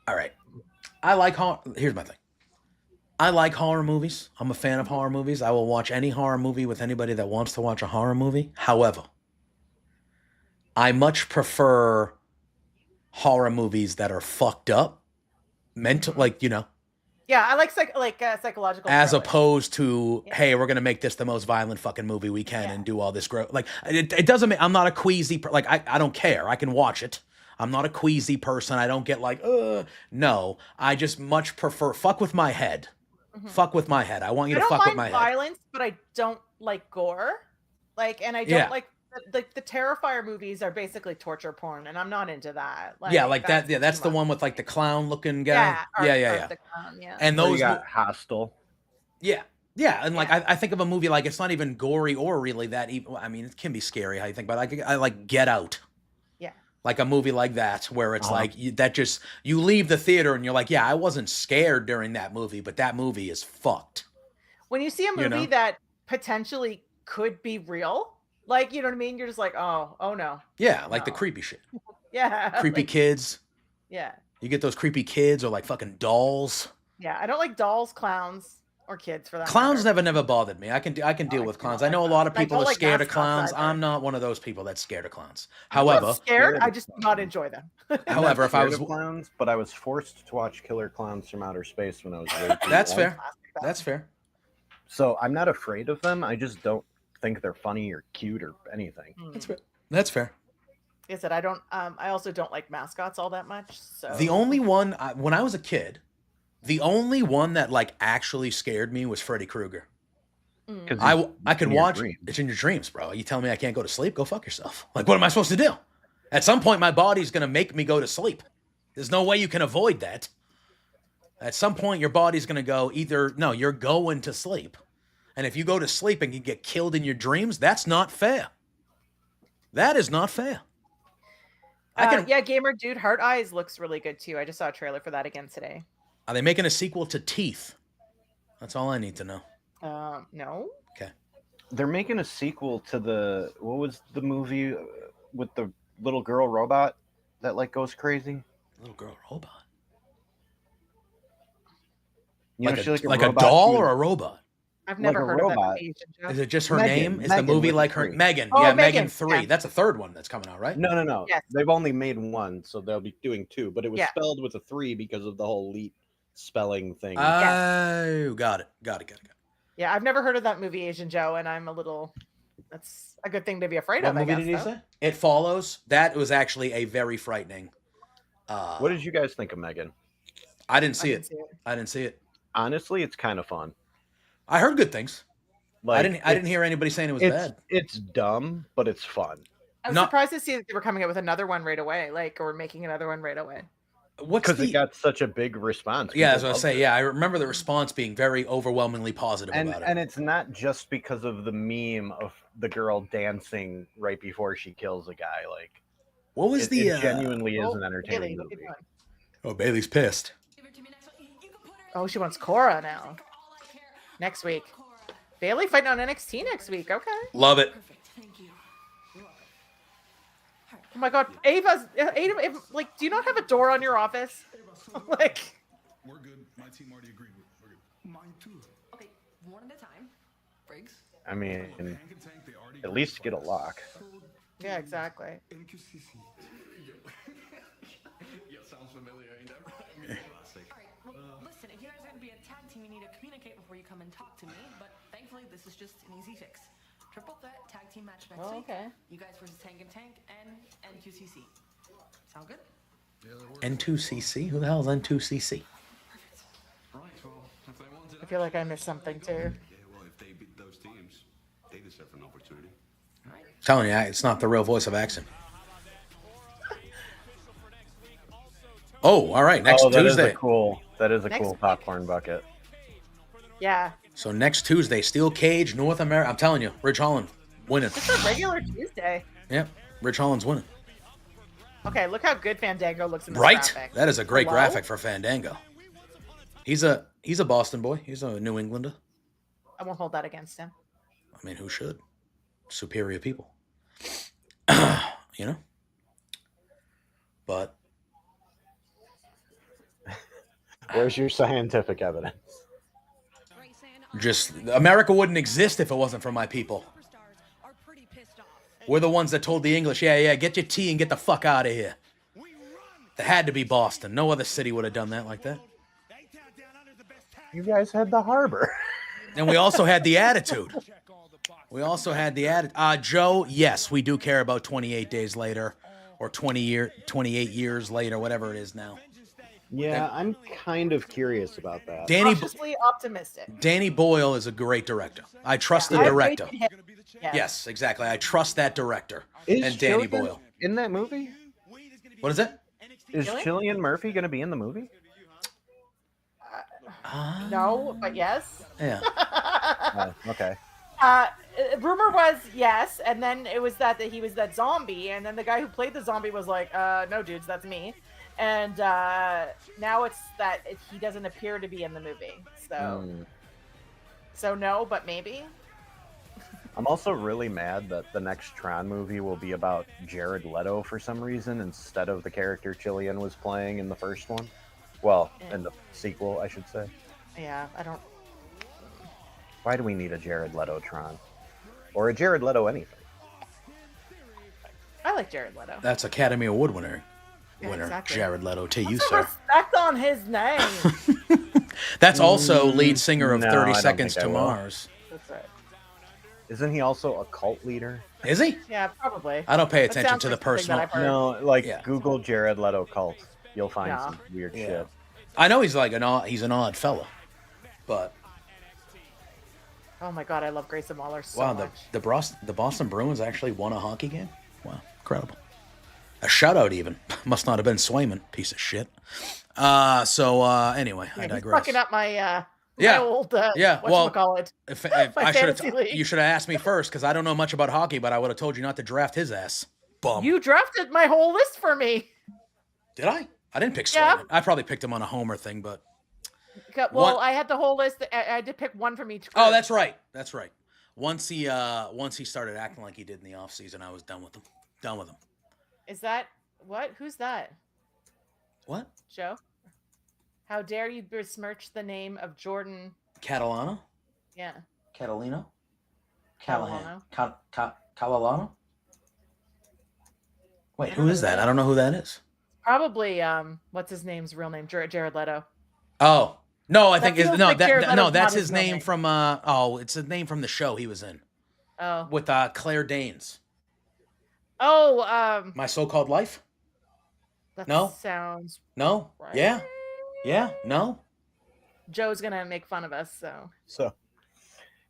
Speaker 2: All right. I like horror. Here's my thing. I like horror movies. I'm a fan of horror movies. I will watch any horror movie with anybody that wants to watch a horror movie. However, I much prefer horror movies that are fucked up, mental, like, you know,
Speaker 4: Yeah, I like psychological.
Speaker 2: as
Speaker 4: thrillers.
Speaker 2: opposed to, hey, we're gonna make this the most violent fucking movie we can and do all this like it doesn't mean I'm not a queasy like I don't care. I can watch it. I'm not a queasy person. I don't get like no. I just much prefer fuck with my head. Fuck with my head. I want you
Speaker 4: I
Speaker 2: to
Speaker 4: don't
Speaker 2: fuck with
Speaker 4: mind
Speaker 2: my head.
Speaker 4: violence, but I don't like gore. And I don't
Speaker 2: Yeah.
Speaker 4: like the Terrifier movies are basically torture porn, and I'm not into that.
Speaker 2: Yeah, like that. Yeah, that's the one with like the clown looking guy.
Speaker 4: Yeah, Art-
Speaker 2: yeah.
Speaker 4: Art the Clown, yeah.
Speaker 2: And
Speaker 3: Or you
Speaker 2: those
Speaker 3: got Hostel.
Speaker 2: Yeah. And like I think of a movie like it's not even gory or really that even. I mean, it can be scary how you think, but I like Get Out.
Speaker 4: Yeah.
Speaker 2: Like a movie like that where it's like you leave the theater and you're like, yeah, I wasn't scared during that movie, but that movie is fucked.
Speaker 4: When you see a movie
Speaker 2: know?
Speaker 4: that potentially could be real, like, you know what I mean? You're just like, oh no.
Speaker 2: Yeah, like the creepy shit.
Speaker 4: Yeah.
Speaker 2: Creepy
Speaker 4: like,
Speaker 2: kids.
Speaker 4: Yeah.
Speaker 2: You get those creepy kids or like fucking dolls.
Speaker 4: Yeah. I don't like dolls, clowns, or kids for that
Speaker 2: Clowns
Speaker 4: matter.
Speaker 2: never bothered me. I can deal with clowns. I know a lot of
Speaker 4: I
Speaker 2: people
Speaker 4: don't
Speaker 2: are
Speaker 4: like
Speaker 2: scared of
Speaker 4: mascots
Speaker 2: clowns.
Speaker 4: either.
Speaker 2: I'm not one of those people that's scared of clowns.
Speaker 4: I'm not
Speaker 2: However,
Speaker 4: scared. I just do not enjoy them.
Speaker 2: however, if I was
Speaker 3: clowns, but I was forced to watch Killer Clowns from Outer Space when I was way too
Speaker 2: That's
Speaker 3: young.
Speaker 2: fair. That's fair.
Speaker 3: So I'm not afraid of them. I just don't think they're funny or cute or anything.
Speaker 2: That's fair. That's fair.
Speaker 4: Like I said, I don't. I also don't like mascots all that much. So
Speaker 2: The only one when I was a kid, the only one that like actually scared me was Freddy Krueger. I could watch it's in your dreams, bro. You tell me I can't go to sleep? Go fuck yourself. Like, what am I supposed to do? At some point, my body's gonna make me go to sleep. There's no way you can avoid that. At some point, your body's gonna go no, you're going to sleep. And if you go to sleep and you get killed in your dreams, that's not fair. That is not fair.
Speaker 4: yeah, Gamer Dude Heart Eyes looks really good too. I just saw a trailer for that again today.
Speaker 2: Are they making a sequel to Teeth? That's all I need to know.
Speaker 4: No.
Speaker 2: Okay.
Speaker 3: They're making a sequel to what was the movie with the little girl robot that like goes crazy?
Speaker 2: Little girl robot.
Speaker 3: You know,
Speaker 2: Like,
Speaker 3: she's
Speaker 2: a
Speaker 3: robot
Speaker 2: doll
Speaker 3: who-
Speaker 2: or a robot?
Speaker 4: I've
Speaker 3: Like
Speaker 4: never
Speaker 3: a
Speaker 4: heard of
Speaker 3: robot.
Speaker 4: that. Asian joke.
Speaker 2: Is it just her
Speaker 3: Megan.
Speaker 2: name? Is
Speaker 3: Megan
Speaker 2: the movie
Speaker 3: with
Speaker 2: like
Speaker 3: the
Speaker 2: her
Speaker 3: three.
Speaker 2: Megan?
Speaker 4: Oh,
Speaker 2: Yeah,
Speaker 4: Megan.
Speaker 2: Megan 3.
Speaker 4: Yeah.
Speaker 2: That's a third one that's coming out, right?
Speaker 3: No.
Speaker 4: Yes.
Speaker 3: They've only made one, so they'll be doing two. But it was
Speaker 4: Yeah.
Speaker 3: spelled with a 3 because of the whole leet spelling thing.
Speaker 2: Oh, got it.
Speaker 4: Yeah, I've never heard of that movie, Asian Joe, and I'm a little. That's a good thing to be afraid
Speaker 2: What
Speaker 4: of. I
Speaker 2: movie
Speaker 4: guess,
Speaker 2: did he
Speaker 4: though.
Speaker 2: say? It Follows. That was actually a very frightening.
Speaker 3: What did you guys think of Megan?
Speaker 2: I didn't see
Speaker 4: didn't
Speaker 2: it.
Speaker 4: see it.
Speaker 2: I didn't see it.
Speaker 3: Honestly, it's kind of fun.
Speaker 2: I heard good things.
Speaker 3: Like,
Speaker 2: I didn't hear anybody saying it was bad.
Speaker 3: It's dumb, but it's fun.
Speaker 4: I was
Speaker 2: No-
Speaker 4: surprised to see that they were coming out with another one right away, or making another one right away.
Speaker 2: What's
Speaker 3: because
Speaker 2: the?
Speaker 3: it got such a big response.
Speaker 2: Yeah, I was
Speaker 3: People
Speaker 2: gonna
Speaker 3: loved
Speaker 2: say.
Speaker 3: it.
Speaker 2: Yeah, I remember the response being very overwhelmingly positive
Speaker 3: And
Speaker 2: about it.
Speaker 3: and it's not just because of the meme of the girl dancing right before she kills a guy. Like,
Speaker 2: What was the?
Speaker 3: it genuinely is
Speaker 4: Oh,
Speaker 3: an entertaining
Speaker 4: Bailey, what you
Speaker 3: movie.
Speaker 4: doing?
Speaker 2: Oh, Bailey's pissed.
Speaker 4: Oh, she wants Cora now. Next week. Bailey fighting on NXT next week. Okay.
Speaker 2: Love it.
Speaker 4: Oh my God, Ava, like, do you not have a door on your office? Like,
Speaker 10: We're good. My team already agreed. We're good. Mine too.
Speaker 5: Okay, one at a time. Briggs.
Speaker 3: I mean,
Speaker 10: Hank and Tank, they already
Speaker 3: at least get a lock.
Speaker 4: yeah, exactly.
Speaker 10: NQCC.
Speaker 9: Yeah, sounds familiar, ain't that right? Classic.
Speaker 5: All right, well, listen, if you guys are going to be a tag team, you need to communicate before you come and talk to me. But thankfully, this is just an easy fix. Triple threat tag team match next week.
Speaker 4: Okay.
Speaker 5: You guys versus Tank and NQCC. Sound good?
Speaker 10: Yeah, that works.
Speaker 2: N2CC? Who the hell is N2CC?
Speaker 9: Right, well, if they wanted
Speaker 4: I feel like I missed something too.
Speaker 9: Yeah, well, if they beat those teams, they deserve an opportunity.
Speaker 5: All right.
Speaker 2: Telling you, it's not the real voice of Axon. Oh, all right. Next
Speaker 3: that is
Speaker 2: Tuesday.
Speaker 3: a cool. That is a
Speaker 4: Next
Speaker 3: cool
Speaker 4: week.
Speaker 3: popcorn bucket.
Speaker 4: Yeah.
Speaker 2: So next Tuesday, Steel Cage, North America. I'm telling you, Rich Holland winning.
Speaker 4: It's a regular Tuesday.
Speaker 2: Yep, Rich Holland's winning.
Speaker 4: Okay, look how good Fandango looks in this
Speaker 2: Right?
Speaker 4: graphic.
Speaker 2: That is a great
Speaker 4: Hello?
Speaker 2: graphic for Fandango. He's a Boston boy. He's a New Englander.
Speaker 4: I won't hold that against him.
Speaker 2: I mean, who should? Superior people. You know? But
Speaker 3: Where's your scientific evidence?
Speaker 2: just America wouldn't exist if it wasn't for my people. We're the ones that told the English, yeah, get your tea and get the fuck out of here. It had to be Boston. No other city would have done that like that.
Speaker 3: You guys had the harbor.
Speaker 2: And we also had the attitude. Joe, yes, we do care about 28 days later or 28 years later, whatever it is now.
Speaker 3: Yeah, I'm kind of curious about that.
Speaker 4: Cautiously optimistic.
Speaker 2: Danny Boyle is a great director. I trust the
Speaker 4: I
Speaker 2: director.
Speaker 4: rated him. Yes.
Speaker 2: Yes, exactly. I trust that director
Speaker 3: Is
Speaker 2: and Danny
Speaker 3: Cillian
Speaker 2: Boyle.
Speaker 3: in that movie?
Speaker 2: What is it?
Speaker 3: Is
Speaker 4: Cillian?
Speaker 3: Cillian Murphy going to be in the movie?
Speaker 4: No, but yes.
Speaker 2: Yeah.
Speaker 3: Oh, okay.
Speaker 4: Rumor was yes, and then it was that he was that zombie, and then the guy who played the zombie was like, no, dudes, that's me. And now it's that he doesn't appear to be in the movie. So no, but maybe.
Speaker 3: I'm also really mad that the next Tron movie will be about Jared Leto for some reason instead of the character Cillian was playing in the first one. Well, in the sequel, I should say.
Speaker 4: Yeah, I don't.
Speaker 3: Why do we need a Jared Leto Tron? Or a Jared Leto anything?
Speaker 4: I like Jared Leto.
Speaker 2: That's Academy Award winner,
Speaker 4: exactly.
Speaker 2: Jared Leto. To you,
Speaker 4: Put
Speaker 2: sir.
Speaker 4: respect on his name.
Speaker 2: That's also lead singer of
Speaker 3: No,
Speaker 2: 30
Speaker 3: I don't
Speaker 2: Seconds
Speaker 3: think I
Speaker 2: to
Speaker 3: will.
Speaker 2: Mars.
Speaker 4: That's right.
Speaker 3: Isn't he also a cult leader?
Speaker 2: Is he?
Speaker 4: Yeah, probably.
Speaker 2: I don't pay
Speaker 4: That
Speaker 2: attention
Speaker 4: sounds
Speaker 2: to the
Speaker 4: like something
Speaker 2: personal.
Speaker 4: that I've heard.
Speaker 3: No, like
Speaker 2: Yeah.
Speaker 3: Google Jared Leto cult. You'll find
Speaker 4: Yeah.
Speaker 3: some weird
Speaker 2: Yeah.
Speaker 3: shit.
Speaker 2: I know he's like he's an odd fella, but
Speaker 4: Oh my god, I love Grayson Waller so
Speaker 2: wow,
Speaker 4: much.
Speaker 2: the Boston Bruins actually won a hockey game. Wow, incredible. A shutout even. Must not have been Swayman, piece of shit. Anyway, I
Speaker 4: He's
Speaker 2: digress.
Speaker 4: fucking up my
Speaker 2: Yeah.
Speaker 4: my old
Speaker 2: Whatchamacallit. If
Speaker 4: My
Speaker 2: I should
Speaker 4: fantasy league.
Speaker 2: you should have asked me first because I don't know much about hockey, but I would have told you not to draft his ass. Bum.
Speaker 4: You drafted my whole list for me.
Speaker 2: Did I? I didn't pick Swayman.
Speaker 4: Yeah.
Speaker 2: I probably picked him on a homer thing, but
Speaker 4: Well,
Speaker 2: One-
Speaker 4: I had the whole list. I had to pick one from each group.
Speaker 2: oh, that's right. That's right. Once he started acting like he did in the offseason, I was done with him. Done with him.
Speaker 4: Is that what? Who's that?
Speaker 2: What?
Speaker 4: Joe? How dare you besmirch the name of Jordan?
Speaker 2: Catalano?
Speaker 4: Yeah.
Speaker 2: Catalino?
Speaker 4: Callahan.
Speaker 2: Calalano? Wait, who is that? I don't know who that is.
Speaker 4: Probably what's his name's real name? Jared Leto.
Speaker 2: Oh. No, I think
Speaker 4: feels like Jared Leto's
Speaker 2: that's
Speaker 4: not
Speaker 2: his
Speaker 4: his real
Speaker 2: name
Speaker 4: name.
Speaker 2: from it's a name from the show he was in
Speaker 4: Oh.
Speaker 2: with Claire Danes.
Speaker 4: Oh,
Speaker 2: My So-Called Life?
Speaker 4: that
Speaker 2: No?
Speaker 4: sounds
Speaker 2: No?
Speaker 4: right.
Speaker 2: Yeah. Yeah? No?
Speaker 4: Joe's gonna make fun of us, so
Speaker 3: So,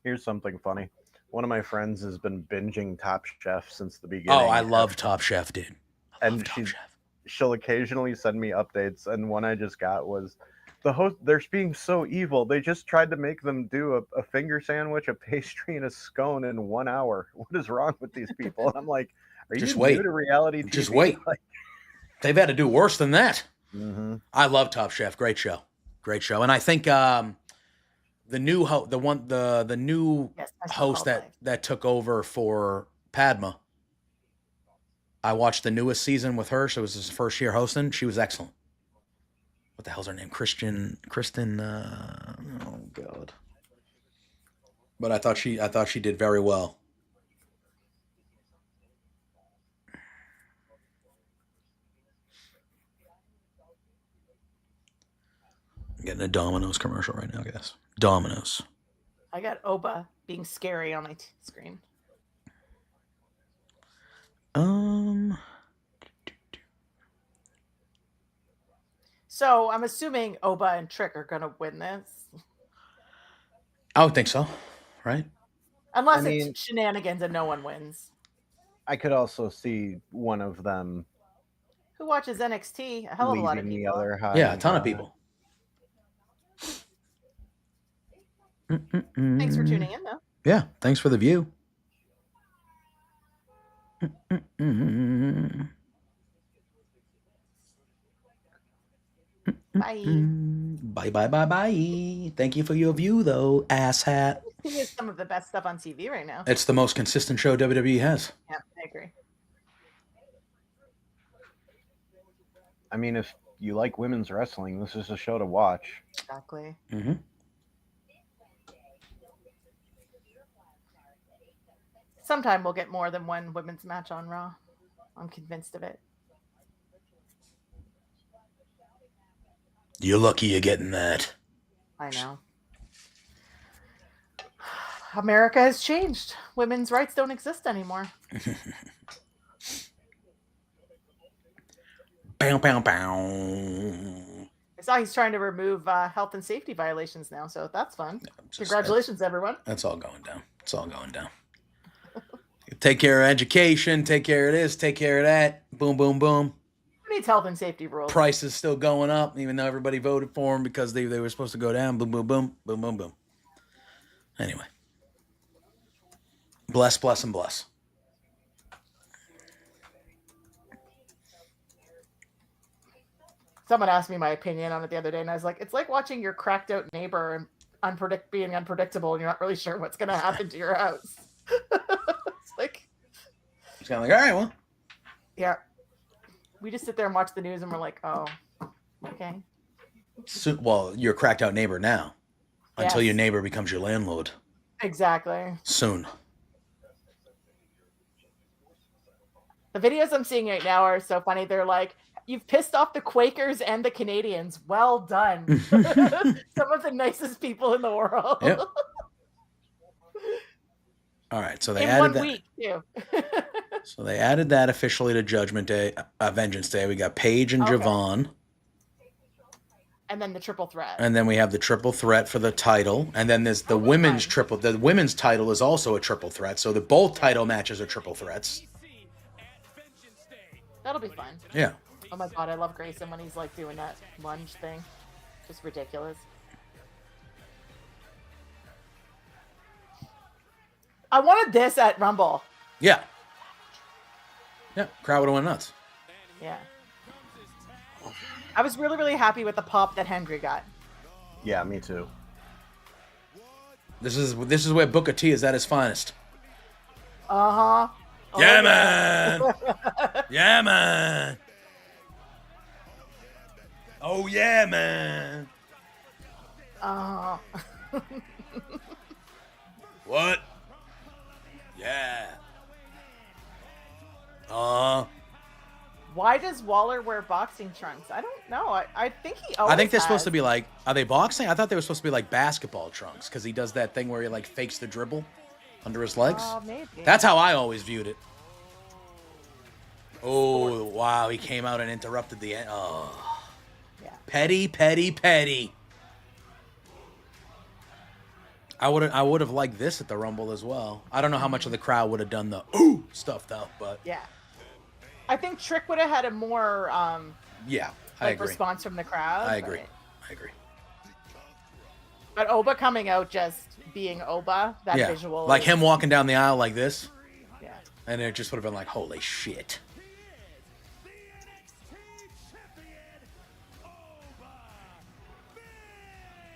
Speaker 3: here's something funny. One of my friends has been binging Top Chef since the beginning.
Speaker 2: Oh, I love Top Chef, dude.
Speaker 3: and
Speaker 2: Top
Speaker 3: she's
Speaker 2: Chef.
Speaker 3: she'll occasionally send me updates, and one I just got was the host. They're being so evil. They just tried to make them do a finger sandwich, a pastry, and a scone in 1 hour. What is wrong with these people? And I'm like, are
Speaker 2: Just
Speaker 3: you
Speaker 2: wait.
Speaker 3: new to reality TV?
Speaker 2: Just wait.
Speaker 3: Like,
Speaker 2: They've had to do worse than that.
Speaker 3: mm-hmm.
Speaker 2: I love Top Chef. Great show. Great show. And I think the new host that took over for Padma. I watched the newest season with her. So it was his first year hosting. She was excellent. What the hell's her name? Kristen. Oh God. But I thought she did very well. I'm getting a Domino's commercial right now, guys. Domino's.
Speaker 4: I got Oba being scary on my screen. So I'm assuming Oba and Trick are gonna win this.
Speaker 2: I would think so, right?
Speaker 4: Unless it's shenanigans and no one wins.
Speaker 3: I could also see one of them.
Speaker 4: Who watches NXT? A hell of a lot of
Speaker 3: leaving
Speaker 4: people.
Speaker 3: the other high.
Speaker 2: Yeah, a ton of people.
Speaker 4: Thanks for tuning in, though.
Speaker 2: Yeah, thanks for the view.
Speaker 4: Bye.
Speaker 2: Bye. Thank you for your view, though, asshat.
Speaker 4: This is some of the best stuff on TV right now.
Speaker 2: It's the most consistent show WWE has.
Speaker 4: Yeah, I agree.
Speaker 3: I mean, if you like women's wrestling, this is a show to watch.
Speaker 4: Exactly.
Speaker 2: Mm-hmm.
Speaker 4: Sometime we'll get more than one women's match on Raw. I'm convinced of it.
Speaker 2: You're lucky you're getting that.
Speaker 4: I know. America has changed. Women's rights don't exist anymore.
Speaker 2: Bow, bow, bow.
Speaker 4: I saw he's trying to remove health and safety violations now, so that's fun. Congratulations, everyone.
Speaker 2: That's all going down. It's all going down. Take care of education. Take care of this. Take care of that. Boom, boom, boom.
Speaker 4: Who needs health and safety rules?
Speaker 2: Price is still going up, even though everybody voted for them because they were supposed to go down. Boom, boom, boom. Boom, boom, boom. Anyway. Bless, bless, and bless.
Speaker 4: Someone asked me my opinion on it the other day, and I was like, it's like watching your cracked out neighbor and being unpredictable, and you're not really sure what's going to happen to your house. It's like...
Speaker 2: It's kind of like, all right, well.
Speaker 4: Yeah. We just sit there and watch the news, and we're like, oh, okay.
Speaker 2: So, well, you're a cracked out neighbor now. Until
Speaker 4: Yes.
Speaker 2: your neighbor becomes your landlord.
Speaker 4: Exactly.
Speaker 2: Soon.
Speaker 4: The videos I'm seeing right now are so funny. They're like, you've pissed off the Quakers and the Canadians. Well done. Some of the nicest people in the world.
Speaker 2: Yep. All right, so they
Speaker 4: in
Speaker 2: added
Speaker 4: one
Speaker 2: that.
Speaker 4: week, too.
Speaker 2: So they added that officially to Judgment Day, Vengeance Day. We got Paige and
Speaker 4: Okay.
Speaker 2: Javon.
Speaker 4: And then the triple threat.
Speaker 2: And then we have the triple threat for the title. And then there's the women's triple. The women's title is also a triple threat. So the both title matches are triple threats.
Speaker 4: That'll be fun.
Speaker 2: Yeah.
Speaker 4: Oh my god, I love Grayson when he's like doing that lunge thing. Just ridiculous. I wanted this at Rumble.
Speaker 2: Yeah. Yeah. Crowd would have went nuts.
Speaker 4: Yeah. I was really, really happy with the pop that Henry got.
Speaker 3: Yeah, me too.
Speaker 2: This is where Booker T is at his finest.
Speaker 4: Uh-huh.
Speaker 2: Yeah, man. Yeah, man. Oh, yeah, man. What? Yeah.
Speaker 4: Why does Waller wear boxing trunks? I don't know. I think he always
Speaker 2: I think they're
Speaker 4: has.
Speaker 2: supposed to be like, are they boxing? I thought they were supposed to be like basketball trunks because he does that thing where he like fakes the dribble under his legs.
Speaker 4: Maybe.
Speaker 2: That's how I always viewed it. Oh, wow. He came out and interrupted the end. Oh.
Speaker 4: Yeah.
Speaker 2: Petty, petty, petty. I would have liked this at the Rumble as well. I don't know how much of the crowd would have done the ooh stuff though, but
Speaker 4: Yeah. I think Trick would have had a more
Speaker 2: Yeah, I
Speaker 4: like
Speaker 2: agree.
Speaker 4: response from the crowd.
Speaker 2: I agree. I agree.
Speaker 4: But Oba coming out just being Oba, that
Speaker 2: Yeah,
Speaker 4: visual.
Speaker 2: like
Speaker 4: is,
Speaker 2: him walking down the aisle like this,
Speaker 4: Yeah.
Speaker 2: and it just would have been like, holy shit.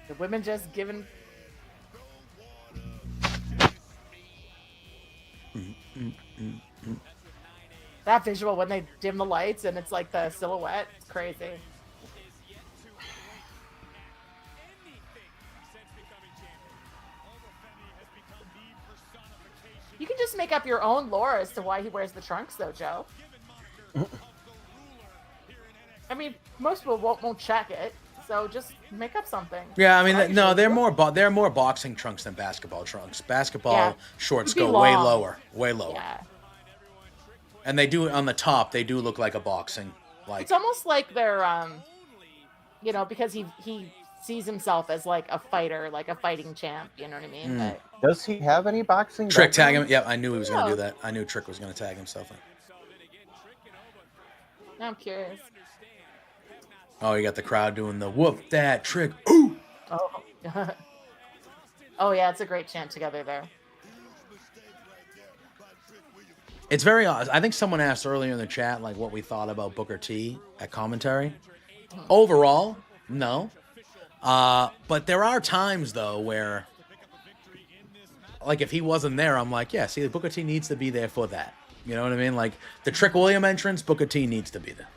Speaker 4: The women just giving. That visual when they dim the lights and it's like the silhouette, it's crazy. You can just make up your own lore as to why he wears the trunks, though, Joe. I mean, most people won't check it, so just make up something.
Speaker 2: Yeah, I mean, no, they're more boxing trunks than basketball trunks. Basketball shorts go way lower, way lower.
Speaker 4: Yeah.
Speaker 2: And they do on the top. They do look like a boxing like.
Speaker 4: It's almost like they're, you know, because he sees himself as like a fighter, like a fighting champ. You know what I mean? But
Speaker 3: Does he have any boxing?
Speaker 2: Trick tag
Speaker 3: background?
Speaker 2: him. Yeah, I knew he was going to do that. I knew Trick was going to tag himself in.
Speaker 4: now I'm curious.
Speaker 2: Oh, you got the crowd doing the whoop that Trick. Ooh.
Speaker 4: Oh. Oh yeah, it's a great chant together there.
Speaker 2: It's very odd. I think someone asked earlier in the chat like what we thought about Booker T at commentary. Overall, no. But there are times though where, like, if he wasn't there, I'm like, yeah, see, Booker T needs to be there for that. You know what I mean? Like the Trick William entrance, Booker T needs to be there.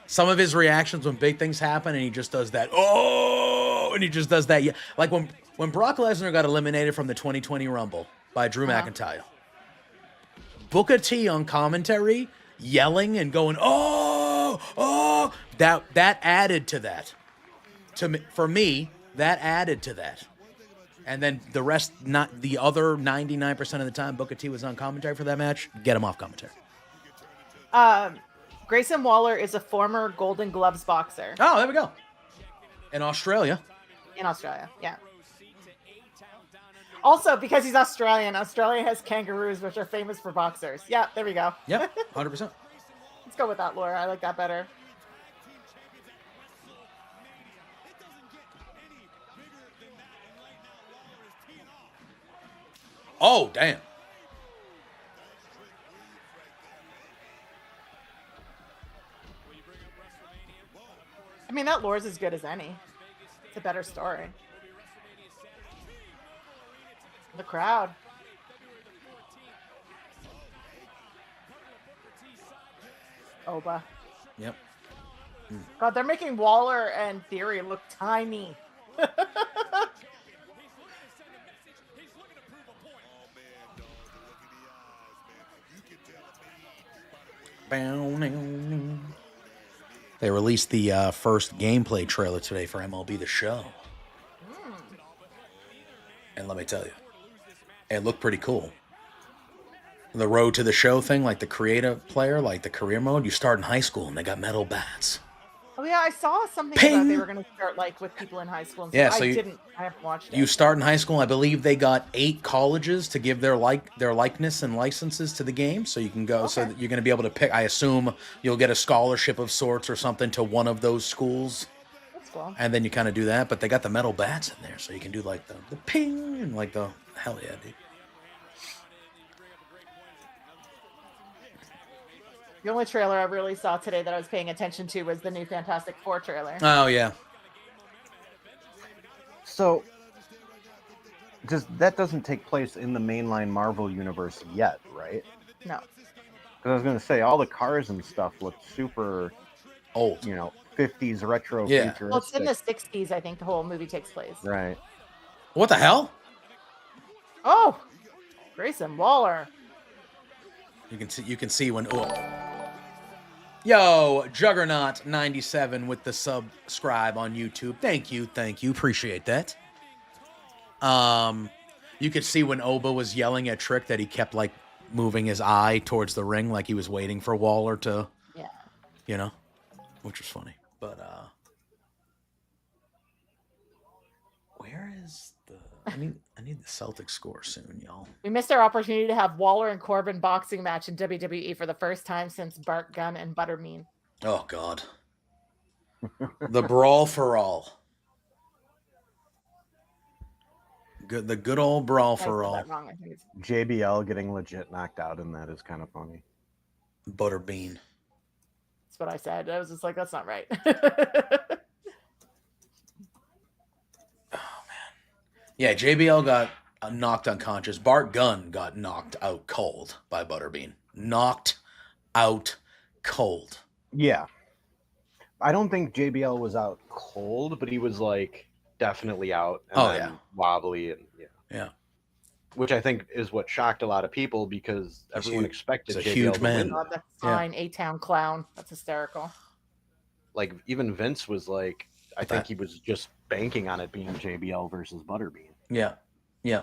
Speaker 2: Some of his reactions when big things happen, and he just does that. Oh, and he just does that. Yeah, like when Brock Lesnar got eliminated from the 2020 Rumble by Drew McIntyre. Booker T on commentary, yelling and going, oh, that added to that. For me, that added to that. And then the rest, not the other 99% of the time, Booker T was on commentary for that match. Get him off commentary.
Speaker 4: Grayson Waller is a former Golden Gloves boxer.
Speaker 2: Oh, there we go. In Australia.
Speaker 4: In Australia, yeah. Also, because he's Australian, Australia has kangaroos, which are famous for boxers. Yeah, there we go.
Speaker 2: Yep, 100%.
Speaker 4: Let's go with that, Laura. I like that better.
Speaker 2: Oh, damn.
Speaker 4: I mean, that lore's as good as any. It's a better story. The crowd. Oba.
Speaker 2: Yep.
Speaker 4: God, they're making Waller and Theory look tiny.
Speaker 2: They released the first gameplay trailer today for MLB The Show. And let me tell you, it looked pretty cool. The road to the show thing, like the creative player, like the career mode, you start in high school and they got metal bats.
Speaker 4: Oh yeah, I saw something
Speaker 2: Ping!
Speaker 4: about they were going to start like with people in high school. And
Speaker 2: Yeah,
Speaker 4: stuff.
Speaker 2: so
Speaker 4: I haven't watched it.
Speaker 2: You start in high school. I believe they got 8 colleges to give their likeness and licenses to the game, so you can go. So that you're going to be able to pick. I assume you'll get a scholarship of sorts or something to one of those schools.
Speaker 4: That's cool.
Speaker 2: And then you kind of do that, but they got the metal bats in there, so you can do like the ping and like the hell yeah, dude.
Speaker 4: The only trailer I really saw today that I was paying attention to was the new Fantastic Four trailer.
Speaker 2: Oh yeah.
Speaker 3: So, that doesn't take place in the mainline Marvel universe yet, right?
Speaker 4: No.
Speaker 3: Because I was going to say all the cars and stuff look super
Speaker 2: old.
Speaker 3: You know, 50s retro
Speaker 2: Yeah.
Speaker 3: futuristic.
Speaker 4: Well, it's in the 60s, I think the whole movie takes place.
Speaker 3: Right.
Speaker 2: What the hell?
Speaker 4: Oh, Grayson Waller.
Speaker 2: You can see when. Oh. Yo, Juggernaut97 with the subscribe on YouTube. Thank you, appreciate that. You could see when Oba was yelling at Trick that he kept like moving his eye towards the ring, like he was waiting for Waller to, you know, which was funny. But where is the? I need the Celtics score soon, y'all.
Speaker 4: We missed our opportunity to have Waller and Corbin boxing match in WWE for the first time since Bart Gunn and Butterbean.
Speaker 2: Oh God. The brawl for all. Good, the good old brawl for all.
Speaker 4: Wrong, I think it's...
Speaker 3: JBL getting legit knocked out in that is kind of funny.
Speaker 2: Butterbean.
Speaker 4: That's what I said. I was just like, that's not right.
Speaker 2: Yeah, JBL got knocked unconscious. Bart Gunn got knocked out cold by Butterbean. Knocked out cold.
Speaker 3: Yeah. I don't think JBL was out cold, but he was like definitely out. And wobbly and
Speaker 2: yeah.
Speaker 3: Which I think is what shocked a lot of people because everyone expected
Speaker 2: He's a
Speaker 3: JBL
Speaker 2: huge
Speaker 3: to
Speaker 2: man.
Speaker 3: win.
Speaker 4: God, that's fine. A-Town clown. That's hysterical.
Speaker 3: Like even Vince was like, I think he was just banking on it being JBL versus Butterbean.
Speaker 2: Yeah. Yeah.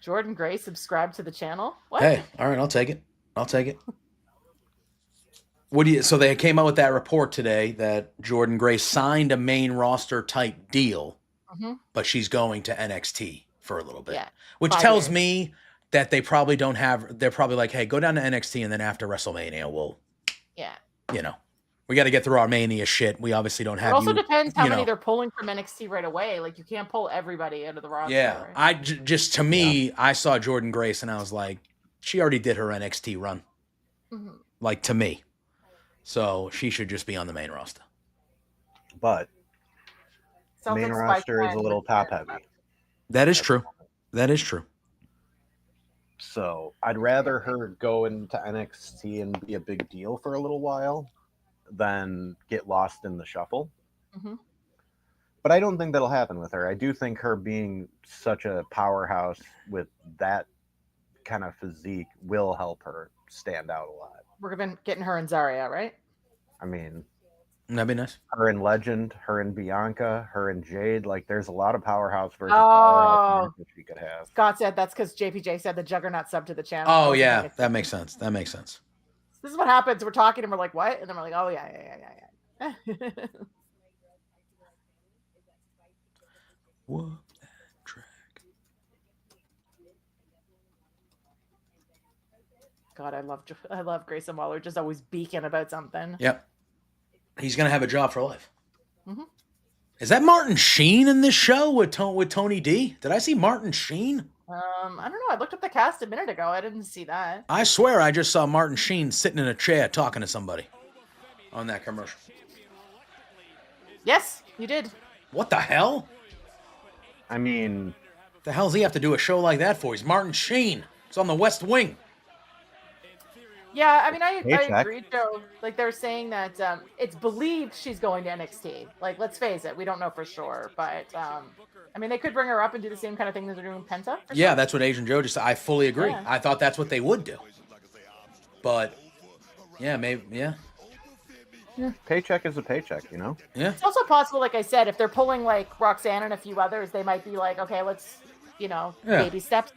Speaker 4: Jordan Gray subscribed to the channel. What?
Speaker 2: Hey, all right, I'll take it. What do you? So they came out with that report today that Jordan Gray signed a main roster type deal, but she's going to NXT for a little bit, which tells me that they probably don't have. They're probably like, hey, go down to NXT, and then after WrestleMania, we'll, we got to get through our Mania shit. We obviously don't have.
Speaker 4: It also depends how many they're pulling from NXT right away. Like you can't pull everybody out of the roster.
Speaker 2: Yeah,
Speaker 4: right?
Speaker 2: just to me, I saw Jordan Grace, and I was like, she already did her NXT run. Like to me. So she should just be on the main roster.
Speaker 3: But main roster is a little top heavy.
Speaker 2: That is true. That is true.
Speaker 3: So I'd rather her go into NXT and be a big deal for a little while than get lost in the shuffle. But I don't think that'll happen with her. I do think her being such a powerhouse with that kind of physique will help her stand out a lot.
Speaker 4: We're getting her and Zarya, right?
Speaker 3: I mean,
Speaker 2: that'd be nice.
Speaker 3: Her and Legend, her and Bianca, her and Jade. Like, there's a lot of powerhouse versus powerhouse that she could have.
Speaker 4: Scott said that's because JPJ said the Juggernaut sub to the channel.
Speaker 2: Oh yeah, that makes sense. That makes sense.
Speaker 4: This is what happens. We're talking and we're like, what? And then we're like, oh yeah.
Speaker 2: Whoop that track.
Speaker 4: God, I love Grayson Waller just always beaking about something.
Speaker 2: Yep. He's gonna have a job for life. Is that Martin Sheen in this show with Tony D? Did I see Martin Sheen?
Speaker 4: I don't know. I looked up the cast a minute ago. I didn't see that.
Speaker 2: I swear I just saw Martin Sheen sitting in a chair talking to somebody on that commercial.
Speaker 4: Yes, you did.
Speaker 2: What the hell?
Speaker 3: I mean,
Speaker 2: the hell does he have to do a show like that for? He's Martin Sheen. It's on the West Wing.
Speaker 4: Yeah, I mean, I agree, Joe. Like, they're saying that it's believed she's going to NXT. Like, let's face it, we don't know for sure. But, I mean, they could bring her up and do the same kind of thing that they're doing Penta.
Speaker 2: Yeah, that's what Asian Joe just said. I fully agree.
Speaker 4: Yeah.
Speaker 2: I thought that's what they would do. But, yeah, maybe, yeah.
Speaker 3: Paycheck is a paycheck, you know?
Speaker 2: Yeah.
Speaker 4: It's also possible, like I said, if they're pulling, like, Roxanne and a few others, they might be like, okay, let's, baby steps,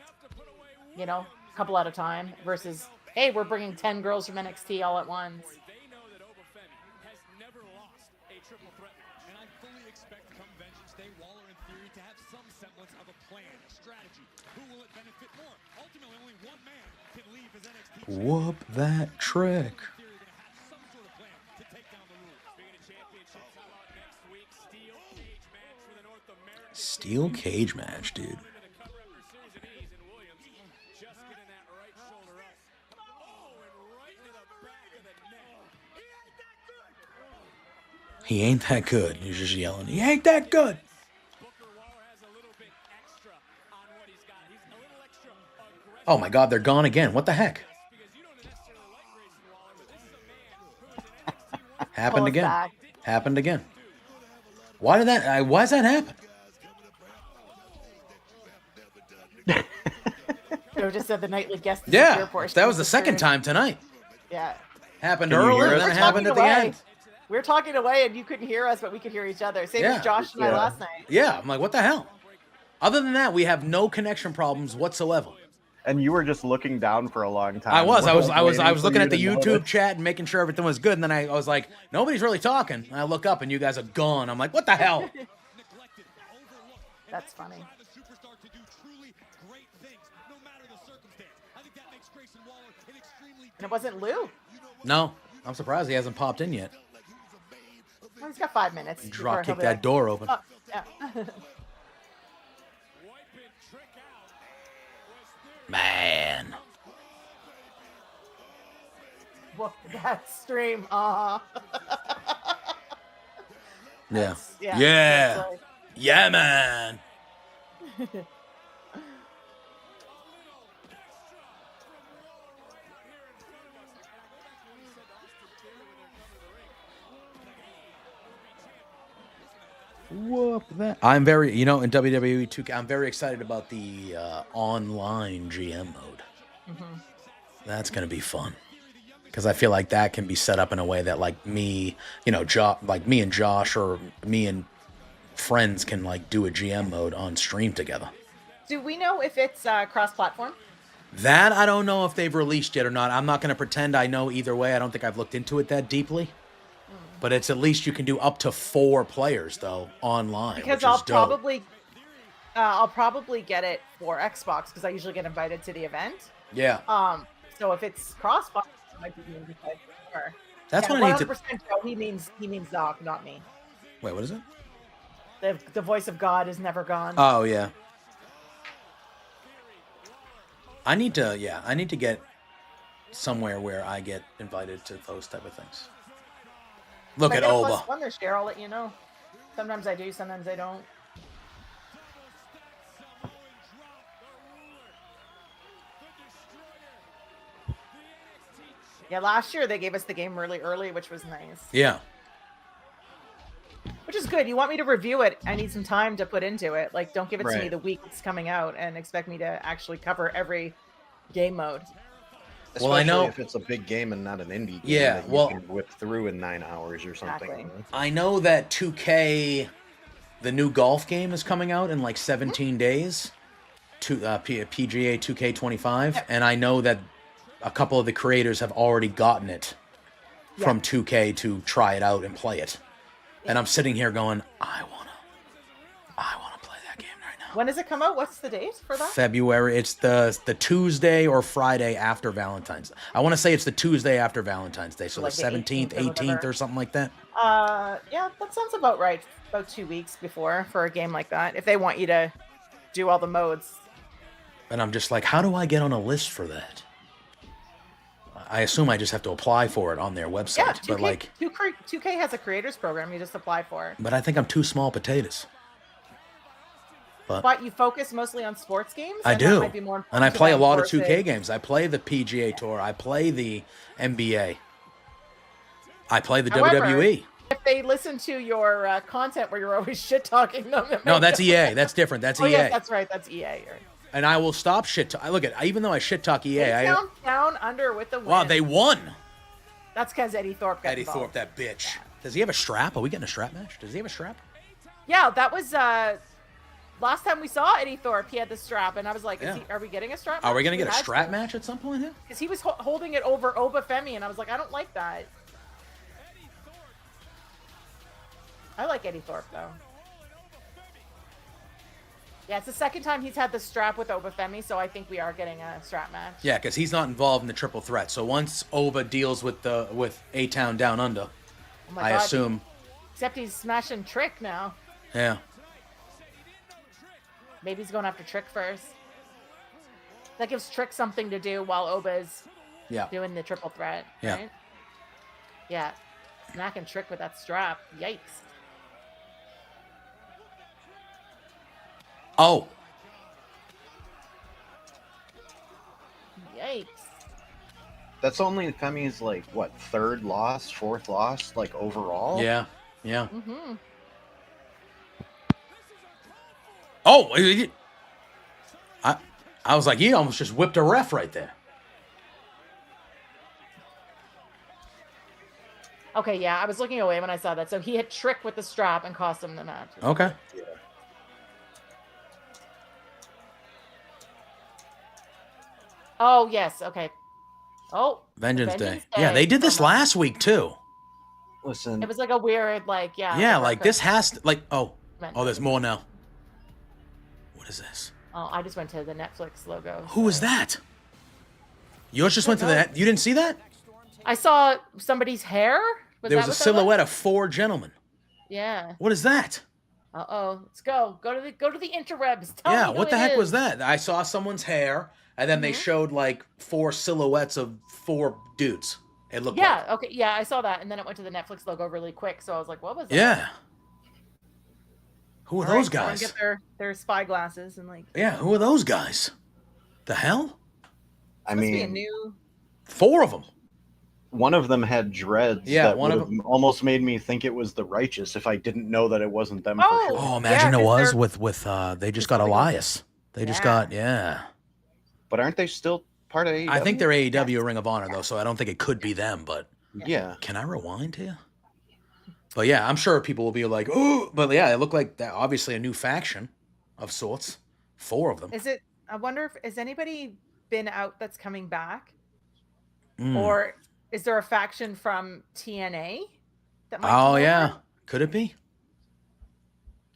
Speaker 4: a couple at a time versus... Hey, we're bringing 10 girls from NXT all at once.
Speaker 11: They know that Obafemi has never lost a triple threat match. And I fully expect come Vengeance Day, Waller in theory to have some semblance of a plan, a strategy. Who will it benefit more? Ultimately, only one man can leave his NXT.
Speaker 2: Whoop that trick. Steel cage match, dude. He ain't that good. He's just yelling, he ain't that good. Oh my God, they're gone again. What the heck? Happened again. Happened again. Why does that happen?
Speaker 4: Joe just said the nightly guest.
Speaker 2: Yeah, that was the second time tonight.
Speaker 4: Yeah.
Speaker 2: Happened earlier, and then it happened at the end.
Speaker 4: We were talking away, and you couldn't hear us, but we could hear each other. Same as Josh and I last night.
Speaker 2: Yeah, I'm like, what the hell? Other than that, we have no connection problems whatsoever.
Speaker 3: And you were just looking down for a long time.
Speaker 2: I was looking at the YouTube chat and making sure everything was good, and then I was like, nobody's really talking. And I look up, and you guys are gone. I'm like, what the hell?
Speaker 4: That's funny.
Speaker 11: The superstar to do truly great things, no matter the circumstance. I think that makes Grayson Waller an extremely.
Speaker 4: And it wasn't Lou.
Speaker 2: No, I'm surprised he hasn't popped in yet.
Speaker 4: Well, he's got 5 minutes.
Speaker 2: Drop kick that door open.
Speaker 4: Oh, yeah.
Speaker 2: Man.
Speaker 4: Whoop that stream. Aw.
Speaker 2: Yeah.
Speaker 4: Yeah.
Speaker 2: Yeah.
Speaker 4: That's like-
Speaker 2: Yeah, man. Whoop that. I'm very, in WWE 2K, I'm very excited about the online GM mode.
Speaker 4: Mhm.
Speaker 2: That's going to be fun. Because I feel like that can be set up in a way that, like, me, like me and Josh or me and friends can, like, do a GM mode on stream together.
Speaker 4: Do we know if it's cross-platform?
Speaker 2: That I don't know if they've released yet or not. I'm not going to pretend I know either way. I don't think I've looked into it that deeply. But it's at least you can do up to 4 players, though, online,
Speaker 4: Because
Speaker 2: which
Speaker 4: I'll
Speaker 2: is dope.
Speaker 4: probably get it for Xbox because I usually get invited to the event.
Speaker 2: Yeah.
Speaker 4: So if it's cross-platform, it might be easy for sure.
Speaker 2: That's
Speaker 4: Yeah,
Speaker 2: what I need to...
Speaker 4: 100% Joe, he means Doc, not me.
Speaker 2: Wait, what is it?
Speaker 4: The voice of God is never gone.
Speaker 2: Oh, yeah. I need to get somewhere where I get invited to those type of things. Look
Speaker 4: If I
Speaker 2: at
Speaker 4: get a
Speaker 2: Oba.
Speaker 4: +1 this year, I'll let you know. Sometimes I do, sometimes I don't. Yeah, last year they gave us the game really early, which was nice.
Speaker 2: Yeah.
Speaker 4: Which is good. You want me to review it? I need some time to put into it. Like, don't give it to me
Speaker 3: Right.
Speaker 4: the week it's coming out and expect me to actually cover every game mode.
Speaker 3: Especially
Speaker 2: Well, I know-
Speaker 3: if it's a big game and not an indie game
Speaker 2: Yeah,
Speaker 3: that you
Speaker 2: well-
Speaker 3: can whip through in 9 hours or something.
Speaker 4: Exactly.
Speaker 2: I know that 2K, the new golf game, is coming out in like 17 days. PGA 2K25. And I know that a couple of the creators have already gotten it from 2K to try it out and play it. And I'm sitting here going, I wanna play that game right now.
Speaker 4: When does it come out? What's the date for that?
Speaker 2: February. It's the Tuesday or Friday after Valentine's. I want to say it's the Tuesday after Valentine's Day, so
Speaker 4: Like
Speaker 2: the
Speaker 4: the
Speaker 2: 17th,
Speaker 4: 18th or
Speaker 2: 18th,
Speaker 4: whatever.
Speaker 2: or something like that.
Speaker 4: Yeah, that sounds about right. About 2 weeks before for a game like that. If they want you to do all the modes.
Speaker 2: And I'm just like, how do I get on a list for that? I assume I just have to apply for it on their website.
Speaker 4: Yeah,
Speaker 2: but
Speaker 4: 2K,
Speaker 2: like,
Speaker 4: 2K has a creators program. You just apply for it.
Speaker 2: but I think I'm too small potatoes.
Speaker 4: But you focus mostly on sports games.
Speaker 2: I
Speaker 4: and that
Speaker 2: do,
Speaker 4: might be more
Speaker 2: and I
Speaker 4: important to
Speaker 2: play a
Speaker 4: them
Speaker 2: lot of
Speaker 4: versus-
Speaker 2: 2K games. I play the PGA Tour. I play the NBA. I play the
Speaker 4: However,
Speaker 2: WWE.
Speaker 4: If they listen to your content where you're always shit talking them, it
Speaker 2: No,
Speaker 4: might
Speaker 2: that's
Speaker 4: go-
Speaker 2: EA. That's different. That's
Speaker 4: Oh
Speaker 2: EA.
Speaker 4: yes, that's right. That's EA. Right.
Speaker 2: And I will stop shit. Look at, even though I shit talk EA,
Speaker 4: Down under with the win.
Speaker 2: wow, they won.
Speaker 4: That's because Eddie Thorpe got
Speaker 2: Eddie
Speaker 4: involved.
Speaker 2: Thorpe, that bitch. Does he have a strap? Are we getting a strap match? Does he have a strap?
Speaker 4: Yeah, that was last time we saw Eddie Thorpe. He had the strap, and I was like,
Speaker 2: Yeah.
Speaker 4: are we getting a strap?
Speaker 2: Are we
Speaker 4: match?
Speaker 2: gonna get a
Speaker 4: had
Speaker 2: strap
Speaker 4: to.
Speaker 2: match at some point here?
Speaker 4: Because he was holding it over Oba Femi, and I was like, I don't like that. I like Eddie Thorpe, though. Yeah, it's the second time he's had the strap with Oba Femi, so I think we are getting a strap match.
Speaker 2: Yeah, because he's not involved in the triple threat. So once Oba deals with A-Town Down Under,
Speaker 4: Oh my
Speaker 2: I
Speaker 4: God.
Speaker 2: assume,
Speaker 4: Except he's smashing Trick now.
Speaker 2: yeah.
Speaker 4: Maybe he's going after Trick first. That gives Trick something to do while Oba's
Speaker 2: Yeah.
Speaker 4: doing the triple threat.
Speaker 2: Yeah.
Speaker 4: Right? Yeah. Smacking Trick with that strap. Yikes.
Speaker 2: Oh,
Speaker 4: Yikes.
Speaker 3: That's only Femi's like what, third loss, fourth loss, like overall.
Speaker 2: yeah, yeah.
Speaker 4: Mm-hmm.
Speaker 2: Oh, I was like, he almost just whipped a ref right there.
Speaker 4: Okay, yeah, I was looking away when I saw that. So he hit Trick with the strap and cost him the match.
Speaker 2: Okay.
Speaker 4: Oh, yes, okay. Oh.
Speaker 2: Vengeance Day. Yeah, they did this last week too.
Speaker 3: Listen,
Speaker 4: It was like a weird, like, yeah.
Speaker 2: Yeah,
Speaker 4: like
Speaker 2: like this has to, like, oh,
Speaker 4: Meant-
Speaker 2: there's more now. What is this?
Speaker 4: Oh, I just went to the Netflix logo.
Speaker 2: Who was that? Yours just went to the. You didn't see that?
Speaker 4: I saw somebody's hair.
Speaker 2: There was a silhouette of 4 gentlemen.
Speaker 4: Yeah.
Speaker 2: What is that?
Speaker 4: Let's go. Go to the interwebs. Tell
Speaker 2: Yeah,
Speaker 4: me who
Speaker 2: what the
Speaker 4: it
Speaker 2: heck
Speaker 4: is.
Speaker 2: was that? I saw someone's hair, and then they showed like 4 silhouettes of 4 dudes. It looked like.
Speaker 4: Okay, yeah, I saw that, and then it went to the Netflix logo really quick, so I was like, what was that?
Speaker 2: Yeah. Who are those guys?
Speaker 4: Get their spy glasses and like.
Speaker 2: Yeah, who are those guys? The hell?
Speaker 3: I
Speaker 4: Must be a
Speaker 3: mean,
Speaker 4: new.
Speaker 2: 4 of them.
Speaker 3: one of them had dreads.
Speaker 2: Yeah,
Speaker 3: that
Speaker 2: one of
Speaker 3: would've
Speaker 2: them
Speaker 3: almost made me think it was the Righteous if I didn't know that it wasn't them.
Speaker 4: Oh,
Speaker 3: for sure.
Speaker 2: Oh, imagine
Speaker 4: Yeah,
Speaker 2: it
Speaker 4: 'cause
Speaker 2: was
Speaker 4: they're-
Speaker 2: with they just got Elias. They just got
Speaker 3: But aren't they still part of AEW?
Speaker 2: I think they're AEW Ring of Honor though, so I don't think it could be them. But
Speaker 3: Yeah.
Speaker 2: can I rewind here? But yeah, I'm sure people will be like, oh, but yeah, it looked like that. Obviously, a new faction of sorts. 4 of them.
Speaker 4: Is it? I wonder if has anybody been out that's coming back,
Speaker 2: Mm.
Speaker 4: or is there a faction from TNA that might?
Speaker 2: Oh yeah, could it be?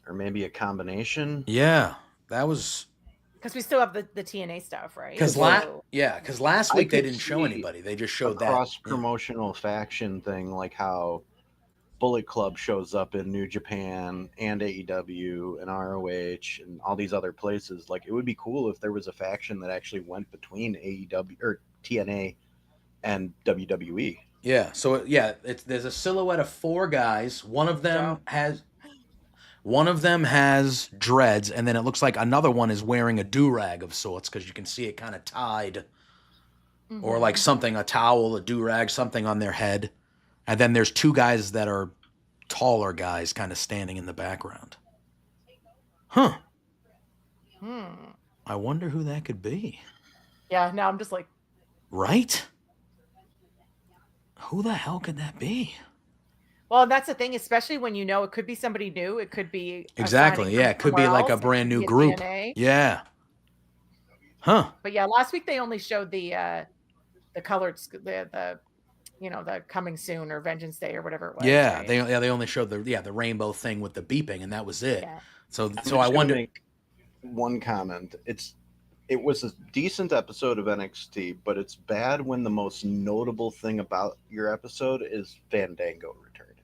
Speaker 3: Or maybe a combination.
Speaker 2: Yeah, that was
Speaker 4: Because we still have the TNA stuff, right?
Speaker 2: because
Speaker 4: So-
Speaker 2: last
Speaker 3: I
Speaker 2: week they
Speaker 3: could
Speaker 2: didn't show
Speaker 3: see
Speaker 2: anybody. They just
Speaker 3: a
Speaker 2: showed that.
Speaker 3: cross promotional faction thing, like how Bullet Club shows up in New Japan and AEW and ROH and all these other places. Like, it would be cool if there was a faction that actually went between AEW or TNA and WWE.
Speaker 2: Yeah. So yeah, there's a silhouette of 4 guys. One of them has dreads, and then it looks like another one is wearing a do-rag of sorts because you can see it kind of tied, or like something, a towel, a do-rag, something on their head. And then there's 2 guys that are taller guys kind of standing in the background. Huh. I wonder who that could be.
Speaker 4: Yeah. Now I'm just like,
Speaker 2: Right? Who the hell could that be?
Speaker 4: well, that's the thing, especially when you know it could be somebody new. It could be a
Speaker 2: Exactly.
Speaker 4: signing
Speaker 2: Yeah,
Speaker 4: from
Speaker 2: it could be
Speaker 4: somewhere
Speaker 2: like a
Speaker 4: else. It
Speaker 2: brand
Speaker 4: could
Speaker 2: new
Speaker 4: be a
Speaker 2: group.
Speaker 4: TNA.
Speaker 2: Yeah. Huh.
Speaker 4: But yeah, last week they only showed the colored the the coming soon or Vengeance Day or whatever it was.
Speaker 2: Yeah,
Speaker 4: right?
Speaker 2: they only showed the rainbow thing with the beeping, and that was it.
Speaker 4: Yeah.
Speaker 2: So
Speaker 3: I'm
Speaker 2: so
Speaker 3: just
Speaker 2: I
Speaker 3: gonna
Speaker 2: wonder.
Speaker 3: make one comment. It was a decent episode of NXT, but it's bad when the most notable thing about your episode is Fandango returning.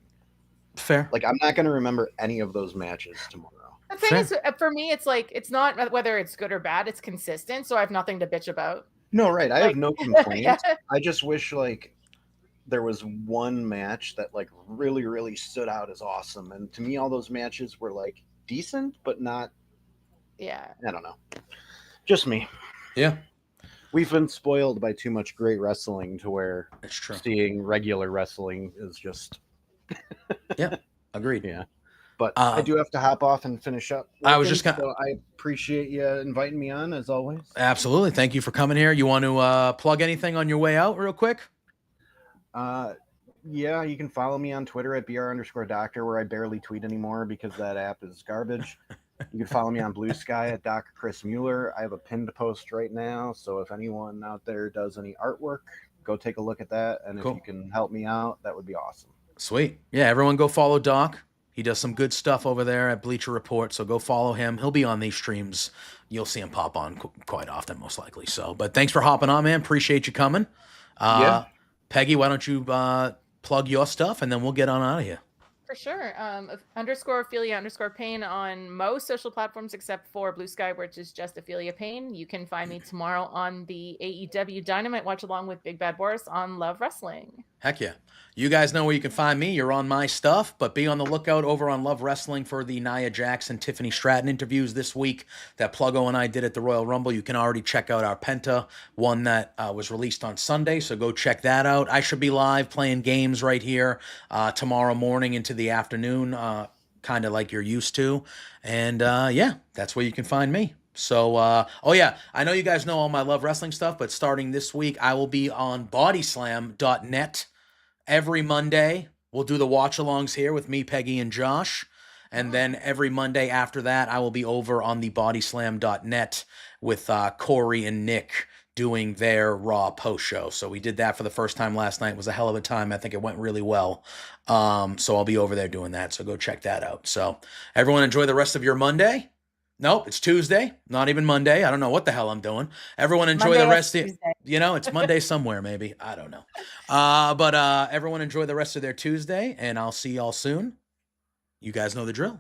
Speaker 2: Fair.
Speaker 3: Like, I'm not going to remember any of those matches tomorrow.
Speaker 4: The thing is, for me, it's like it's not whether it's good or bad. It's consistent, so I have nothing to bitch about.
Speaker 3: No, right. I
Speaker 4: Like-
Speaker 3: have no complaints.
Speaker 4: Yeah.
Speaker 3: I just wish like there was one match that like really, really stood out as awesome. And to me, all those matches were like decent, but not.
Speaker 4: Yeah.
Speaker 3: I don't know. Just me.
Speaker 2: Yeah.
Speaker 3: We've been spoiled by too much great wrestling to where
Speaker 2: It's true.
Speaker 3: seeing regular wrestling is just.
Speaker 2: Yeah. Agreed.
Speaker 3: Yeah. But I do have to hop off and finish up.
Speaker 2: I was
Speaker 3: working,
Speaker 2: just gonna-
Speaker 3: so I appreciate you inviting me on as always.
Speaker 2: Absolutely. Thank you for coming here. You want to plug anything on your way out, real quick?
Speaker 3: Yeah, you can follow me on Twitter at br_doctor, where I barely tweet anymore because that app is garbage. You can follow me on Blue Sky at Dr. Chris Mueller. I have a pinned post right now, so if anyone out there does any artwork, go take a look at that. And
Speaker 2: Cool.
Speaker 3: if you can help me out, that would be awesome.
Speaker 2: Sweet. Yeah, everyone go follow Doc. He does some good stuff over there at Bleacher Report, so go follow him. He'll be on these streams. You'll see him pop on quite often, most likely. So, but thanks for hopping on, man. Appreciate you coming.
Speaker 3: Yeah.
Speaker 2: Peggy, why don't you plug your stuff, and then we'll get on out of here.
Speaker 4: For sure. _Ophelia_Pain on most social platforms except for Blue Sky, which is just Ophelia Pain. You can find me tomorrow on the AEW Dynamite Watch Along with Big Bad Boris on Love Wrestling.
Speaker 2: Heck yeah. You guys know where you can find me. You're on my stuff, but be on the lookout over on Love Wrestling for the Nia Jackson, Tiffany Stratton interviews this week that Pluggo and I did at the Royal Rumble. You can already check out our Penta one that was released on Sunday, so go check that out. I should be live playing games right here tomorrow morning into the afternoon, kind of like you're used to. And yeah, that's where you can find me. So, oh yeah, I know you guys know all my Love Wrestling stuff, but starting this week, I will be on bodyslam.net every Monday. We'll do the watch-alongs here with me, Peggy, and Josh. And then every Monday after that, I will be over on the bodyslam.net with Corey and Nick doing their Raw post show. So we did that for the first time last night. It was a hell of a time. I think it went really well. So I'll be over there doing that. So go check that out. So everyone enjoy the rest of your Monday. Nope, it's Tuesday, not even Monday. I don't know what the hell I'm doing. Everyone enjoy
Speaker 4: Monday
Speaker 2: the
Speaker 4: or
Speaker 2: rest of
Speaker 4: Tuesday.
Speaker 2: it's Monday somewhere, maybe. I don't know. But everyone enjoy the rest of their Tuesday, and I'll see y'all soon. You guys know the drill.